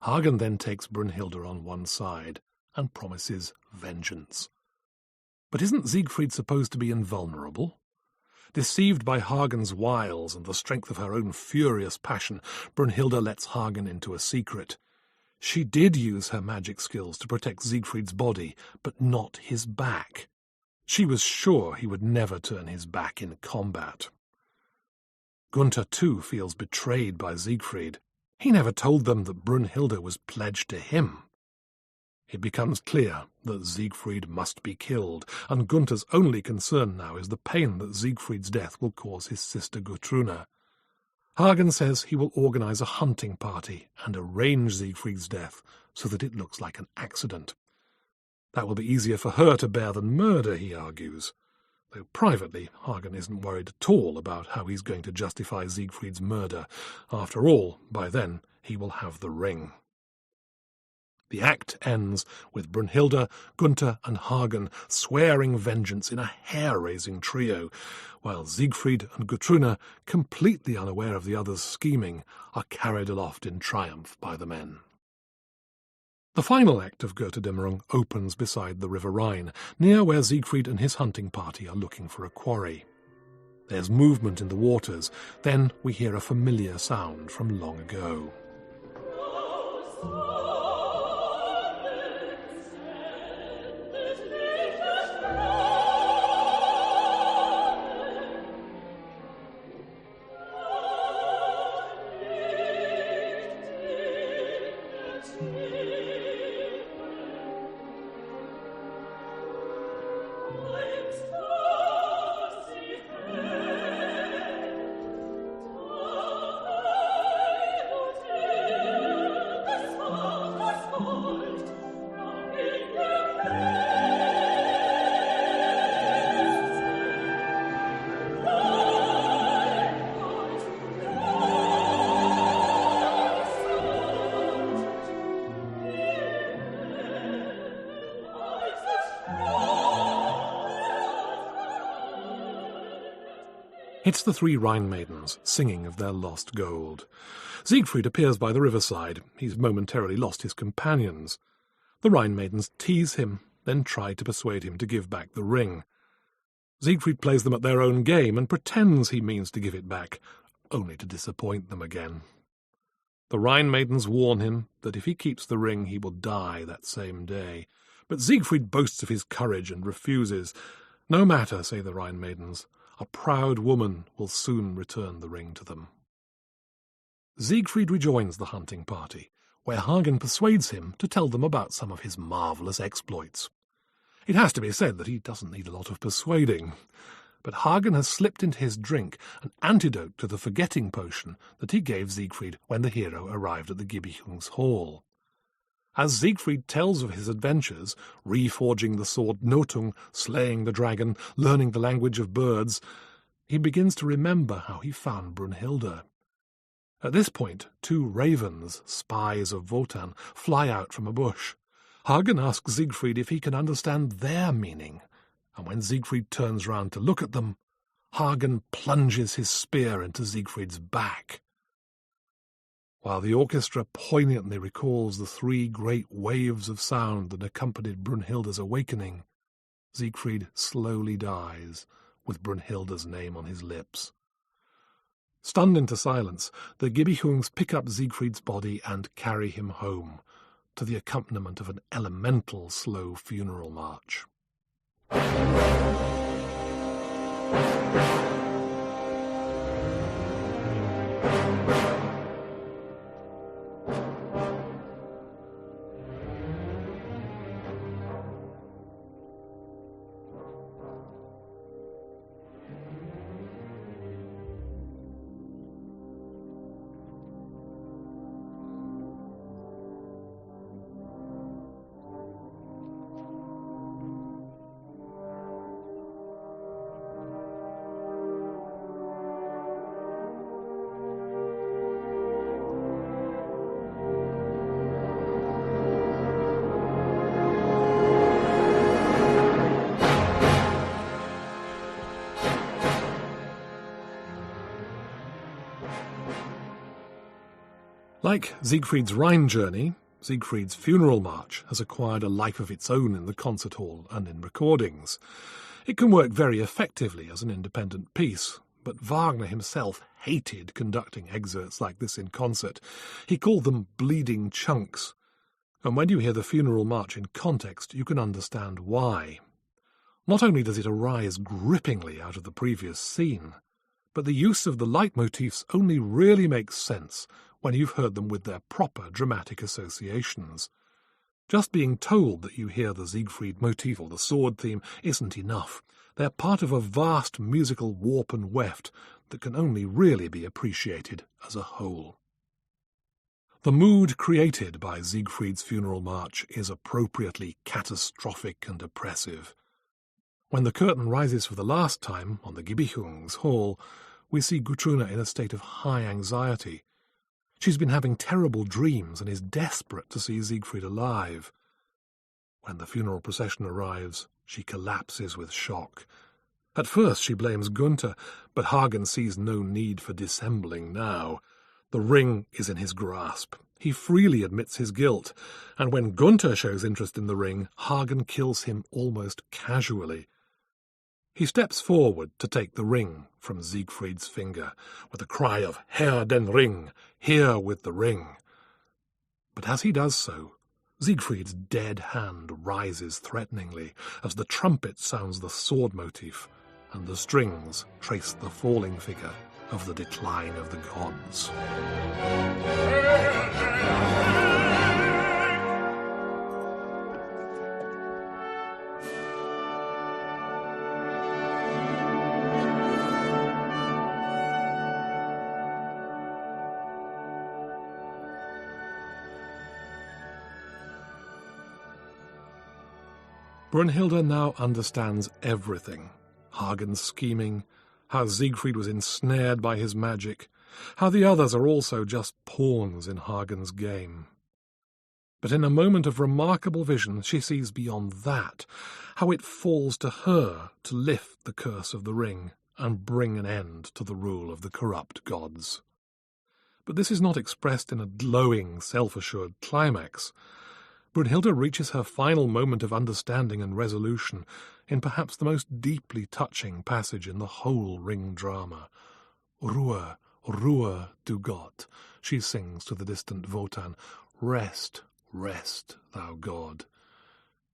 Hagen then takes Brunhilde on one side and promises vengeance. But isn't Siegfried supposed to be invulnerable? Deceived by Hagen's wiles and the strength of her own furious passion, Brunhilde lets Hagen into a secret. She did use her magic skills to protect Siegfried's body, but not his back. She was sure he would never turn his back in combat. Gunther, too, feels betrayed by Siegfried. He never told them that Brunhilde was pledged to him. It becomes clear that Siegfried must be killed, and Gunther's only concern now is the pain that Siegfried's death will cause his sister Gutrune. Hagen says he will organize a hunting party and arrange Siegfried's death so that it looks like an accident. That will be easier for her to bear than murder, he argues, though privately Hagen isn't worried at all about how he's going to justify Siegfried's murder. After all, by then he will have the ring. The act ends with Brunhilde, Gunther and Hagen swearing vengeance in a hair-raising trio, while Siegfried and Gutrune, completely unaware of the others' scheming, are carried aloft in triumph by the men. The final act of Götterdämmerung opens beside the River Rhine, near where Siegfried and his hunting party are looking for a quarry. There's movement in the waters, then we hear a familiar sound from long ago. It's the three Rhine maidens, singing of their lost gold. Siegfried appears by the riverside. He's momentarily lost his companions. The Rhine maidens tease him, then try to persuade him to give back the ring. Siegfried plays them at their own game and pretends he means to give it back, only to disappoint them again. The Rhine maidens warn him that if he keeps the ring he will die that same day, but Siegfried boasts of his courage and refuses. No matter, say the Rhine maidens, a proud woman will soon return the ring to them. Siegfried rejoins the hunting party, where Hagen persuades him to tell them about some of his marvellous exploits. It has to be said that he doesn't need a lot of persuading, but Hagen has slipped into his drink an antidote to the forgetting potion that he gave Siegfried when the hero arrived at the Gibichungs' hall. As Siegfried tells of his adventures, reforging the sword Notung, slaying the dragon, learning the language of birds, he begins to remember how he found Brunhilde. At this point, 2 ravens, spies of Wotan, fly out from a bush. Hagen asks Siegfried if he can understand their meaning, and when Siegfried turns round to look at them, Hagen plunges his spear into Siegfried's back. While the orchestra poignantly recalls the 3 great waves of sound that accompanied Brunhilde's awakening, Siegfried slowly dies, with Brunhilde's name on his lips. Stunned into silence, the Gibichungs pick up Siegfried's body and carry him home, to the accompaniment of an elemental slow funeral march. Like Siegfried's Rhine journey, Siegfried's funeral march has acquired a life of its own in the concert hall and in recordings. It can work very effectively as an independent piece, but Wagner himself hated conducting excerpts like this in concert. He called them bleeding chunks, and when you hear the funeral march in context, you can understand why. Not only does it arise grippingly out of the previous scene, but the use of the leitmotifs only really makes sense when you've heard them with their proper dramatic associations. Just being told that you hear the Siegfried motif or the sword theme isn't enough. They're part of a vast musical warp and weft that can only really be appreciated as a whole. The mood created by Siegfried's funeral march is appropriately catastrophic and oppressive. When the curtain rises for the last time on the Gibichungs' hall, we see Gutruna in a state of high anxiety. She's been having terrible dreams and is desperate to see Siegfried alive. When the funeral procession arrives, she collapses with shock. At first she blames Gunther, but Hagen sees no need for dissembling now. The ring is in his grasp. He freely admits his guilt, and when Gunther shows interest in the ring, Hagen kills him almost casually. He steps forward to take the ring from Siegfried's finger, with a cry of "Her den Ring! Here with the ring!" But as he does so, Siegfried's dead hand rises threateningly as the trumpet sounds the sword motif, and the strings trace the falling figure of the decline of the gods. Brunhilde now understands everything. Hagen's scheming, how Siegfried was ensnared by his magic, how the others are also just pawns in Hagen's game. But in a moment of remarkable vision she sees beyond that, how it falls to her to lift the curse of the ring and bring an end to the rule of the corrupt gods. But this is not expressed in a glowing, self-assured climax. Brunhilde reaches her final moment of understanding and resolution in perhaps the most deeply touching passage in the whole Ring drama. Ruhe, Ruhe, du Gott, she sings to the distant Wotan. Rest, rest, thou God.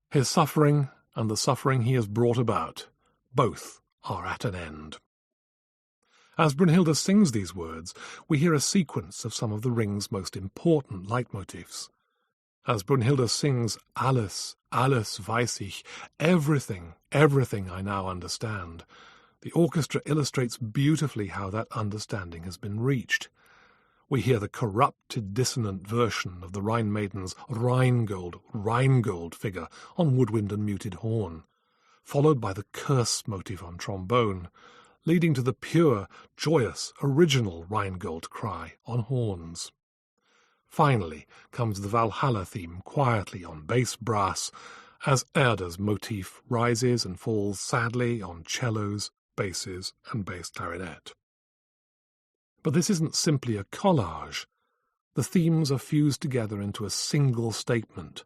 His suffering and the suffering he has brought about, both are at an end. As Brunhilde sings these words, we hear a sequence of some of the Ring's most important leitmotifs. As Brunhilde sings Alles, alles weiß ich, everything, everything I now understand, the orchestra illustrates beautifully how that understanding has been reached. We hear the corrupted, dissonant version of the Rhine Maiden's Rheingold, Rheingold figure on woodwind and muted horn, followed by the curse motif on trombone, leading to the pure, joyous, original Rheingold cry on horns. Finally comes the Valhalla theme quietly on bass brass, as Erda's motif rises and falls sadly on cellos, basses, and bass clarinet. But this isn't simply a collage. The themes are fused together into a single statement,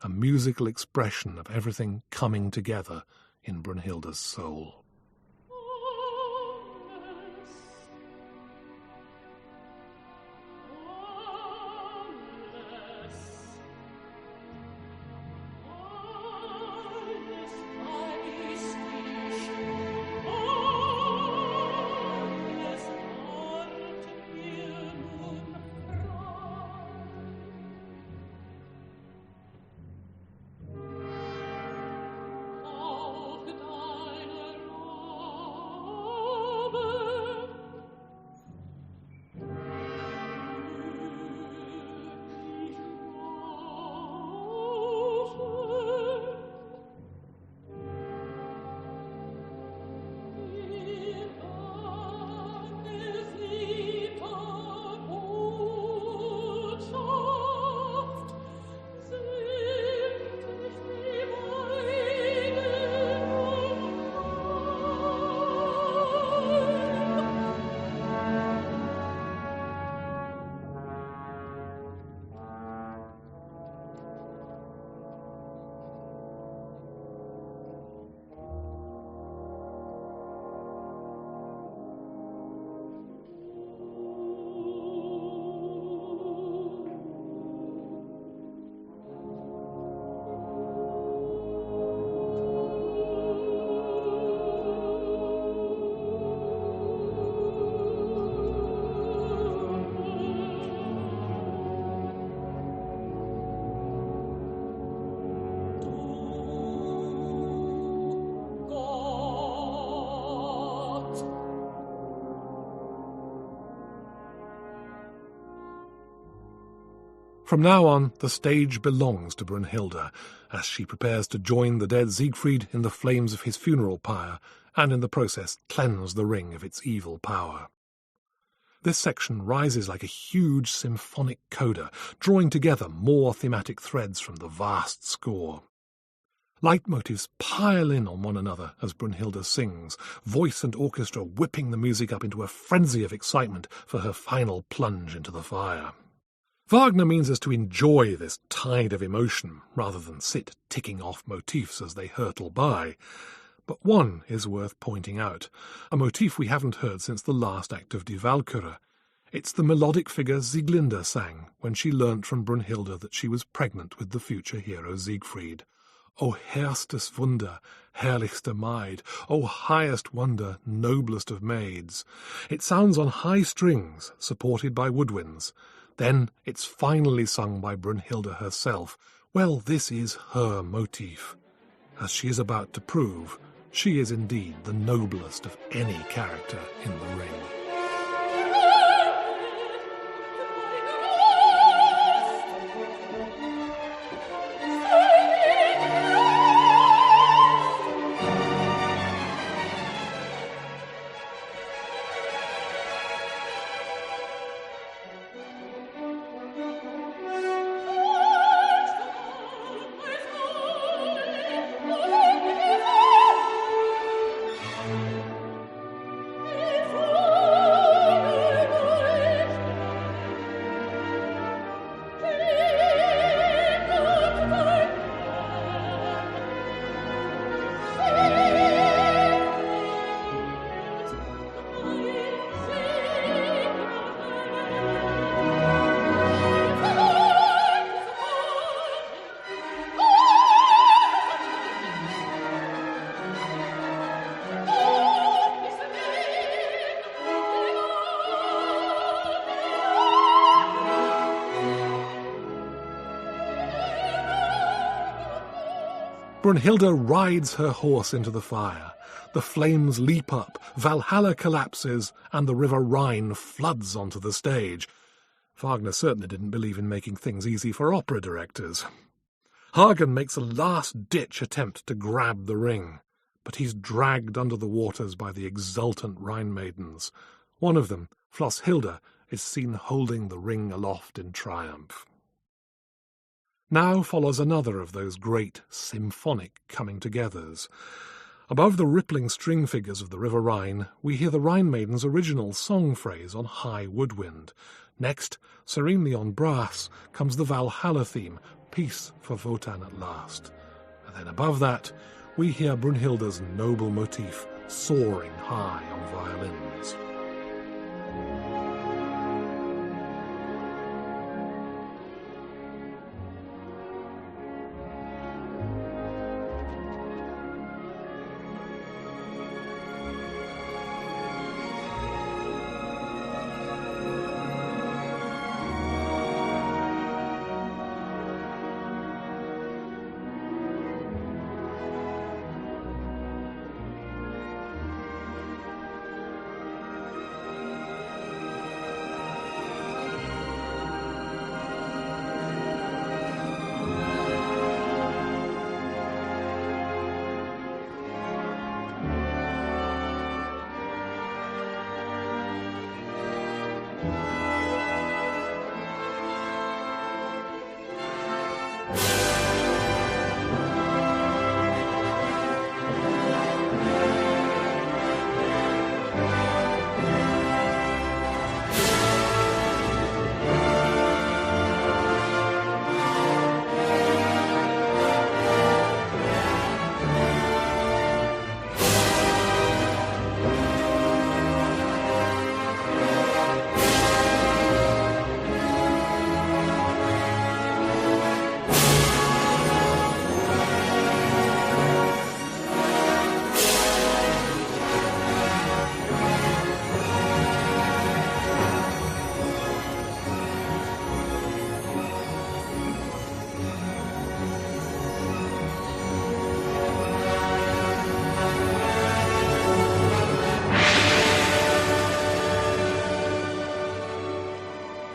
a musical expression of everything coming together in Brunhilde's soul. From now on, the stage belongs to Brunhilde, as she prepares to join the dead Siegfried in the flames of his funeral pyre, and in the process cleanse the ring of its evil power. This section rises like a huge symphonic coda, drawing together more thematic threads from the vast score. Leitmotifs pile in on one another as Brunhilde sings, voice and orchestra whipping the music up into a frenzy of excitement for her final plunge into the fire. Wagner means us to enjoy this tide of emotion, rather than sit ticking off motifs as they hurtle by. But one is worth pointing out, a motif we haven't heard since the last act of Die Walküre. It's the melodic figure Sieglinde sang when she learnt from Brunhilde that she was pregnant with the future hero Siegfried. O herstes Wunder, herrlichste Maid, O highest wonder, noblest of maids. It sounds on high strings, supported by woodwinds. Then it's finally sung by Brunhilde herself. Well, this is her motif. As she is about to prove, she is indeed the noblest of any character in the Ring. Oh Brunhilde rides her horse into the fire. The flames leap up, Valhalla collapses, and the river Rhine floods onto the stage. Wagner certainly didn't believe in making things easy for opera directors. Hagen makes a last-ditch attempt to grab the ring, but he's dragged under the waters by the exultant Rhine maidens. One of them, Flosshilde, is seen holding the ring aloft in triumph. Now follows another of those great symphonic coming-togethers. Above the rippling string figures of the River Rhine, we hear the Rhine Maiden's original song phrase on high woodwind. Next, serenely on brass, comes the Valhalla theme, Peace for Wotan at last. And then above that, we hear Brunhilde's noble motif soaring high on violins.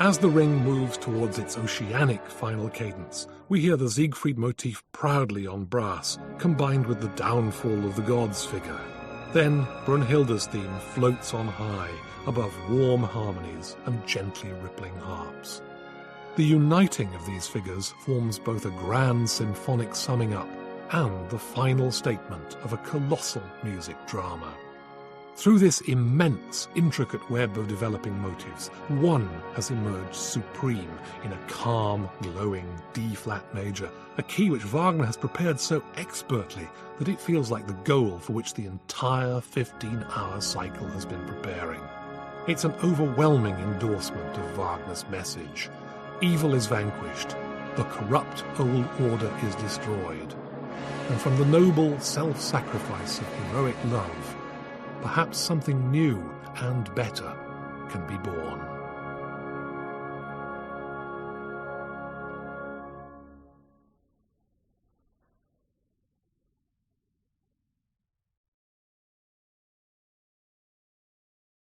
As the ring moves towards its oceanic final cadence, we hear the Siegfried motif proudly on brass, combined with the downfall of the gods figure. Then Brunhilde's theme floats on high, above warm harmonies and gently rippling harps. The uniting of these figures forms both a grand symphonic summing up and the final statement of a colossal music drama. Through this immense, intricate web of developing motives, one has emerged supreme in a calm, glowing D-flat major, a key which Wagner has prepared so expertly that it feels like the goal for which the entire 15-hour cycle has been preparing. It's an overwhelming endorsement of Wagner's message. Evil is vanquished, the corrupt old order is destroyed, and from the noble self-sacrifice of heroic love, perhaps something new and better can be born.